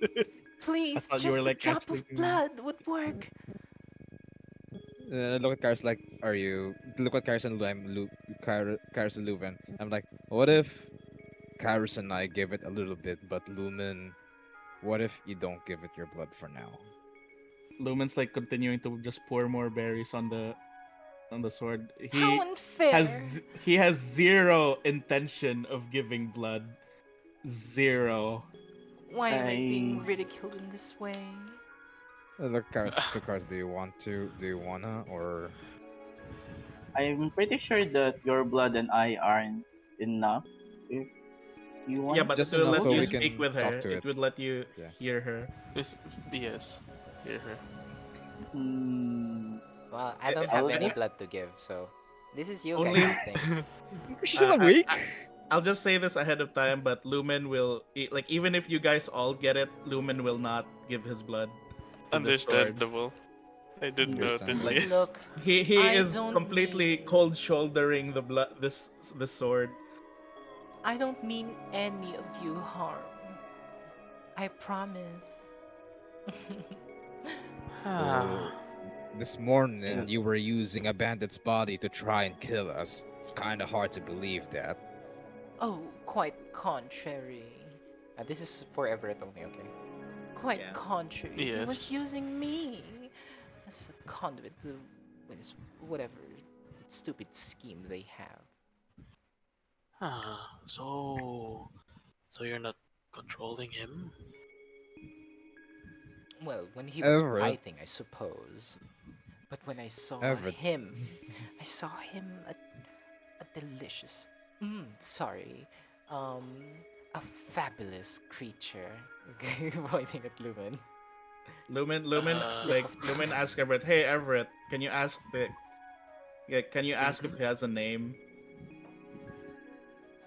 I Please, thought you were just a like drop actually of doing blood would work. And I look at Kairos like, are you? Look at Kairos and Kairos and Lumen. I'm like, what if Kairos and I give it a little bit, but Lumen, what if you don't give it your blood for now? Lumen's like continuing to just pour more berries on the sword. How unfair! He has zero intention of giving blood. Zero. Why am I being I ridiculed in this way? Look, Kairos. So, Kairos, do you want to? Do you wanna? Or I'm pretty sure that your blood and I aren't enough. If you Yeah, want but it just will enough let so you we both, speak can with talk her. to It it? would let you Yeah. hear her. Yes, hear her. hmm, Well, I don't I have will any just blood to give, so this is you Only guys' thing. She's uh, not I, weak. I, I'll just say this ahead of time, but Lumen will like even if you guys all get it, Lumen will not give his blood to this sword. Understandable. I did notice. But Understandable. Yes. look, He I is don't completely mean cold shouldering this sword. I don't mean any of you harm. I promise. Well, Ah, this morning uh, you were using a bandit's body to try and kill us. It's kind of hard to believe that. Oh, quite contrary. This is for Everett only, okay? Quite Yeah. contrary. He was yes. using me as a conduit to his whatever stupid scheme they have. So you're not controlling him? Well, when he was Everett, writing, I suppose. But when Everett. I saw him a delicious, sorry, um, a fabulous creature. Pointing at Lumen. Slip of Lumen tongue. asks Everett, "Hey Everett, can you ask can you ask if Mhm. he has a name?"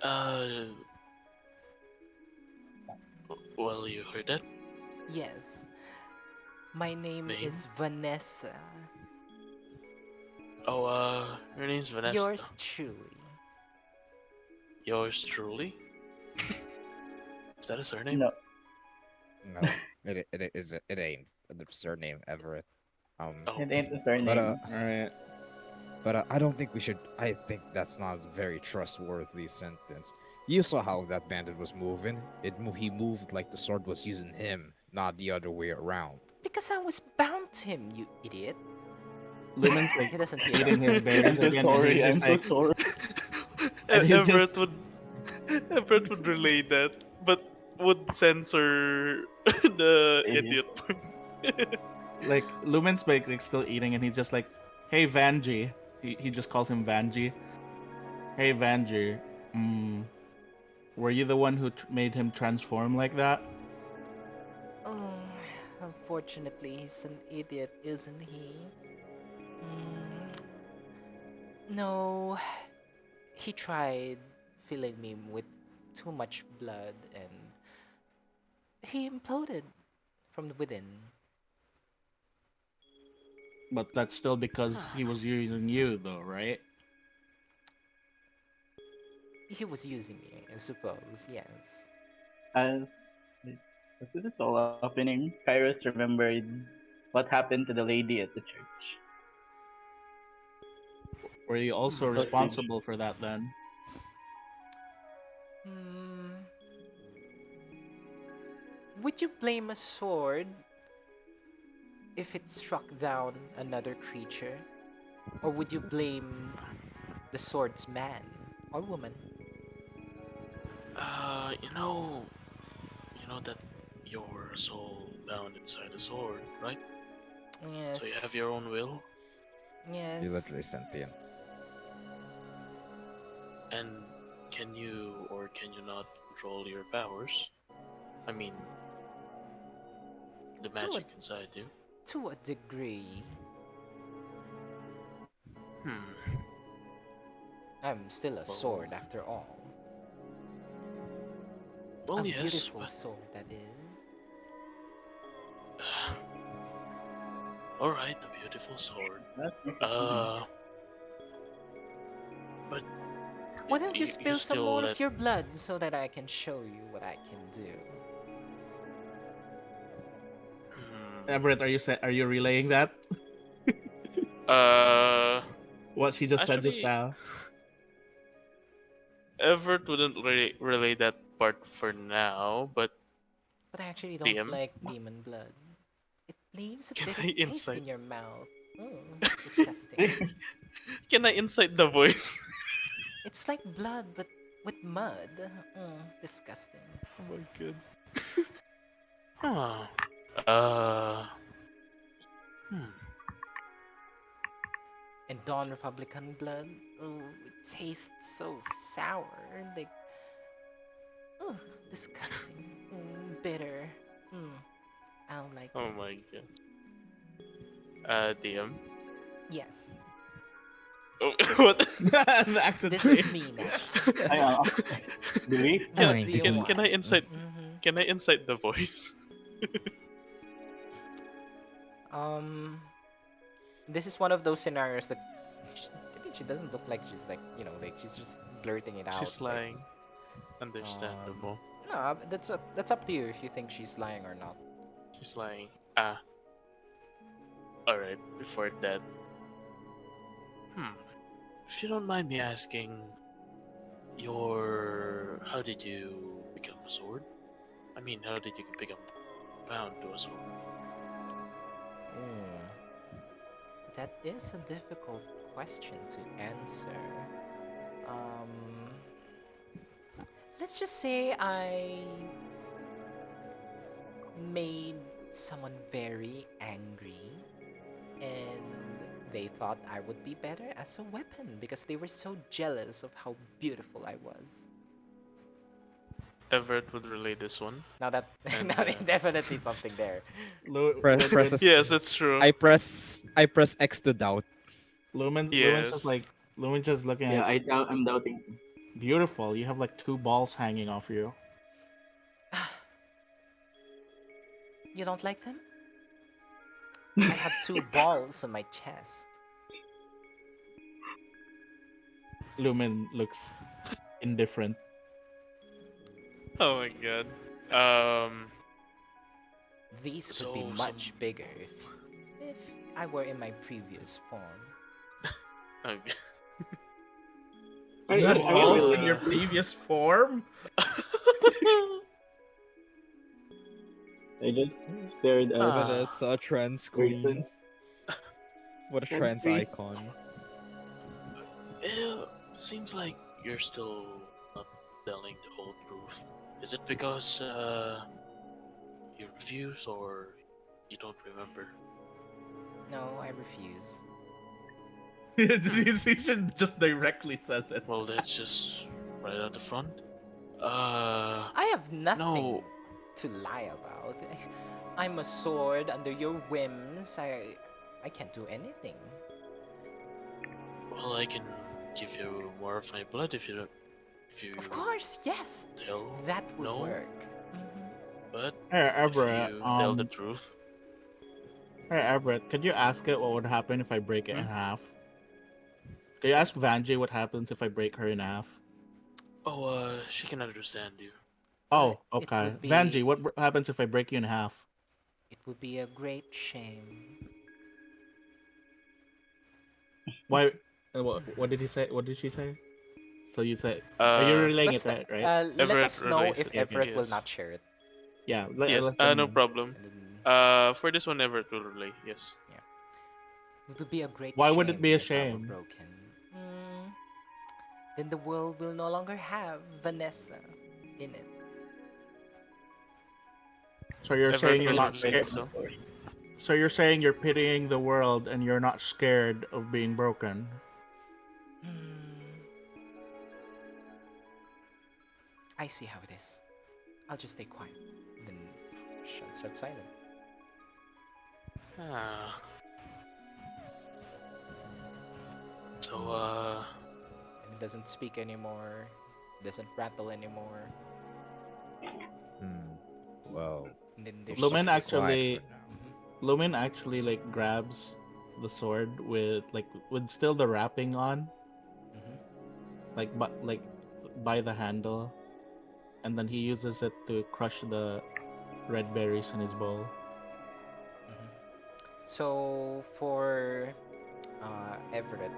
Uh, well, you heard that Yes, my name name? is Vanessa. Oh, your name's Vanessa. Yours truly. Yours truly? Is that a surname? No. No, it ain't the surname Everett. Oh, It ain't the But surname. All right. I don't think we should. I think that's not a very trustworthy sentence. You saw how that bandit was moving. He moved like the sword was using him, not the other way around. Because I was bound to him, you idiot. Lumen's like He doesn't hear eating that. his I'm berries so again, and he's sorry. just I'm so like, sorry. and he's Everett just would Everett would relay that, but would censor the Idiot. idiot part. like Lumen's like still eating, and he's just like, "Hey Vanji," he just calls him Vanji. "Hey Vanji, were you the one who made him transform like that?" Oh, unfortunately, he's an idiot, isn't he? Mm, no, he tried filling me with too much blood and he imploded from within. But that's still because he was using you, though, right? He was using me, I suppose, yes. As as this is all happening, Kairos remembered what happened to the lady at the church. Were you also Hmm. Hostage. responsible for that then? Hmm, would you blame a sword if it struck down another creature? Or would you blame the sword's man or woman? You know that your soul bound inside a sword, right? So you Yes, have your own will, You yes. literally sentient. and can you or can you not control your powers? I mean, the To a magic inside you. to a degree. Hmm. I'm still a Well, sword after all. A well, yes, beautiful but sword, that is. all right, a beautiful sword. That's fine. Uh, but Why don't you you spill some still more let. of your blood so that I can show you what I can do? Hmm. Everett, are you relaying that? Uh, What she just said just actually, now? Everett wouldn't really relay that part for now, but But I actually don't DM, like demon blood. It leaves a can bitter I taste insight? in your mouth. Disgusting. Can I insight the voice? It's like blood, but with mud. Disgusting. Oh my god. Huh. Uh. Hmm. And Dawn Republican blood. It tastes so sour. Like, oh, disgusting. Bitter. Mm, I don't like Oh it. my god. DM. Yes, Oh, what? The accent this is change. me now. I believe. can, What Fine, do the you can want? I insight? Mm-hmm. Can I insight the voice? Um, this is one of those scenarios that I mean, she doesn't look like she's like like she's just blurting it out. She's Like, lying. um, Understandable. no, that's up to you if you think she's lying or not. She's lying. Ah. All right. Before that. Hmm. If you don't mind me asking, how did you become a sword? I mean, how did you become bound to a sword? Mm, that is a difficult question to answer. Um, let's just say I made someone very angry and they thought I would be better as a weapon because they were so jealous of how beautiful I was. Everett would relay this one. Now that And, now there's definitely something there. Press Yes, that's true. I press X to doubt. Lumen's just Yes. like Lumen's just looking Yeah, at I'm doubting. beautiful. You have like two balls hanging off you. You don't like them? I have two balls on my chest. Lumen looks indifferent. Oh my god. Um. These would be So much bigger if I were in my previous form. Okay. Are, You are, had are you balls in really? your previous form? I just stared at That Ah. is a trans Grayson. queen. What a Trans trans queen. icon. It seems like you're still not telling the whole truth. Is it because you refuse or you don't remember? No, I refuse. He should just directly says it. Well, that's just right at the front. I have nothing No. to lie about. I'm a sword under your whims. I can't do anything. Well, I can give you more of my blood if you Of course, yes. tell. That would No. work. Mhm. But Hey, if Everett, you tell the truth, could you ask it what would happen if I break it in half? Can you ask Vanjie what happens if I break her in half? she can understand you. Oh, It okay. would be Vanjie, what happens if I break you in half? it would be a great shame. Why? What did he say? What did she say? So you said, are you Uh, relaying it Basta, right? let Everett us know relays if it. Everett will Yes. not share it. Yeah. Yes. Let them No know. problem. And then For this one, Everett will relay. Yes. it would be a great Why shame would it be a if I were shame? broken. Mm, then the world will no longer have Vanessa in it. So you're Everett saying you're will not relay scared. so. So you're saying you're pitying the world and you're not scared of being broken. Hmm, I see how it is. I'll just stay quiet. Then start silent. Ah. So, And it doesn't speak anymore. Doesn't rattle anymore. Well, And then so there's Lumen just stay this. quiet actually, for now. Lumen actually like grabs the sword with still the wrapping on, Mhm. but by the handle, and then he uses it to crush the red berries in his bowl. Mhm. So for Everett,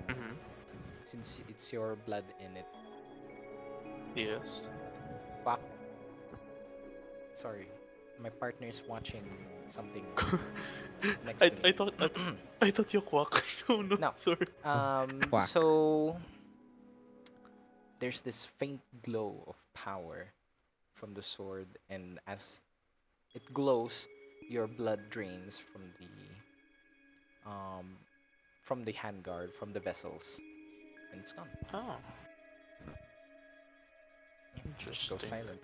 mhm. since it's your blood in it, Yes. quack. Sorry, my partner is watching something next I to me. I thought I thought you quack. Oh no, No. sorry. Quack. So there's this faint glow of power from the sword, and as it glows, your blood drains um from the handguard, from the vessels, and it's gone. Oh, Yeah, just go interesting. silent.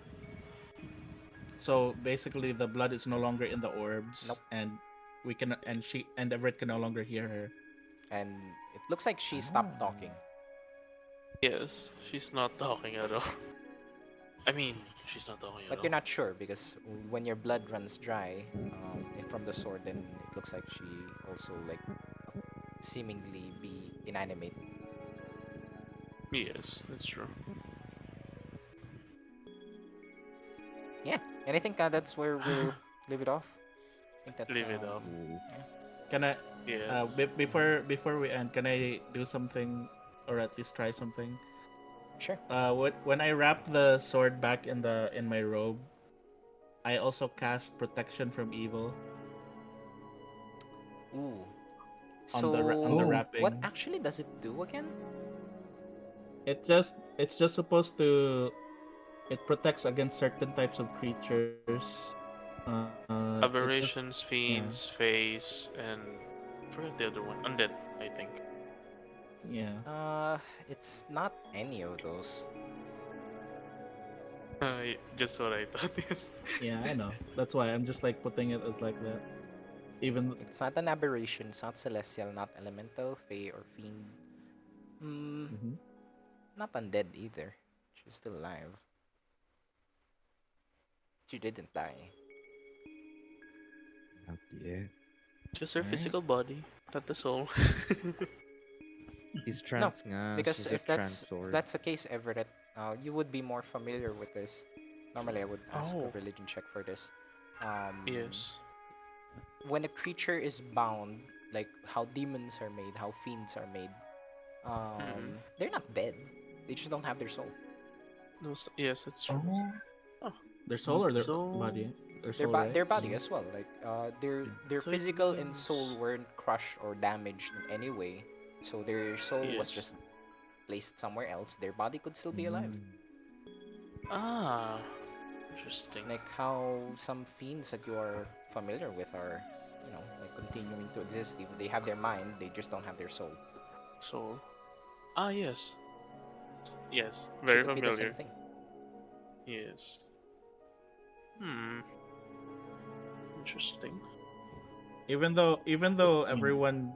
So basically, the blood is no longer in the orbs, Nope. and we can and Everett can no longer hear her. And it looks like she stopped talking. Yes, she's not talking at all. I mean, she's not talking at But all. you're not sure because when your blood runs dry from the sword, then it looks like she also like seemingly be inanimate. Yes, that's true. Yeah, and I think that's where we'll leave it off. I think that's Leave it off. Can I? Yes. Before we end, can I do something, or at least try something? Sure. When I wrap the sword back in my robe, I also cast protection from evil Ooh. on the So wrapping. what actually does it do again? It's just supposed to, it protects against certain types of creatures. Aberrations, fiends, face, and I forgot the other one. Undead, I think. Yeah. It's not any of those. Just what I thought. Yes. Yeah, I know. That's why I'm just like putting it as like that. Even It's not an aberration. It's not celestial, not elemental, fey, or fiend. Mm, Mhm. not undead either. She's still alive. She didn't die. Not yet. Just her Alright. physical body, not the soul. She's No, trans nga. because She's a trans if sword. that's the case, Everett, you would be more familiar with this. Normally, I would ask a Oh, religion check for this. Um, yes. when a creature is bound, like how demons are made, how fiends are made, Mm-hmm. they're not dead. They just don't have their soul. No, yes, that's true. Oh, Oh, their soul or their so body? Their soul, right? Their body Mm. as well. Like Yeah. their so it physical and soul means weren't crushed or damaged in any way. So their soul was yes. just placed somewhere else. Their body could still be alive. Mm. Ah, interesting. Like how some fiends that you are familiar with are, like continuing to exist. If they have their mind, they just don't have their soul. So, ah, yes, yes, She very could be the same familiar. thing. Yes. Hmm. Interesting. Even though interesting. everyone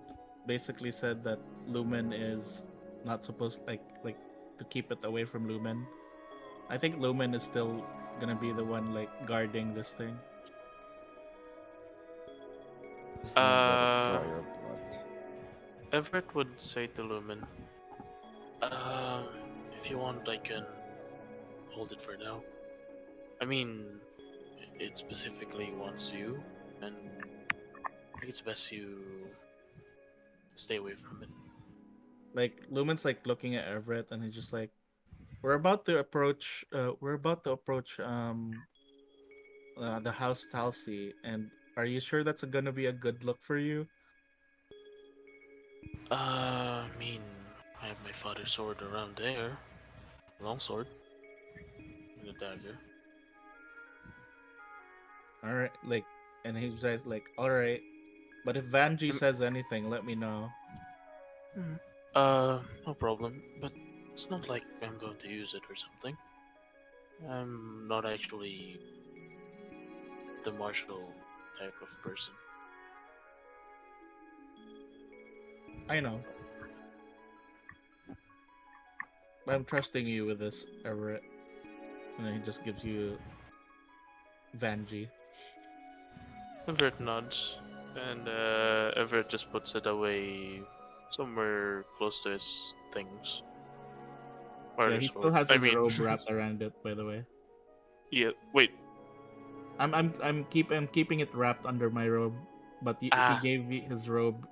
basically said that Lumen is not supposed like to keep it away from Lumen, I think Lumen is still gonna be the one like guarding this thing. Just don't let it Uh, draw your blood. Everett would say to Lumen, um, if you want, I can hold it for now. I mean, it specifically wants you, and I think it's best you stay away from it. Like Lumen's like looking at Everett and he's just like, we're about to approach the house Talsi, and are you sure that's gonna be a good look for you? I mean, I have my father's sword around there, long sword, and a dagger. All right, like, and he's like, all right, but if Vanji Um, says anything, let me know. hmm, no problem. But it's not like I'm going to use it or something. I'm not actually the martial type of person. I know, but I'm trusting you with this, Everett. And then he just gives you Vanji. Everett nods, and Everett just puts it away somewhere close to his things. Or Yeah, the he still sword. has I his mean, robe wrapped around it. By the way, yeah. Wait. I'm keeping it wrapped under my robe, but he Ah, gave me his robe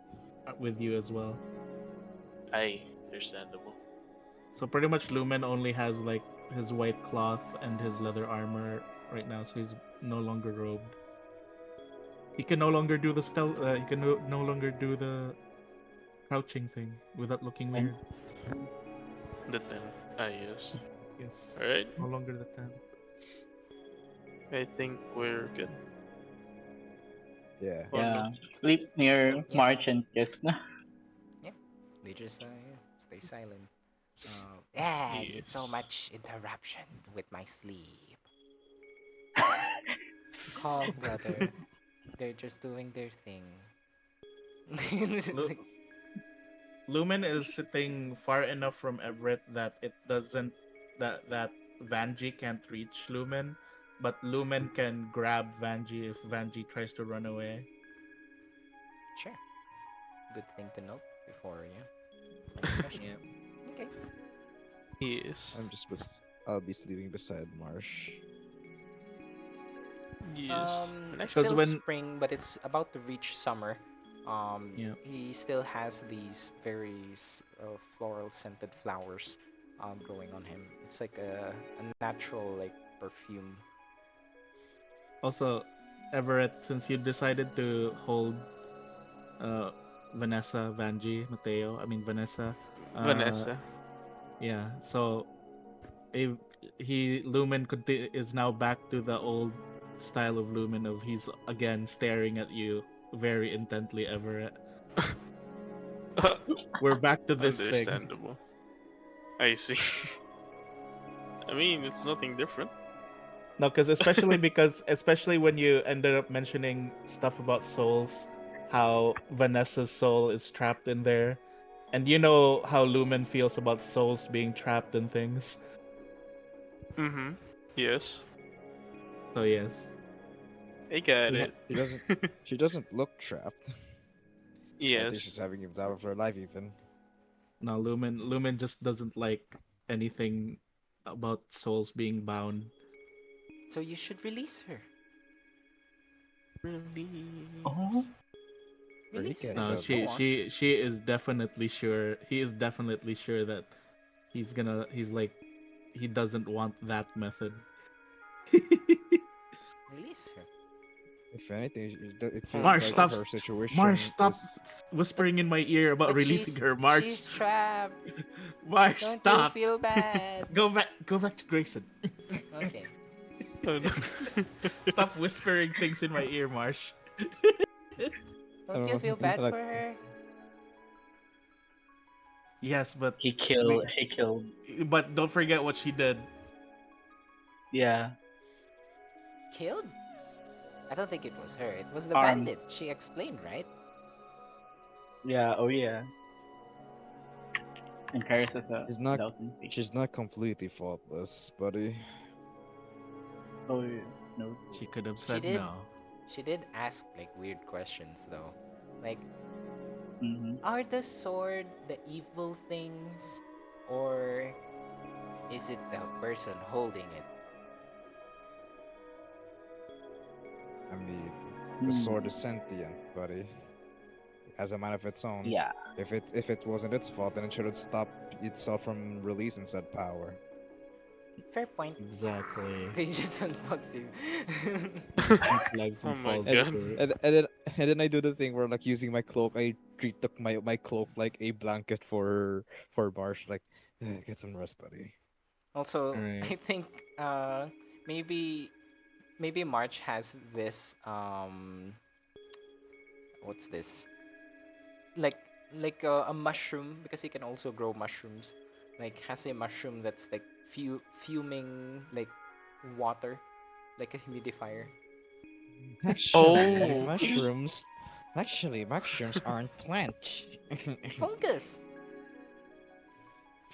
with you as well. I understandable. So pretty much Lumen only has like his white cloth and his leather armor right now, so he's no longer robed. He can no longer do the stealth. He can no longer do the crouching thing without looking And weird. The tent. Ah, yes. Yes, All right. no longer the tent. I think we're good. Yeah. Oh no. yeah, sleeps near Yeah, March and Kes'na. yeah. They just yeah, stay silent. Yeah, it's so Yes. much interruption with my sleep. Calm, brother. They're just doing their thing. It's Lu- like, Lumen is sitting far enough from Everett that it doesn't that Vanji can't reach Lumen, but Lumen can grab Vanji if Vanji tries to run away. sure. Good thing to note before next session. Yeah. Okay. Yes. I'll be sleeping beside Marsh. Yes. It's Because still Next. when spring, but it's about to reach summer. yeah. He still has these very floral scented flowers growing on him. It's like a natural like perfume. Also, Everett, since you decided to hold uh Vanessa, Vanji, Mateo, I mean Vanessa, uh Vanessa. yeah, so if Lumen is now back to the old style of Lumen of he's again staring at you very intently, Everett. We're back to this thing. Understandable. I see. I mean, it's nothing different. No, especially when you ended up mentioning stuff about souls, how Vanessa's soul is trapped in there, and you know how Lumen feels about souls being trapped in things. Mm-hmm. Yes. So yes, I got She, it. she doesn't. She doesn't look trapped. I think she's Yes. having the time of her life, even. no, Lumen just doesn't like anything about souls being bound. So you should release her. Oh, Release. Where he Release her. getting No, that? Go on. she is definitely sure. He is definitely sure that he's like he doesn't want that method. Release her. If anything, it feels Marsh, like stop! her Marsh, situation stop is. But whispering in my ear about but releasing her. she's Marsh, trapped. Marsh, Don't you stop! feel bad? Go back to Grayson. Okay. Oh, no. Stop whispering things in my ear, Marsh. I Don't you don't feel know. bad Like, for her? Yes, but he killed. He killed. don't forget what she did. Yeah, Killed? I don't think it was her. It was the armed. bandit. She explained, right? Yeah. Oh yeah. And Keres is a she's not. doubting face. She's not completely faultless, buddy. Oh yeah. No. She could have She said did. no. She did ask like weird questions though. Like, Mm-hmm. are the sword the evil things, or is it the person holding it? I mean, the Hmm. sword is sentient, buddy. It has a mind of its own. Yeah. If it wasn't its fault, then it should have stopped itself from releasing said power. Fair point. Exactly. Richardson Foxy. Legs Oh and my falls And, god. short. and then I do the thing where like using my cloak, I treat my cloak like a blanket for Marsh. Like, get some rest, buddy. Also, Alright. I think maybe maybe March has this what's this? Like a mushroom, because he can also grow mushrooms. Like has a mushroom that's like fuming like water, like a humidifier. Actually, Oh. mushrooms aren't plants. Fungus.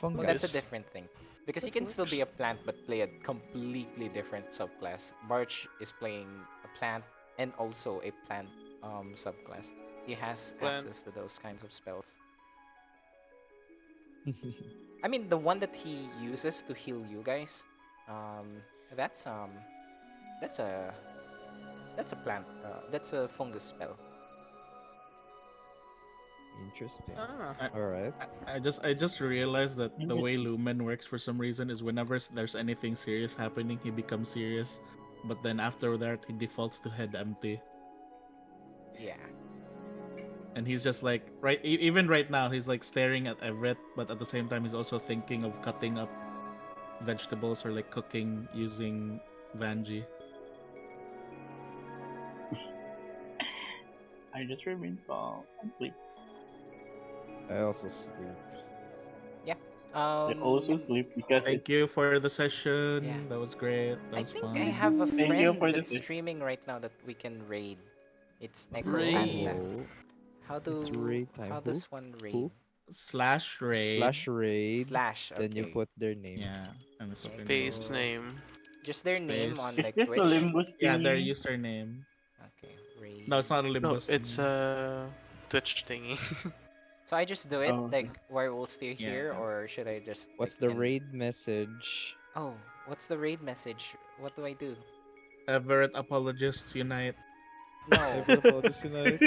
Well, that's a Fungus. different thing. Because you can still be a plant but play a completely different subclass. Barch is playing a plant and also a plant subclass. He has Plant. access to those kinds of spells. I mean, the one that he uses to heal you guys, um, that's um, that's a that's a plant. That's a fungus spell. Interesting. Ah. All right. I just realized that the way Interesting. Lumen works for some reason is whenever there's anything serious happening, he becomes serious. But then after that, he defaults to head empty. Yeah. And he's just like even right now he's like staring at Everett, but at the same time he's also thinking of cutting up vegetables or like cooking using Vanji. I just remain calm and sleep. I also sleep. Yeah. I also sleep because Thank it's. you for the session. Yeah. That was great. That I was think I fun. have a Thank you friend for the that's session. streaming right now that we can raid. It's Neko Raid. Panda. Oh, How it's raid time. how Who? does one raid? Who? Slash raid. Slash raid. Slash. Then you Okay. put their name. Yeah. And it's Okay. Space name. Just their name on Space. Is like this a Twitch. Limbus Yeah, their thingy? username. Okay. Raid. No, it's not a No, Limbus it's thing. a Twitch thingy. So I just do it Oh, okay. like while we'll stay here, Yeah. or should I just like What's the end? raid message? Oh, what's the raid message? What do I do? Everett apologists unite. No, Everett apologies tonight.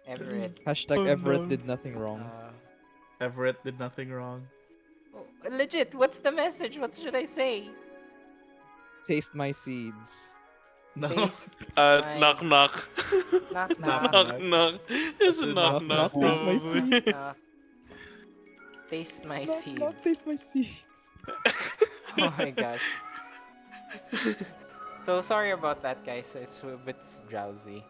Everett. Hashtag Oh Everett no. did nothing wrong. Everett did nothing wrong. Oh, legit. What's the message? What should I say? Taste my seeds. No. Taste Knock my knock. knock Knock, knock. Knock knock. It's That's a a knock knock, knock Knock, taste my probably. seeds. Taste my Knock, seeds. knock, taste my seeds. Oh my gosh. So sorry about that, guys. It's a bit drowsy.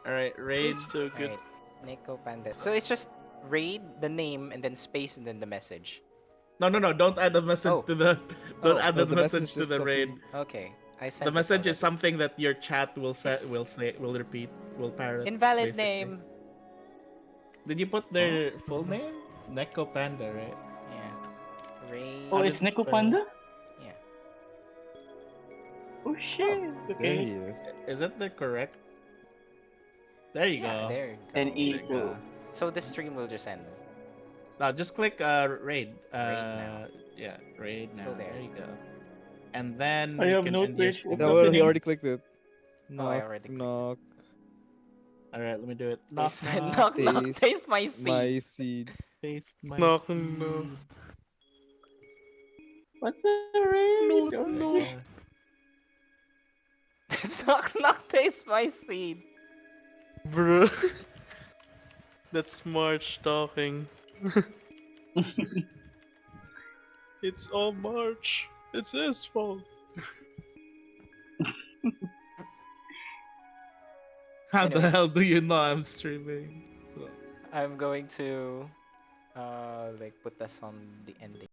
Alright, raid. It's so good. Alright. Neko Panda. So it's just raid, the name, and then space, and then the message. No. Don't add the message Oh. to the. Don't Oh, add No, the the message message to is the raid. something. okay. I The sent it message is already. something that your chat will It's will repeat, will parrot. invalid Basically. name. Did you put their full name? Neko Panda, right? Yeah. Ray. Oh, How it's did Neko spell? Panda? Yeah. Oh shit. There Okay. he is. Is it the correct? There you Yeah, go. there you Then go. There you go. So the stream will just end. Now just click raid. Raid now. Yeah, raid now. Go there. There you go. And then I you have can no end your Twitch. stream. What's No, well, he happening? already clicked it. Oh, I Knock, already clicked knock. All right, let me do it. Knock Taste, knock. knock, knock, Taste taste my seed. my seed. Taste my No, seed. no, What's the raid? no, There no. you go. knock, knock, taste my seed. Bruh. That's March talking. It's all March. It's his fault. How the Anyways. hell do you know I'm streaming? I'm going to like put this on the ending.